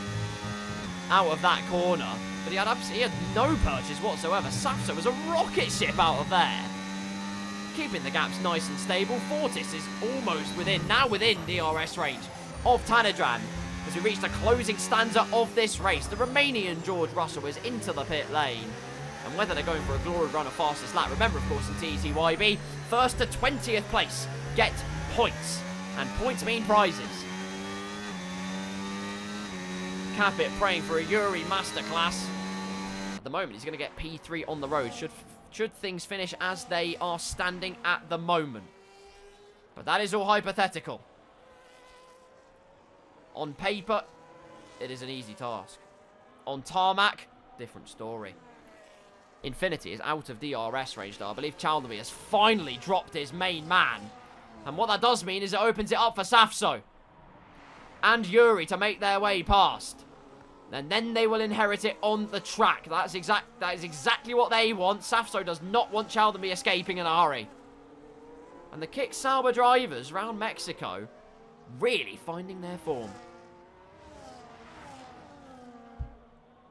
out of that corner. But he had no purchase whatsoever. Safso was a rocket ship out of there. Keeping the gaps nice and stable. Fortis is almost now within DRS range of Tanedran as we reach the closing stanza of this race. The Romanian George Russell is into the pit lane. And whether they're going for a glory run or fastest lap, remember, of course, in TTYB, first to 20th place get points. And points mean prizes. Capit praying for a Yuri masterclass. At the moment, he's going to get P3 on the road. Should things finish as they are standing at the moment. But that is all hypothetical. On paper, it is an easy task. On tarmac, different story. Infinity is out of DRS range now. I believe Chaldenby has finally dropped his main man. And what that does mean is it opens it up for Safso and Yuri to make their way past. And then they will inherit it on the track. That is exactly what they want. Safso does not want Chaldenby escaping in a hurry. And the Kick Sauber drivers around Mexico really finding their form.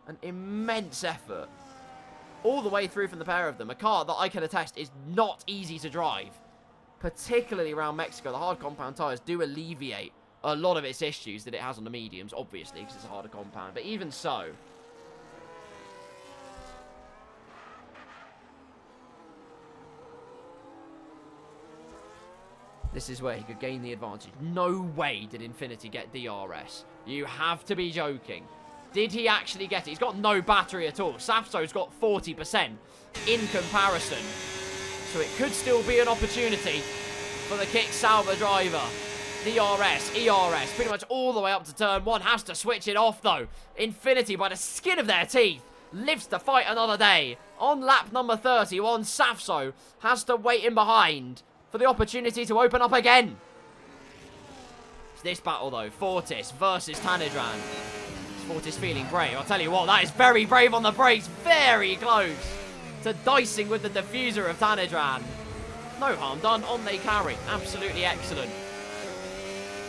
An immense effort all the way through from the pair of them. A car that I can attest is not easy to drive. Particularly around Mexico, the hard compound tyres do alleviate a lot of its issues that it has on the mediums, obviously, because it's a harder compound. But even so, this is where he could gain the advantage. No way did Infinity get DRS. You have to be joking. Did he actually get it? He's got no battery at all. Safso's got 40% in comparison. So it could still be an opportunity for the Kick Sauber driver. DRS, ERS, pretty much all the way up to turn 1. Has to switch it off, though. Infinity, by the skin of their teeth, lives to fight another day. On lap number 31, Safso has to wait in behind for the opportunity to open up again. It's this battle, though. Fortis versus Tanedran. Fortis feeling brave. I'll tell you what, that is very brave on the brakes. Very close to dicing with the diffuser of Tanedran. No harm done. On they carry. Absolutely excellent.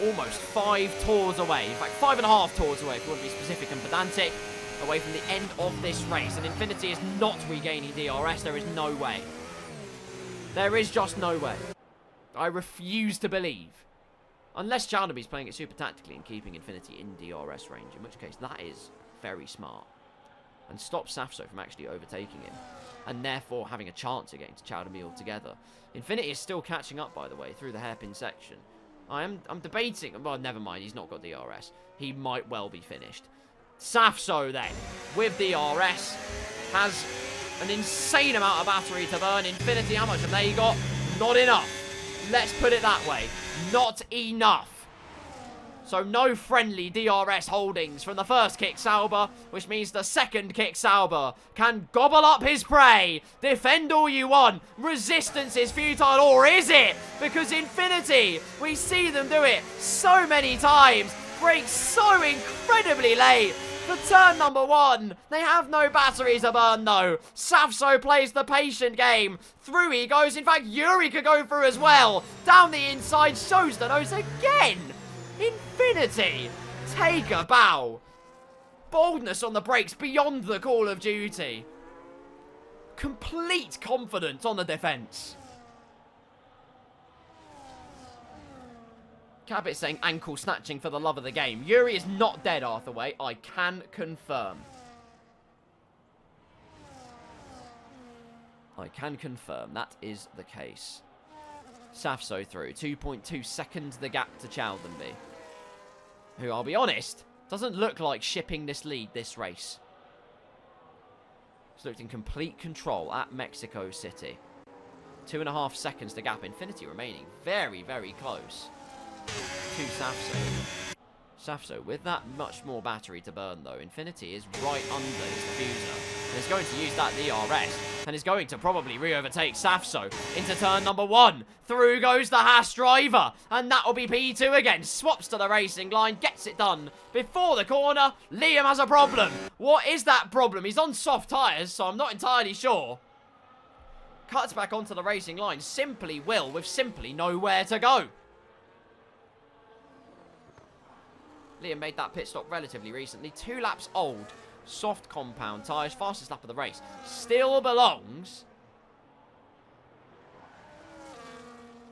Almost 5 tours away. In fact, 5.5 tours away, if you want to be specific and pedantic, away from the end of this race. And Infinity is not regaining DRS. There is no way. There is just no way. I refuse to believe. Unless Chaldenby's playing it super tactically and keeping Infinity in DRS range, in which case that is very smart. And stops Safso from actually overtaking him. And therefore having a chance against Chaldenby altogether. Infinity is still catching up, by the way, through the hairpin section. I'm debating. Well, never mind. He's not got DRS. He might well be finished. Safso, then, with DRS, has an insane amount of battery to burn. Infinity, how much have they got? Not enough. Let's put it that way. Not enough. So no friendly DRS holdings from the first Kick Sauber, which means the second Kick Sauber can gobble up his prey. Defend all you want. Resistance is futile, or is it? Because Infinity, we see them do it so many times. Brake so incredibly late for turn number 1. They have no battery to burn, though. Safso plays the patient game. Through he goes. In fact, Yuri could go through as well. Down the inside, shows the nose again. Infinity, take a bow. Boldness on the brakes beyond the Call of Duty. Complete confidence on the defence. Cabot saying ankle snatching for the love of the game. Yuri is not dead, Arthurway. I can confirm. I can confirm that is the case. Safso through. 2.2 seconds the gap to Chaldenby. Who, I'll be honest, Doesn't look like shipping this lead, this race. It's looked in complete control at Mexico City. 2.5 seconds to gap. Infinity remaining very, very close to Safso. Safso with that much more battery to burn, though. Infinity is right under his diffuser. And is going to use that DRS. And is going to probably re-overtake Safso into turn number 1. Through goes the Haas driver. And that will be P2 again. Swaps to the racing line. Gets it done. Before the corner, Liam has a problem. What is that problem? He's on soft tyres, so I'm not entirely sure. Cuts back onto the racing line. Simply will, with simply nowhere to go. Liam made that pit stop relatively recently. 2 laps old. Soft compound tyres. Fastest lap of the race. Still belongs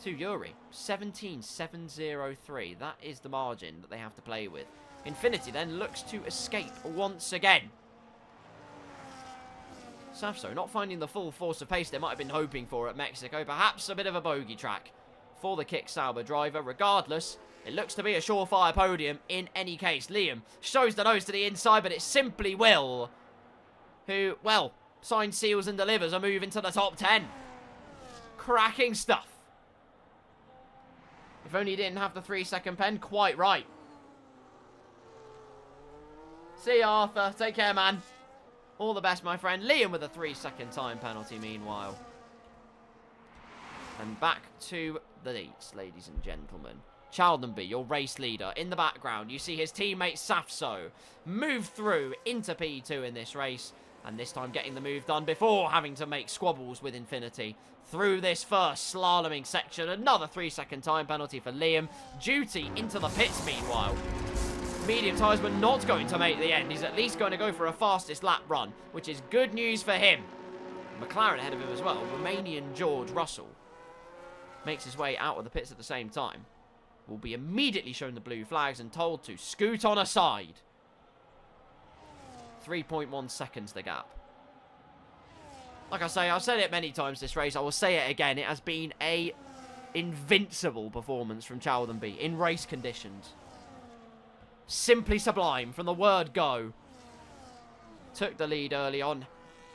to Yuri. 17.703. That is the margin that they have to play with. Infinity then looks to escape once again. Safso not finding the full force of pace they might have been hoping for at Mexico. Perhaps a bit of a bogey track for the Kick Sauber driver. Regardless, it looks to be a surefire podium in any case. Liam shows the nose to the inside, but it's simply Will who, well, signs, seals and delivers a move into the top 10. Cracking stuff. If only he didn't have the 3-second pen. Quite right. See you, Arthur. Take care, man. All the best, my friend. Liam with a 3-second time penalty, meanwhile. And back to the leads, ladies and gentlemen. Chaldenby, your race leader. In the background, you see his teammate Safso move through into P2 in this race. And this time getting the move done before having to make squabbles with Infinity. Through this first slaloming section, another 3-second time penalty for Liam. Duty into the pits, meanwhile. Medium tyres were not going to make the end. He's at least going to go for a fastest lap run, which is good news for him. McLaren ahead of him as well. Romanian George Russell makes his way out of the pits at the same time. Will be immediately shown the blue flags and told to scoot on aside. 3.1 seconds the gap. Like I say, I've said it many times this race. I will say it again. It has been a invincible performance from Chaldenby in race conditions. Simply sublime from the word go. Took the lead early on.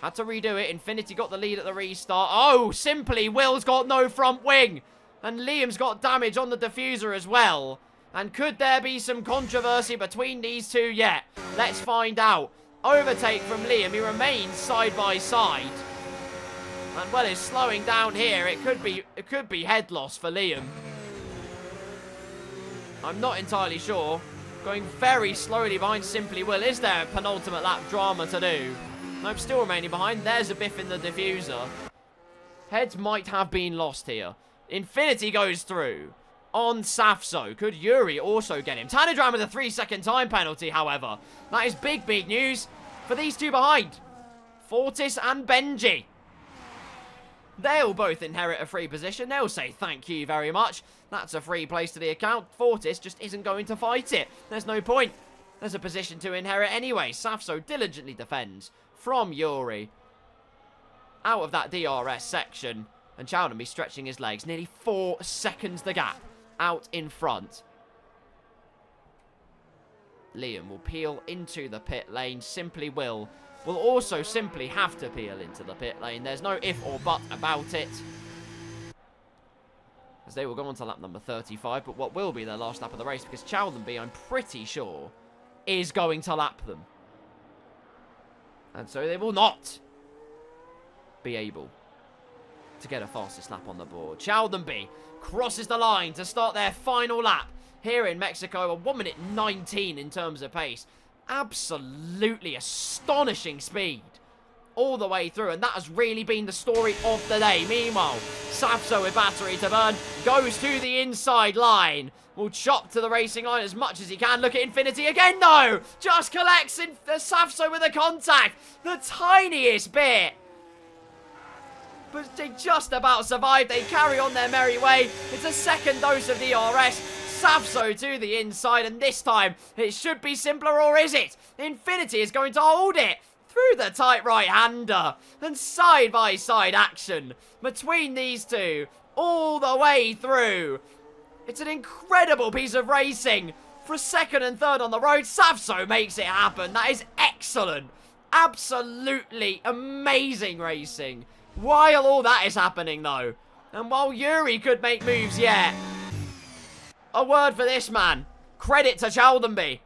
Had to redo it. Infinity got the lead at the restart. Oh, simply Will's got no front wing. And Liam's got damage on the diffuser as well. And could there be some controversy between these two yet? Let's find out. Overtake from Liam. He remains side by side. And well, is slowing down here. It could be head loss for Liam. I'm not entirely sure. Going very slowly behind Simply Will. Is there a penultimate lap drama to do? Nope, still remaining behind. There's a biff in the diffuser. Heads might have been lost here. Infinity goes through on Safso. Could Yuri also get him? Tanidram with a 3-second time penalty, however. That is big, big news for these two behind. Fortis and Benji. They'll both inherit a free position. They'll say thank you very much. That's a free place to the account. Fortis just isn't going to fight it. There's no point. There's a position to inherit anyway. Safso diligently defends from Yuri. Out of that DRS section. And Chaldenby stretching his legs. Nearly 4 seconds the gap. Out in front. Liam will peel into the pit lane. Simply will also simply have to peel into the pit lane. There's no if or but about it. As they will go on to lap number 35, but what will be their last lap of the race, because Chaldenby, I'm pretty sure, is going to lap them. And so they will not be able to get a fastest lap on the board. Chaldenby crosses the line to start their final lap here in Mexico. A 1 minute 19 in terms of pace. Absolutely astonishing speed all the way through, and that has really been the story of the day. Meanwhile, Safso with battery to burn goes to the inside line. Will chop to the racing line as much as he can. Look at Infinity again, though. Just collects in Safso with a contact. The tiniest bit. But they just about survive. They carry on their merry way. It's a second dose of DRS. Safso to the inside, and this time it should be simpler, or is it? Infinity is going to hold it through the tight right-hander, and side-by-side action between these two all the way through. It's an incredible piece of racing For second and third on the road, Savso makes it happen. That is excellent. Absolutely amazing racing. While all that is happening, though, and while Yuri could make moves yet, a word for this man. Credit to Chaldenby.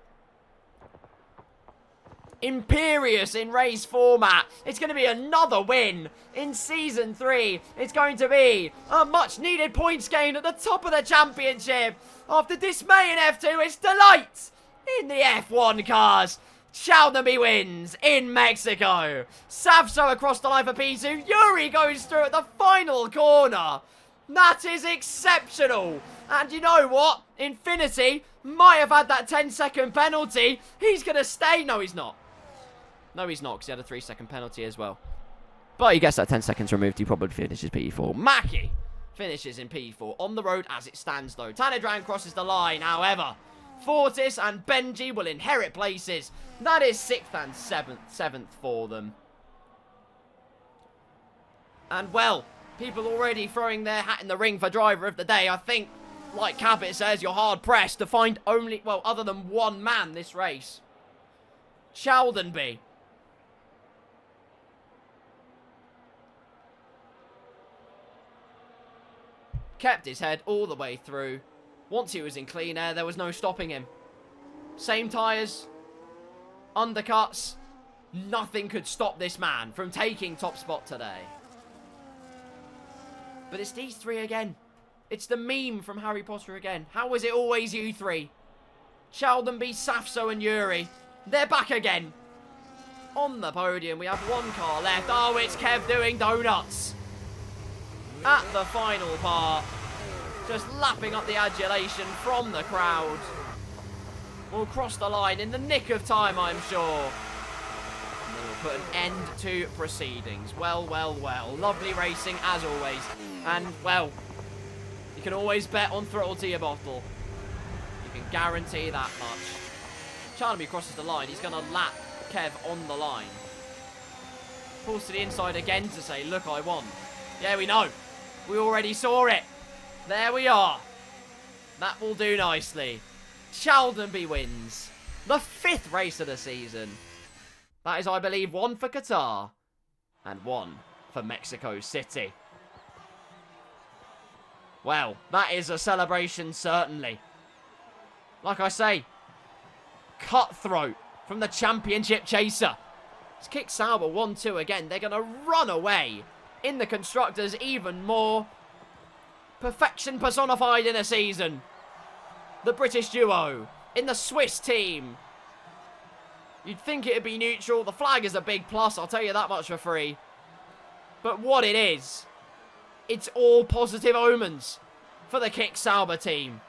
Imperious in race format. It's going to be another win in Season 3. It's going to be a much-needed points gain at the top of the championship. After dismay in F2, it's delight in the F1 cars. Chaldenby wins in Mexico. Savso across the line for P2. Yuri goes through at the final corner. That is exceptional. And you know what? Infinity might have had that 10-second penalty. He's going to stay. No, he's not. No, he's not, because he had a 3-second penalty as well. But he gets that 10 seconds removed. He probably finishes P4. Mackie finishes in P4. On the road as it stands, though. Tanidran crosses the line. However, Fortis and Benji will inherit places. That is 6th and 7th for them. And, well, people already throwing their hat in the ring for driver of the day. I think, like Cabot says, you're hard-pressed to find only, well, other than one man this race. Chaldenby. Kept his head all the way through. Once he was in clean air, there was no stopping him. Same tyres. Undercuts. Nothing could stop this man from taking top spot today. But it's these three again. It's the meme from Harry Potter again. How is it always you three? Chaldenby, Savso and Yuri. They're back again. On the podium, we have one car left. Oh, it's Kev doing donuts. At the final part, just lapping up the adulation from the crowd. Will cross the line in the nick of time, I'm sure. And they will put an end to proceedings. Well, well, well. Lovely racing, as always. And, well, you can always bet on throttle to your bottle. You can guarantee that much. Chaldenby crosses the line. He's going to lap Kev on the line. Pulls to the inside again to say, look, I won. Yeah, we know. We already saw it. There we are. That will do nicely. Chaldenby wins the 5th race of the season. That is, I believe, 1 for Qatar and 1 for Mexico City. Well, that is a celebration, certainly. Like I say, cutthroat from the championship chaser. It's kicked Sauber 1-2 again. They're going to run away in the Constructors even more. Perfection personified in a season. The British duo in the Swiss team. You'd think it'd be neutral. The flag is a big plus, I'll tell you that much for free. But what it is, it's all positive omens for the Kick Sauber team.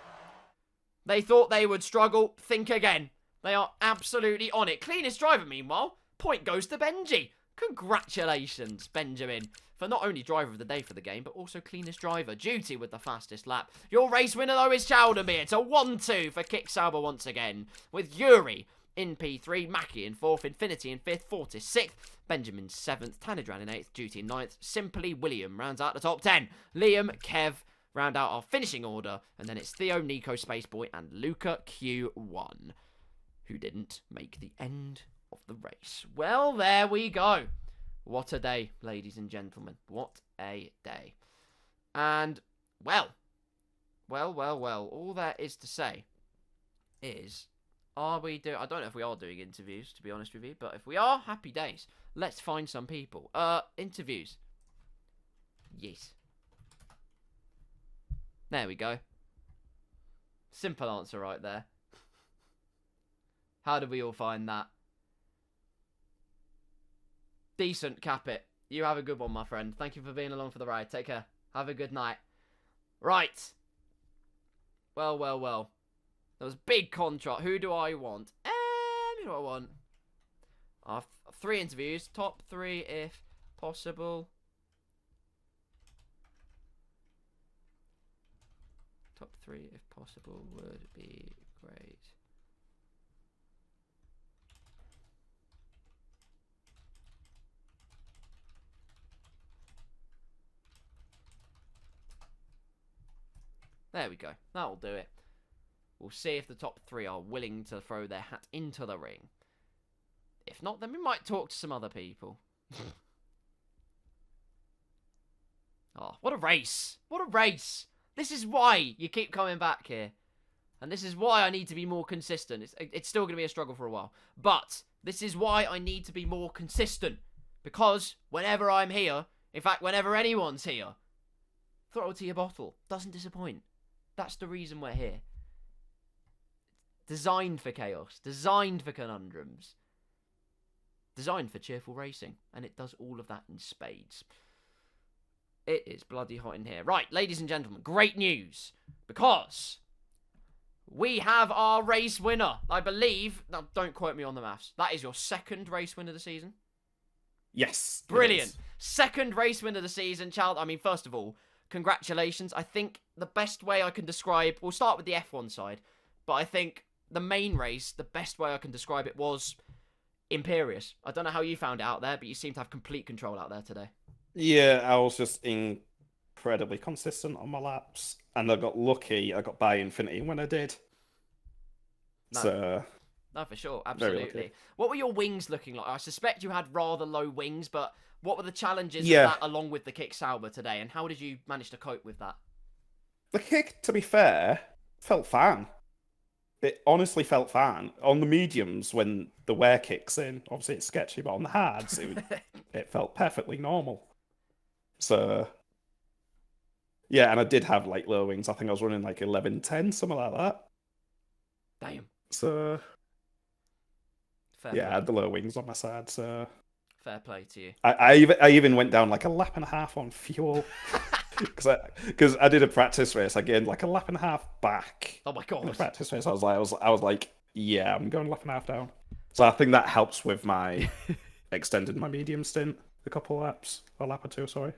They thought they would struggle. Think again. They are absolutely on it. Cleanest driver, meanwhile. Point goes to Benji. Congratulations, Benjamin, for not only driver of the day for the game, but also cleanest driver. Duty with the fastest lap. Your race winner, though, is Chaldenby. It's a 1-2 for Kick Sauber once again, with Yuri in P3, Mackie in 4th, Infinity in 5th, Fortis 6th, Benjamin 7th, Tanidran in 8th, Duty in 9th, Simply William rounds out the top 10. Liam, Kev round out our finishing order, and then it's Theo, Nico, Spaceboy, and Luca Q1, who didn't make the end of the race. Well, there we go. What a day, ladies and gentlemen. What a day. And, well, all there is to say is, are we doing... I don't know if we are doing interviews, to be honest with you, but if we are, happy days. Let's find some people. Interviews. Yes. There we go. Simple answer right there. How did we all find that? Decent, cap it. You have a good one, my friend. Thank you for being along for the ride. Take care. Have a good night. Right. Well. There was big contract. Who do I want? Who do I want? 3 interviews. Top 3 if possible. Top 3 if possible would be great. There we go. That'll do it. We'll see if the top 3 are willing to throw their hat into the ring. If not, then we might talk to some other people. Oh, what a race. What a race. This is why you keep coming back here. And this is why I need to be more consistent. It's still going to be a struggle for a while. But this is why I need to be more consistent. Because whenever I'm here, in fact, whenever anyone's here, throttle to your bottle doesn't disappoint. That's the reason we're here. Designed for chaos. Designed for conundrums. Designed for cheerful racing. And it does all of that in spades. It is bloody hot in here. Right, ladies and gentlemen, great news. Because we have our race winner. I believe, now don't quote me on the maths, that is your second race win of the season? Yes. Brilliant. Second race win of the season, child. I mean, first of all, congratulations. I think the best way I can describe, we'll start with the F1 side, but I think the main race, the best way I can describe it was imperious. I don't know how you found it out there, but you seem to have complete control out there today. Yeah, I was just incredibly consistent on my laps, and I got lucky. I got by Infinity when I did. No. So, no, for sure, very absolutely. lucky. What were your wings looking like? I suspect you had rather low wings, but what were the challenges of Yeah. that along with the kick Sauber today, and how did you manage to cope with that? The kick, to be fair, felt fine. It honestly felt fine. On the mediums, when the wear kicks in, obviously it's sketchy, but on the hards, it felt perfectly normal. So, yeah, and I did have like low wings. I think I was running like 11-10, something like that. Damn. So, Fair yeah, I play. had the low wings on my side. So, Fair play to you. I even went down like a lap and a half on fuel because I did a practice race. I gained like a lap and a half back. Oh my In the god. practice race, I was like, yeah, I'm going a lap and a half down. So I think that helps with my extended my medium stint a couple of laps, a lap or two. Sorry.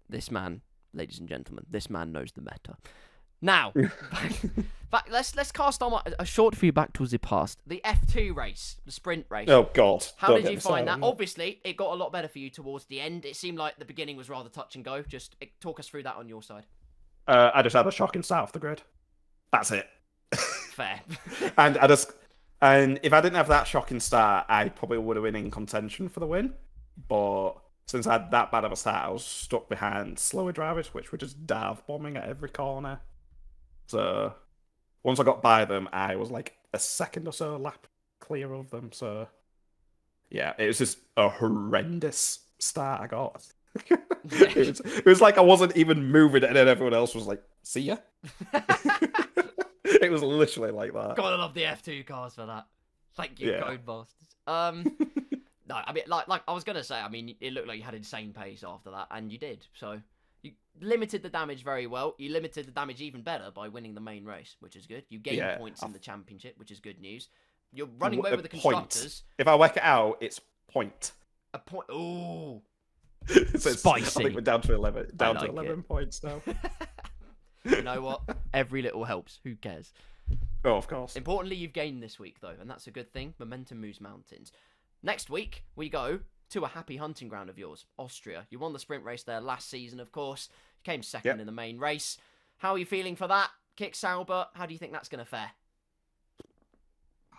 This man, ladies and gentlemen, this man knows the meta. Now, let's cast on a short view back towards the past. The F2 race, the sprint race. Oh God! How don't did get you me find that? started. Obviously, it got a lot better for you towards the end. It seemed like the beginning was rather touch and go. Just talk us through that on your side. I just had a shocking start off the grid. That's it. Fair. And if I didn't have that shocking start, I probably would have been in contention for the win. But since I had that bad of a start, I was stuck behind slower drivers, which were just dive bombing at every corner. So once I got by them, I was like a second or so lap clear of them. So yeah, it was just a horrendous start I got. It was like I wasn't even moving, and then everyone else was like, "See ya." It was literally like that. Gotta love the F2 cars for that. Thank you, Yeah. code bastards. No, I mean, like I was gonna say, I mean, it looked like you had insane pace after that, and you did. So you limited the damage very well. You limited the damage even better by winning the main race, which is good. You gained Yeah. points in the championship, which is good news. You're running away with the Point. constructors. If I work it out, it's point. A point. Ooh. So it's- I Spicy. think we're down to 11. Down like to 11 it. points now. You know what? Every little helps. Who cares? Oh, of course. Importantly, you've gained this week, though, and that's a good thing. Momentum moves mountains. Next week, we go to a happy hunting ground of yours, Austria. You won the sprint race there last season, of course. You came second Yep. in the main race. How are you feeling for that? Kick Sauber, how do you think that's going to fare?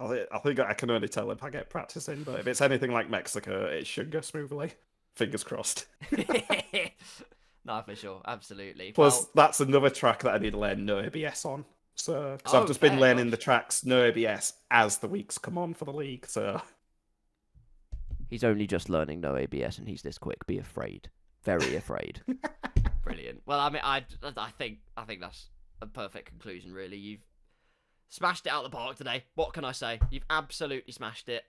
I think I can only tell if I get practice in, but if it's anything like Mexico, it should go smoothly. Fingers crossed. No, for sure. Absolutely. Plus, Well, that's another track that I need to learn no ABS on. So, because Oh, I've just been fair, learning gosh. the tracks no ABS as the weeks come on for the league. So, he's only just learning no ABS, and he's this quick. Be afraid. Very afraid. Brilliant. Well, I mean, I think that's a perfect conclusion, really. You've smashed it out of the park today. What can I say? You've absolutely smashed it.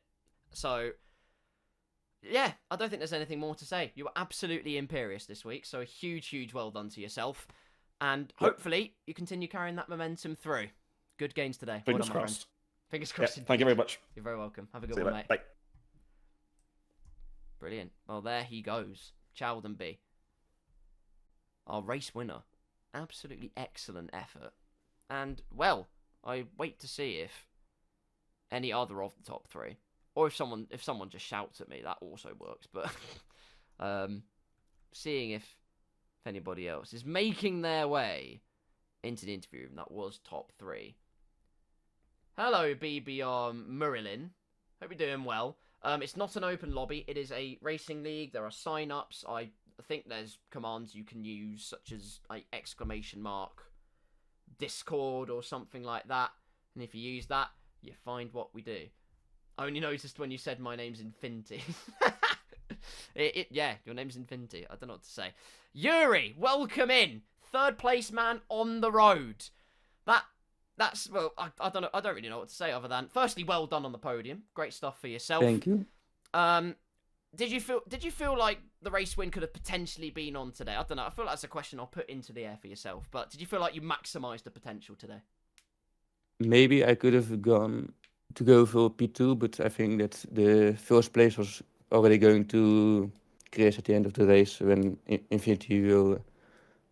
So, yeah, I don't think there's anything more to say. You were absolutely imperious this week, so a huge well done to yourself. And Yep. hopefully you continue carrying that momentum through. Good gains today. fingers well done, my crossed. friend. Fingers Yeah, crossed. thank you very much. You're very welcome. Have a good See you one, later. mate. Bye. Brilliant. Well, there he goes. Chowden B. Our race winner. Absolutely excellent effort. And, well, I wait to see if any other of the top three, or if someone just shouts at me, that also works. But seeing if anybody else is making their way into the interview room that was top three. Hello, BBR Murilin. Hope you're doing well. It's not an open lobby. It is a racing league. There are sign-ups. I think there's commands you can use, such as like exclamation mark Discord or something like that. And if you use that, you find what we do. I only noticed when you said my name's Infinity. Yeah, your name's Infinity. I don't know what to say. Yuri, welcome in. Third place man on the road. That's well, I don't know. I don't really know what to say other than, firstly, well done on the podium. Great stuff for yourself. Thank you. Did you feel like the race win could have potentially been on today? I don't know. I feel like that's a question I'll put into the air for yourself. But did you feel like you maximised the potential today? Maybe I could have gone to go for P2, but I think that the first place was already going to Chris at the end of the race when Infinity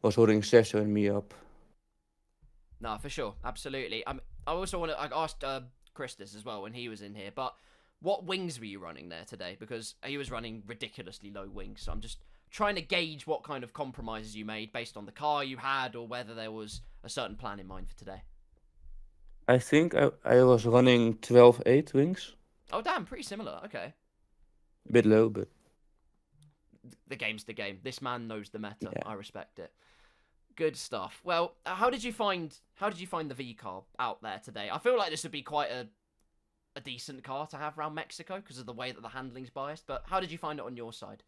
was holding Cesar and me up. No, for sure, absolutely. I also want to. I asked Chris this as well when he was in here. But what wings were you running there today? Because he was running ridiculously low wings. So I'm just trying to gauge what kind of compromises you made based on the car you had, or whether there was a certain plan in mind for today. I think I was running 12.8 wings. Oh, damn, pretty similar. Okay. A bit low, but The game's the game. This man knows the meta. Yeah. I respect it. Good stuff. Well, how did you find the V car out there today? I feel like this would be quite a decent car to have around Mexico because of the way that the handling's biased. But how did you find it on your side?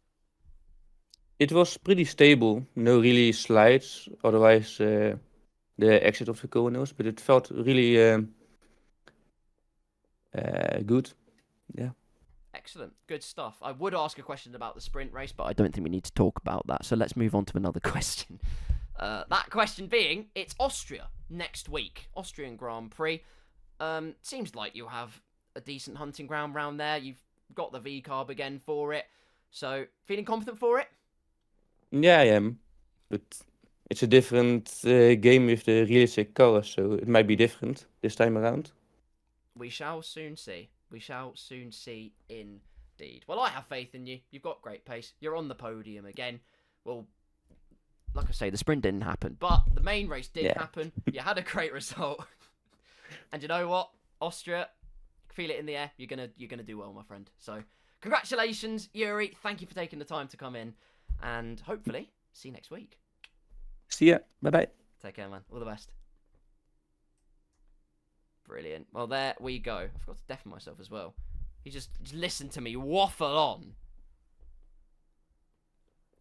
it was pretty stable. No really slides, otherwise the exit of the corners, but it felt really good. Yeah. Excellent. Good stuff. I would ask a question about the sprint race, but I don't think we need to talk about that. So let's move on to another question. That question being, it's Austria next week. Austrian Grand Prix. Seems like you have a decent hunting ground round there. You've got the V-carb again for it. So, feeling confident for it? Yeah, I am. But it's a different game with the realistic cars, so it might be different this time around. We shall soon see. We shall soon see indeed. Well, I have faith in you. You've got great pace. You're on the podium again. Well, like I say, the sprint didn't happen, but the main race did happen. You had a great result. And you know what? Austria, feel it in the air. You're gonna do well, my friend. So, congratulations, Yuri. Thank you for taking the time to come in. And hopefully, see you next week. See ya. Bye-bye. Take care, man. All the best. Brilliant. Well, there we go. I forgot to deafen myself as well. He just listened to me waffle on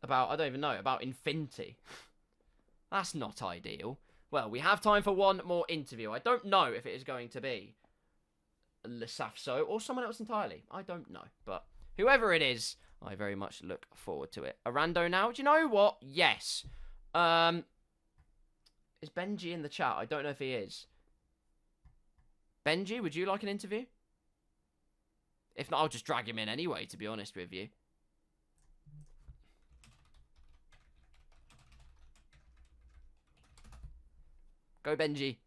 about, I don't even know, about Infinity. That's not ideal. Well, we have time for one more interview. I don't know if it is going to be Lesafso or someone else entirely. I don't know. But whoever it is, I very much look forward to it. Arando now? Do you know what? Yes. Is Benji in the chat? I don't know if he is. Benji, would you like an interview? If not, I'll just drag him in anyway, to be honest with you. Go, Benji.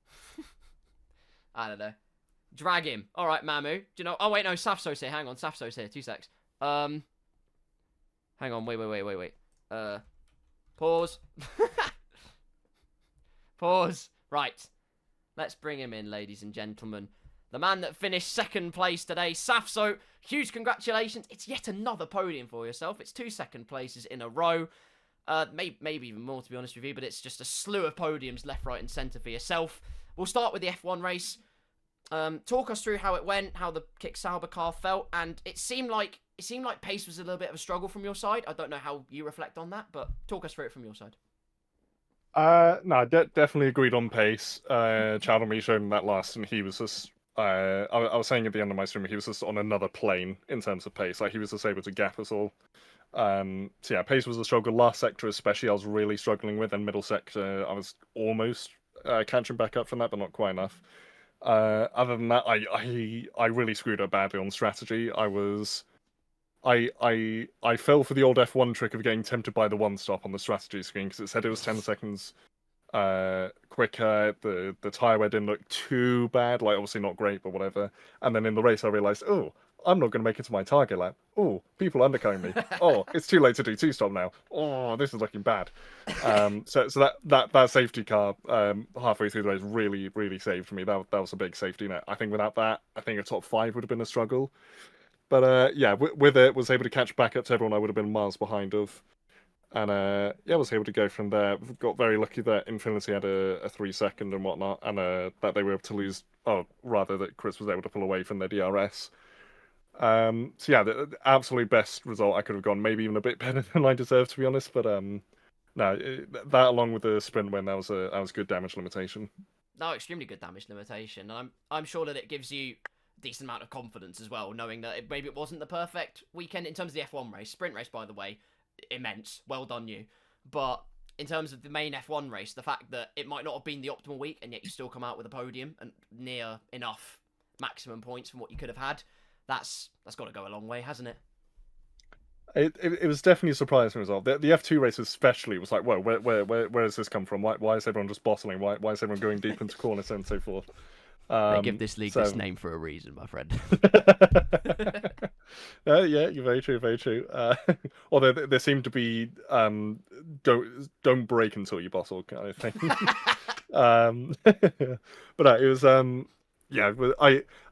I don't know. Drag him. All right, Mamu. Do you know? Oh, wait, no. Safso's here. Hang on. Safso's here. 2 secs. Hang on. Wait. Pause. Pause. Right. Let's bring him in, ladies and gentlemen. The man that finished second place today, Safso. Huge congratulations. It's yet another podium for yourself. It's 2 second places in a row. Maybe even more, to be honest with you, but it's just a slew of podiums left, right, and centre for yourself. We'll start with the F1 race. Talk us through how it went, how the Kick Sauber car felt, and it seemed like pace was a little bit of a struggle from your side. I don't know how you reflect on that, but talk us through it from your side. No, definitely agreed on pace. Chad and me showed him that last, and he was just. I was saying at the end of my stream, he was just on another plane in terms of pace. Like, he was just able to gap us all. So yeah, pace was a struggle. Last sector especially, I was really struggling with, and middle sector, I was almost catching back up from that, but not quite enough. Other than that, I really screwed up badly on strategy. I fell for the old F1 trick of getting tempted by the one stop on the strategy screen because it said it was 10 seconds quicker. The tyre wear didn't look too bad, like obviously not great, but whatever. And then in the race, I realized, oh, I'm not going to make it to my target lap. Oh, people undercutting me. Oh, it's too late to do two stop now. Oh, this is looking bad. So that safety car halfway through the race really saved me. That was a big safety net. I think without that, I think a top 5 would have been a struggle. But yeah, with it, was able to catch back up to everyone I would have been miles behind of. And yeah, was able to go from there. Got very lucky that Infinity had a 3-second and whatnot, and that they were able to lose. Oh, rather that Chris was able to pull away from their DRS. So yeah, the absolute best result I could have gone. Maybe even a bit better than I deserved, to be honest. But no, that along with the sprint win, that was good damage limitation. No, extremely good damage limitation. And I'm sure that it gives you a decent amount of confidence as well, knowing that maybe it wasn't the perfect weekend in terms of the F1 race. Sprint race, by the way, immense. Well done, you. But in terms of the main F1 race, the fact that it might not have been the optimal week, and yet you still come out with a podium and near enough maximum points from what you could have had, that's got to go a long way, hasn't it? It was definitely a surprising result. The F2 race especially was like, whoa, where has this come from? Why is everyone just bottling? Why is everyone going deep into corners and so forth? They give this league this name for a reason, my friend. Yeah, you're very true, very true. Although there seemed to be don't break until you bottle kind of thing. But no, it was yeah,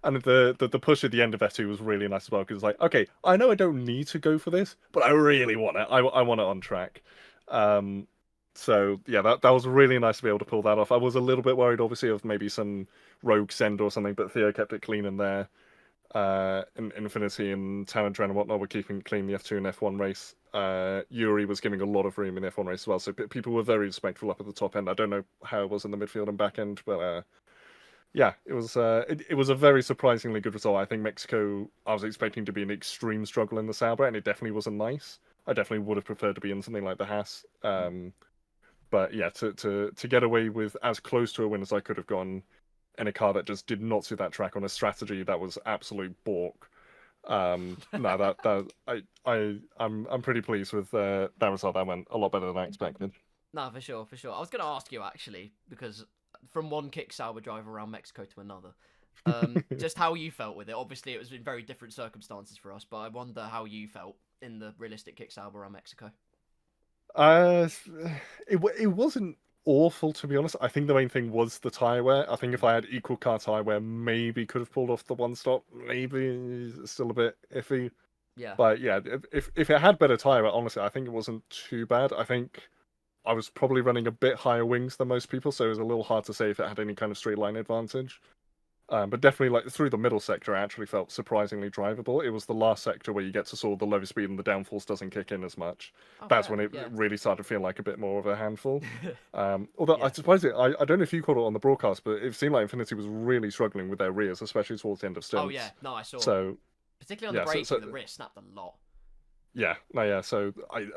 and the push at the end of F2 was really nice as well, because it's like, okay, I know I don't need to go for this, but I really want it. I want it on track. So yeah, that was really nice to be able to pull that off. I was a little bit worried, obviously, of maybe some rogue send or something, but Theo kept it clean in there. Infinity and Talent and whatnot were keeping it clean the F2 and F1 race. Yuri was giving a lot of room in the F1 race as well, so people were very respectful up at the top end. I don't know how it was in the midfield and back end, but yeah, it was a very surprisingly good result. I think Mexico, I was expecting to be an extreme struggle in the Sauber, and it definitely wasn't nice. I definitely would have preferred to be in something like the Haas. But yeah, to get away with as close to a win as I could have gone in a car that just did not suit that track on a strategy that was absolute balk. No, I'm pretty pleased with that result. That went a lot better than I expected. No, for sure. I was going to ask you actually, because from one kick Sauber drive around Mexico to another, just how you felt with it. Obviously, it was in very different circumstances for us, but I wonder how you felt in the realistic kick Sauber around Mexico. It wasn't awful, to be honest. I think the main thing was the tyre wear. I think if I had equal car tyre wear, maybe could have pulled off the one stop. Maybe it's still a bit iffy. Yeah. But yeah, if it had better tyre wear, honestly, I think it wasn't too bad. I think I was probably running a bit higher wings than most people, so it was a little hard to say if it had any kind of straight line advantage. But definitely, like through the middle sector, I actually felt surprisingly drivable. It was the last sector where you get to sort of the low speed and the downforce doesn't kick in as much. That's when it really started to feel like a bit more of a handful. Although I suppose I don't know if you caught it on the broadcast, but it seemed like Infinity was really struggling with their rears, especially towards the end of stints. Oh yeah, no, I saw. So particularly on the braking, the rear snapped a lot. Yeah, no, yeah. So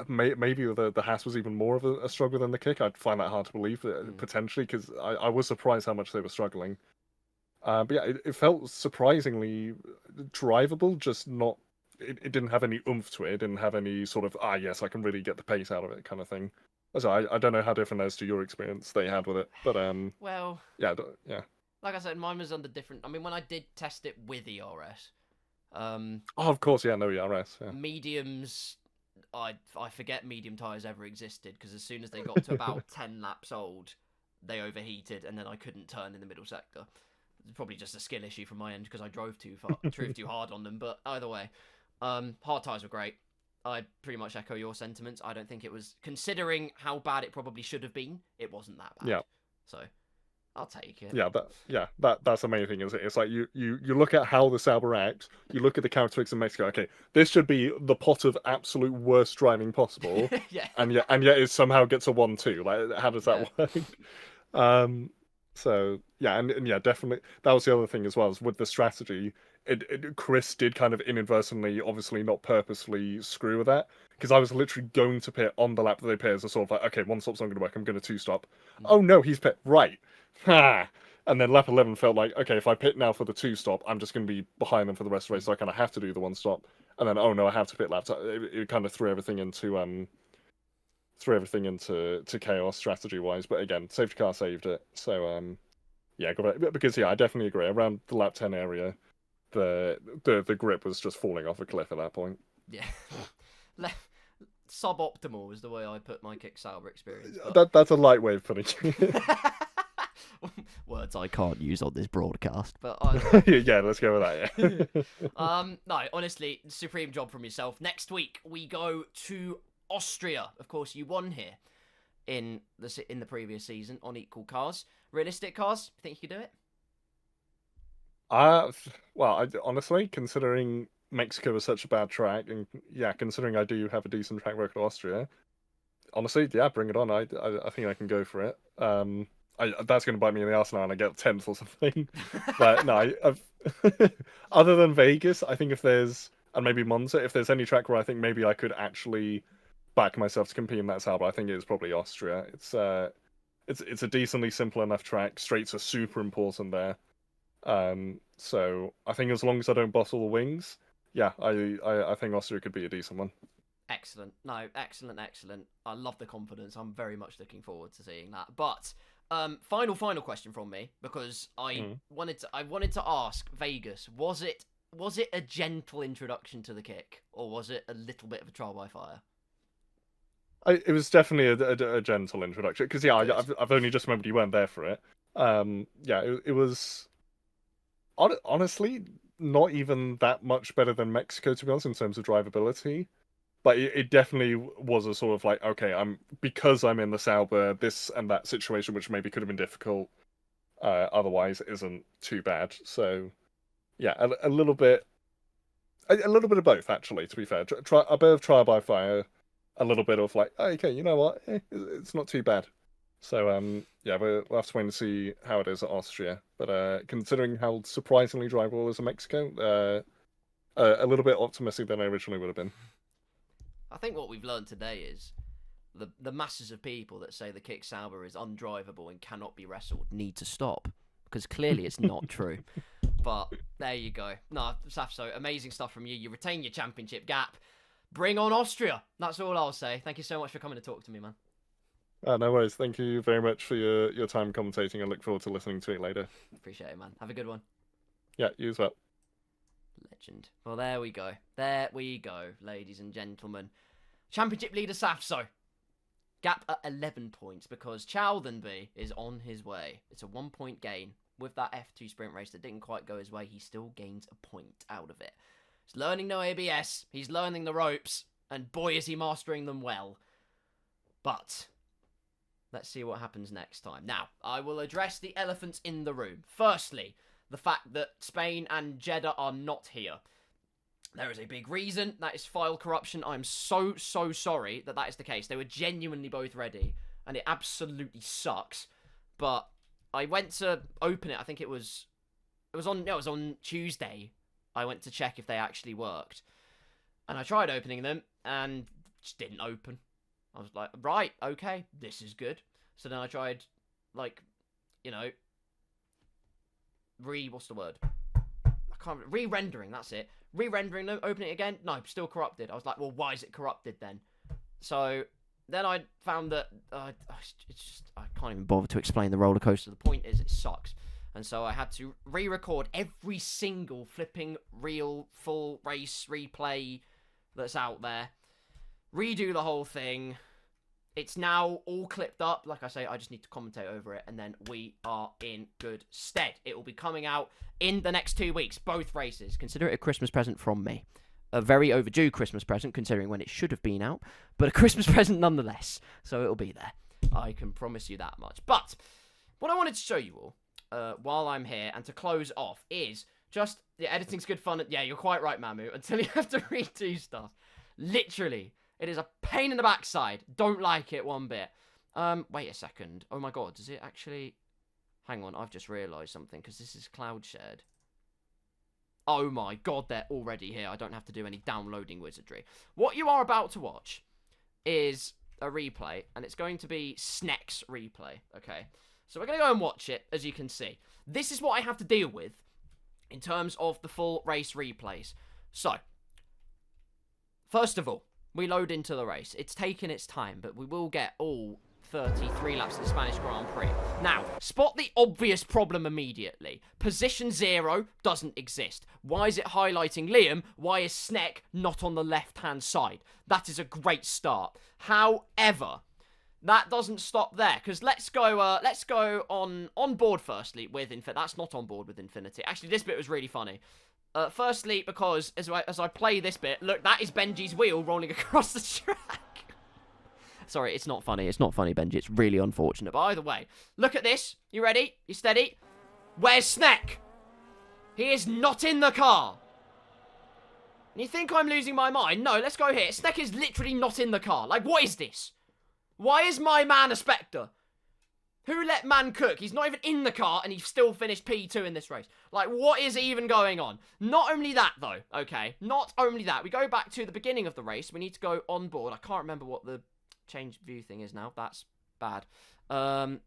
maybe the Haas was even more of a struggle than the kick. I'd find that hard to believe, potentially, because I was surprised how much they were struggling. But yeah, it felt surprisingly drivable, just not. It didn't have any oomph to it. It didn't have any sort of yes, I can really get the pace out of it kind of thing. So I don't know how different that is to your experience that you had with it, but well, yeah. Like I said, mine was under different. I mean, when I did test it with ERS, oh, of course, yeah, no ERS. Yeah. Mediums, I forget medium tires ever existed, because as soon as they got to about 10 laps old, they overheated, and then I couldn't turn in the middle sector. Probably just a skill issue from my end because I drove too hard on them. But either way, hard tyres were great. I pretty much echo your sentiments. I don't think it was, considering how bad it probably should have been, it wasn't that bad. Yeah. So I'll take it. Yeah, that's the main thing, is it? It's like you look at how the Sauber acts, you look at the characteristics of Mexico. Okay, this should be the pot of absolute worst driving possible. Yeah. And yet it somehow gets a 1-2. Like, how does that work? So yeah, and yeah, definitely that was the other thing as well, is with the strategy. Chris did kind of inadvertently, obviously not purposefully, screw with that, because I was literally going to pit on the lap that they pit as a sort of like, okay, one stop's not going to work, I'm going to 2-stop. Oh no, he's pit right. Ha! And then lap 11 felt like, okay, if I pit now for the 2-stop, I'm just going to be behind them for the rest of the race, so I kind of have to do the 1-stop. And then, oh no, I have to pit lap. So it kind of threw everything into chaos strategy wise. But again, safety car saved it. So yeah, because I definitely agree. Around the lap 10 area, the grip was just falling off a cliff at that point. Yeah. Suboptimal is the way I put my kick Sauber experience. But... That's a light way of putting it. Words I can't use on this broadcast, but yeah, let's go with that. Yeah. No, honestly, supreme job from yourself. Next week we go to Austria. Of course, you won here in the previous season on equal cars. Realistic cars, think you could do it? Well, honestly, considering Mexico is such a bad track, and yeah, considering I do have a decent track record in Austria, honestly, yeah, bring it on. I think I can go for it. That's going to bite me in the arse now, and I get 10th or something. But no, other than Vegas, I think if there's, and maybe Monza, if there's any track where I think maybe I could actually back myself to compete in that Sauber, I think it's probably Austria. It's a decently simple enough track. Straights are super important there. So I think as long as I don't bust all the wings, yeah, I think Austria could be a decent one. Excellent. No, excellent. I love the confidence. I'm very much looking forward to seeing that. But final question from me, because I wanted to ask Vegas, was it a gentle introduction to the kick, or was it a little bit of a trial by fire? It was definitely a gentle introduction, because yeah, I've only just remembered you weren't there for it. Yeah, it was honestly not even that much better than Mexico, to be honest, in terms of drivability. But it definitely was a sort of like, okay, because I'm in the Sauber, this and that situation, which maybe could have been difficult, otherwise isn't too bad. So, yeah, a little bit of both, actually. To be fair, a bit of trial by fire, a little bit of like, okay, you know what, it's not too bad. So, yeah, we'll have to wait and see how it is at Austria. But considering how surprisingly drivable it is in Mexico, a little bit optimistic than I originally would have been. I think what we've learned today is the masses of people that say the kick Sauber is undrivable and cannot be wrestled need to stop, because clearly it's not true. But there you go. No, Safso, amazing stuff from you. You retain your championship gap. Bring on Austria. That's all I'll say. Thank you so much for coming to talk to me, man. No worries. Thank you very much for your time commentating. I look forward to listening to it later. Appreciate it, man. Have a good one. Yeah, you as well. Legend. Well, there we go. There we go, ladies and gentlemen. Championship leader Safso. Gap at 11 points, because Chowdenby is on his way. It's a 1-point gain. With that F2 sprint race that didn't quite go his way, he still gains a point out of it. He's learning no ABS. He's learning the ropes. And boy, is he mastering them well. But let's see what happens next time. Now, I will address the elephants in the room. Firstly, the fact that Spain and Jeddah are not here. There is a big reason. That is file corruption. I'm so sorry that is the case. They were genuinely both ready, and it absolutely sucks. But I went to open it. I think it was on Tuesday. I went to check if they actually worked, and I tried opening them, and just didn't open. I was like, right, okay, this is good. So then I tried, re-rendering, that's it. Re-rendering them, opening it again, no, still corrupted. I was like, well, why is it corrupted then? So then I found that, it's just, I can't even bother to explain the roller coaster. The point is, it sucks. And so I had to re-record every single flipping real full race replay that's out there. Redo the whole thing. It's now all clipped up. Like I say, I just need to commentate over it, and then we are in good stead. It will be coming out in the next 2 weeks, both races. Consider it a Christmas present from me. A very overdue Christmas present, considering when it should have been out, but a Christmas present nonetheless. So it'll be there. I can promise you that much. But what I wanted to show you all, while I'm here, and to close off, is just, the editing's good fun. Yeah, you're quite right, Mamu, until you have to redo stuff. Literally. It is a pain in the backside. Don't like it one bit. Wait a second. Oh my god, does it actually... Hang on, I've just realised something, because this is cloud shared. Oh my god, they're already here. I don't have to do any downloading wizardry. What you are about to watch is a replay, and it's going to be Sneck's replay, okay? So we're going to go and watch it, as you can see. This is what I have to deal with in terms of the full race replays. So, first of all, we load into the race. It's taken its time, but we will get all 33 laps in the Spanish Grand Prix. Now, spot the obvious problem immediately. Position 0 doesn't exist. Why is it highlighting Liam? Why is Sneck not on the left-hand side? That is a great start. However, that doesn't stop there, because let's go on board firstly with Infinity. That's not on board with Infinity. Actually, this bit was really funny. Firstly, because as I play this bit, look, that is Benji's wheel rolling across the track. Sorry, it's not funny. It's not funny, Benji. It's really unfortunate. But either way, look at this. You ready? You steady? Where's Sneck? He is not in the car. And you think I'm losing my mind? No, let's go here. Sneck is literally not in the car. Like, what is this? Why is my man a Spectre? Who let man cook? He's not even in the car and he's still finished P2 in this race. Like, what is even going on? Not only that, though, okay? Not only that. We go back to the beginning of the race. We need to go on board. I can't remember what the change view thing is now. That's bad.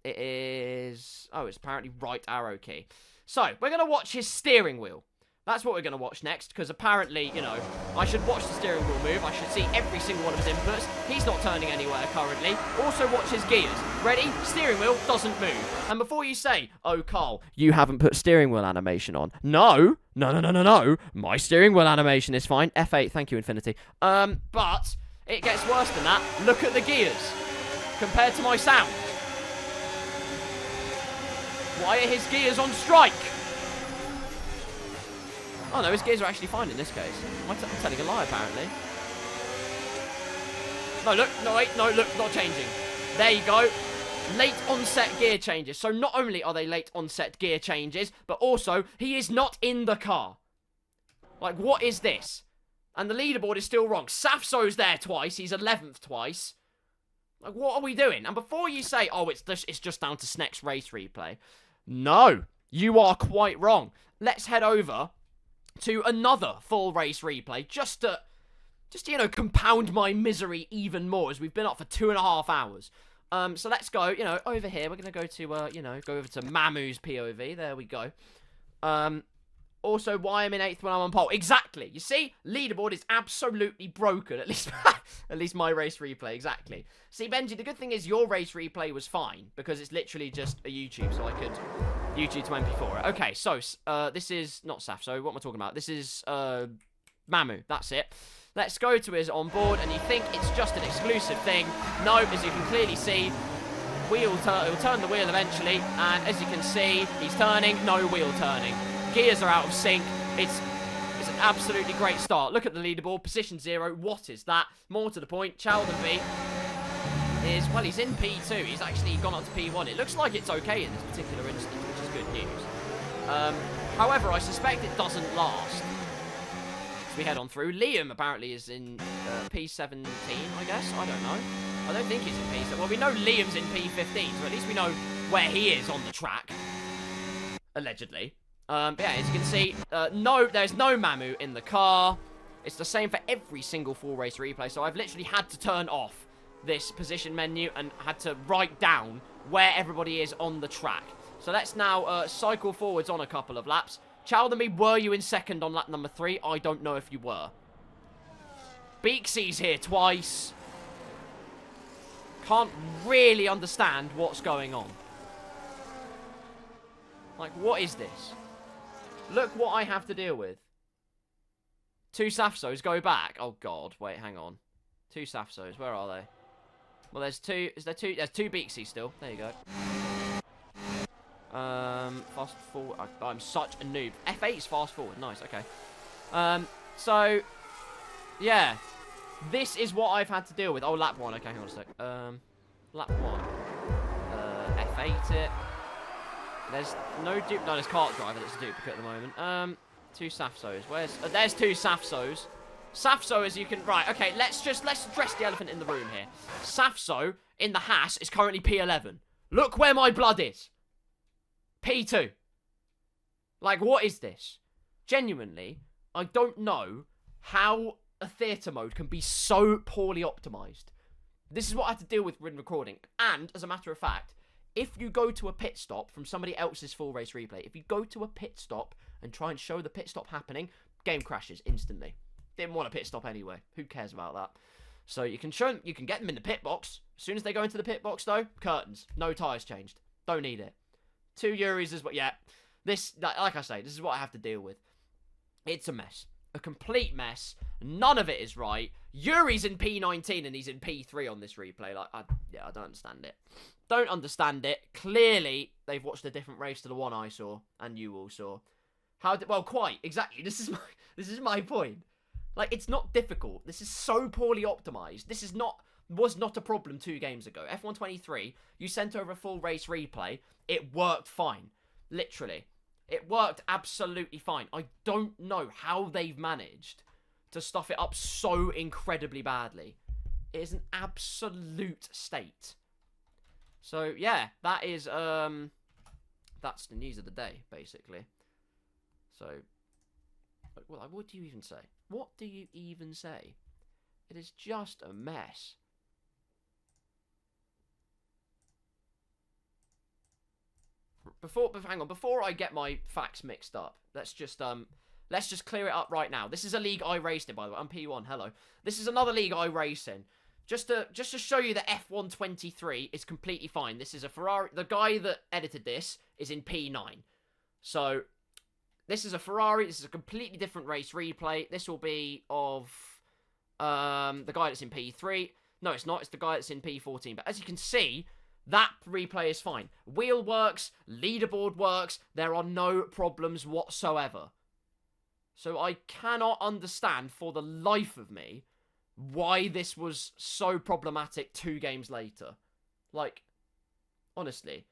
It is... Oh, it's apparently right arrow key. So, we're going to watch his steering wheel. That's what we're going to watch next, because apparently, you know, I should watch the steering wheel move. I should see every single one of his inputs. He's not turning anywhere currently. Also watch his gears. Ready? Steering wheel doesn't move. And before you say, oh, Carl, you haven't put steering wheel animation on. No. No. My steering wheel animation is fine. F8, thank you, Infinity. But it gets worse than that. Look at the gears compared to my sound. Why are his gears on strike? Oh no, his gears are actually fine in this case. I'm telling a lie, apparently. No, look, no, wait, no, look, not changing. There you go. Late onset gear changes. So not only are they late onset gear changes, but also he is not in the car. Like, what is this? And the leaderboard is still wrong. Safso's there twice. He's 11th twice. Like, what are we doing? And before you say, oh, it's just down to Sneck's race replay. No, you are quite wrong. Let's head over to another full race replay, just to, you know, compound my misery even more, as we've been up for 2.5 hours. So let's go, you know, over here. We're going to go to, you know, go over to Mamu's POV. There we go. Also, why I'm in 8th when I'm on pole. Exactly. You see, leaderboard is absolutely broken. At least my race replay. Exactly. See, Benji, the good thing is your race replay was fine, because it's literally just a YouTube, so I could YouTube to MP4 it. Okay, so, this is not Saf, so what am I talking about? This is, Mamu. That's it. Let's go to his onboard, and you think it's just an exclusive thing. No, as you can clearly see, he'll turn the wheel eventually, and as you can see, he's turning, no wheel turning. Gears are out of sync. It's an absolutely great start. Look at the leaderboard, position 0. What is that? More to the point, Chaldenby is, well, he's in P2. He's actually gone up to P1. It looks like it's okay in this particular instance, which is good news. However, I suspect it doesn't last. So we head on through. Liam apparently is in P17, I guess. I don't know. I don't think he's in P17. Well, we know Liam's in P15, so at least we know where he is on the track. Allegedly. But yeah, as you can see, no, there's no Mamu in the car. It's the same for every single full race replay, so I've literally had to turn off this position menu and had to write down where everybody is on the track. So let's now cycle forwards on a couple of laps. Chaldenby, were you in second on lap number 3? I don't know if you were. Beaksy's here twice. Can't really understand what's going on. Like, what is this? Look what I have to deal with. 2 Safsos, go back. Oh, God. Wait, hang on. 2 Safsos, where are they? Well, there's 2. Is there 2? There's 2 Beaksy still. There you go. Fast forward. I'm such a noob. F8 is fast forward. Nice, okay. So, yeah. This is what I've had to deal with. Oh, lap 1. Okay, hang on a sec. Lap 1. F8 it. There's no dupe. No, there's Kart Driver that's a duplicate at the moment. 2 Safsos. There's 2 Safsos. Safso, as you can... Right, okay, let's address the elephant in the room here. Safso, in the Haas, is currently P11. Look where my blood is. P2. Like, what is this? Genuinely, I don't know how a theatre mode can be so poorly optimised. This is what I had to deal with when recording. And, as a matter of fact, if you go to a pit stop from somebody else's full race replay, if you go to a pit stop and try and show the pit stop happening, game crashes instantly. Didn't want a pit stop anyway. Who cares about that? So you can show them, you can get them in the pit box. As soon as they go into the pit box, though, curtains, no tyres changed. Don't need it. 2 Uris is what, yeah. This, like I say, this is what I have to deal with. It's a mess. A complete mess. None of it is right. Yuri's in P19 and he's in P3 on this replay. Like, I don't understand it. Don't understand it. Clearly, they've watched a different race to the one I saw and you all saw. Well, quite exactly. This is my point. Like, it's not difficult. This is so poorly optimized. This was not a problem 2 games ago. F123, you sent over a full race replay. It worked fine. Literally. It worked absolutely fine. I don't know how they've managed to stuff it up so incredibly badly. It is an absolute state. So, yeah, that is, that's the news of the day, basically. So, well, what do you even say? What do you even say? It is just a mess. Before I get my facts mixed up, let's just clear it up right now. This is a league I raced in, by the way. I'm P1, hello. This is another league I race in. Just to show you that F123 is completely fine. This is a Ferrari. The guy that edited this is in P9. So, this is a Ferrari. This is a completely different race replay. This will be of the guy that's in P3. No, it's not. It's the guy that's in P14. But as you can see, that replay is fine. Wheel works. Leaderboard works. There are no problems whatsoever. So I cannot understand for the life of me why this was so problematic 2 games later. Like, honestly.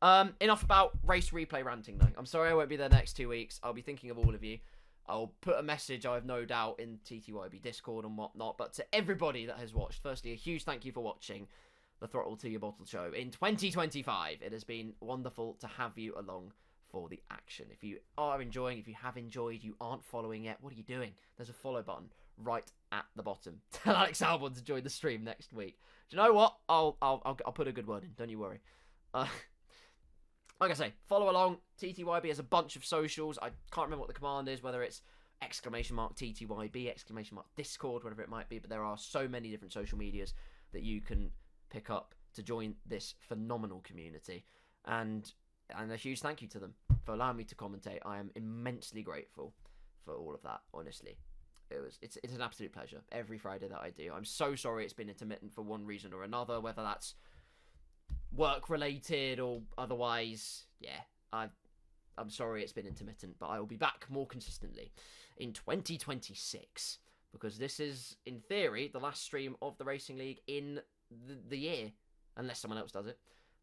Enough about race replay ranting, though. I'm sorry I won't be there next 2 weeks. I'll be thinking of all of you. I'll put a message, I have no doubt, in TTYB Discord and whatnot. But to everybody that has watched, firstly, a huge thank you for watching the Throttle to Your Bottle show in 2025. It has been wonderful to have you along for the action. If you are enjoying, if you have enjoyed, you aren't following yet, what are you doing? There's a follow button right at the bottom. Tell Alex Albon to join the stream next week. Do you know what? I'll put a good word in. Don't you worry. Like I say, follow along. TTYB has a bunch of socials. I can't remember what the command is, whether it's !TTYB, !Discord, whatever it might be, but there are so many different social medias that you can pick up to join this phenomenal community. And a huge thank you to them for allowing me to commentate. I am immensely grateful for all of that, honestly. It's an absolute pleasure every Friday that I do. I'm so sorry it's been intermittent for one reason or another, whether that's work related or otherwise. Yeah, I'm sorry it's been intermittent, but I will be back more consistently in 2026 because this is, in theory, the last stream of the Racing League in the year, unless someone else does it.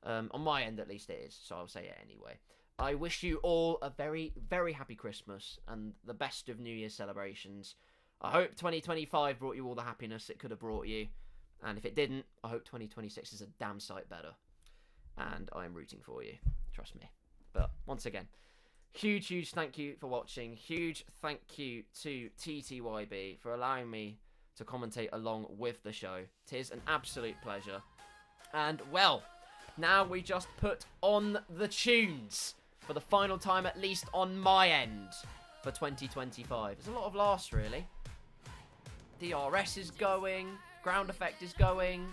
On my end, at least it is, so I'll say it anyway. I wish you all a very, very happy Christmas and the best of New Year's celebrations. I hope 2025 brought you all the happiness it could have brought you. And if it didn't, I hope 2026 is a damn sight better. And I am rooting for you. Trust me. But once again, huge thank you for watching. Huge thank you to TTYB for allowing me to commentate along with the show. Tis an absolute pleasure. And, well, now we just put on the tunes for the final time, at least on my end, for 2025. There's a lot of laughs, really. DRS is going, ground effect is going,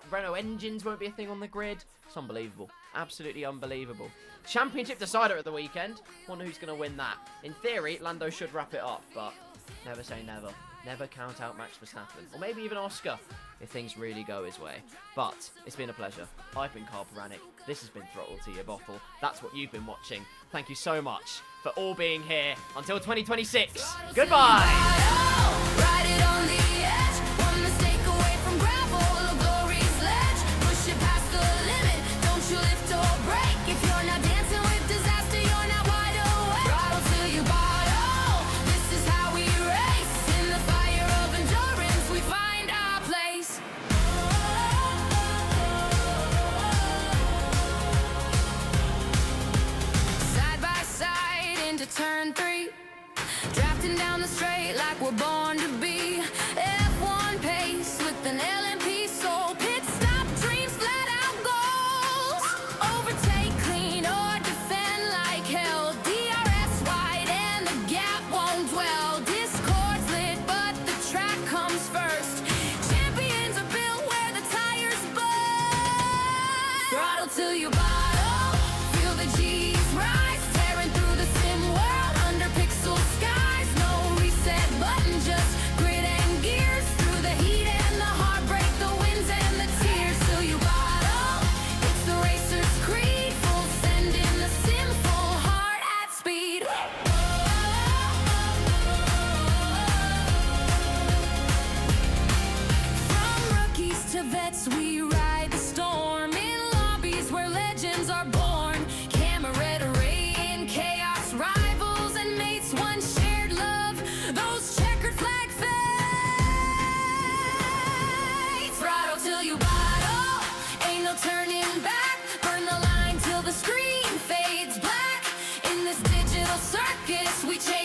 Renault engines won't be a thing on the grid. It's unbelievable. Absolutely unbelievable. Championship decider at the weekend. Wonder who's going to win that. In theory, Lando should wrap it up, but never say never. Never count out Max Verstappen. Or maybe even Oscar, if things really go his way. But it's been a pleasure. I've been Carl Poranic. This has been Throttle to Your Bottle. That's what you've been watching. Thank you so much for all being here. Until 2026. Goodbye. Ride it on the edge, one mistake away from gravel, a glory's ledge. Push it past the limit, don't you lift or break. If you're not dancing with disaster, you're not wide awake. Throttle to your bottle, this is how we race. In the fire of endurance, we find our place. Side by side into turn 3. Drafting down the straight like we're born to be. F1 pace with an LMP soul. Pit stop dreams, flat out goals. Overtake clean or defend like hell. DRS wide and the gap won't dwell. Discord's lit, but the track comes first. this, we change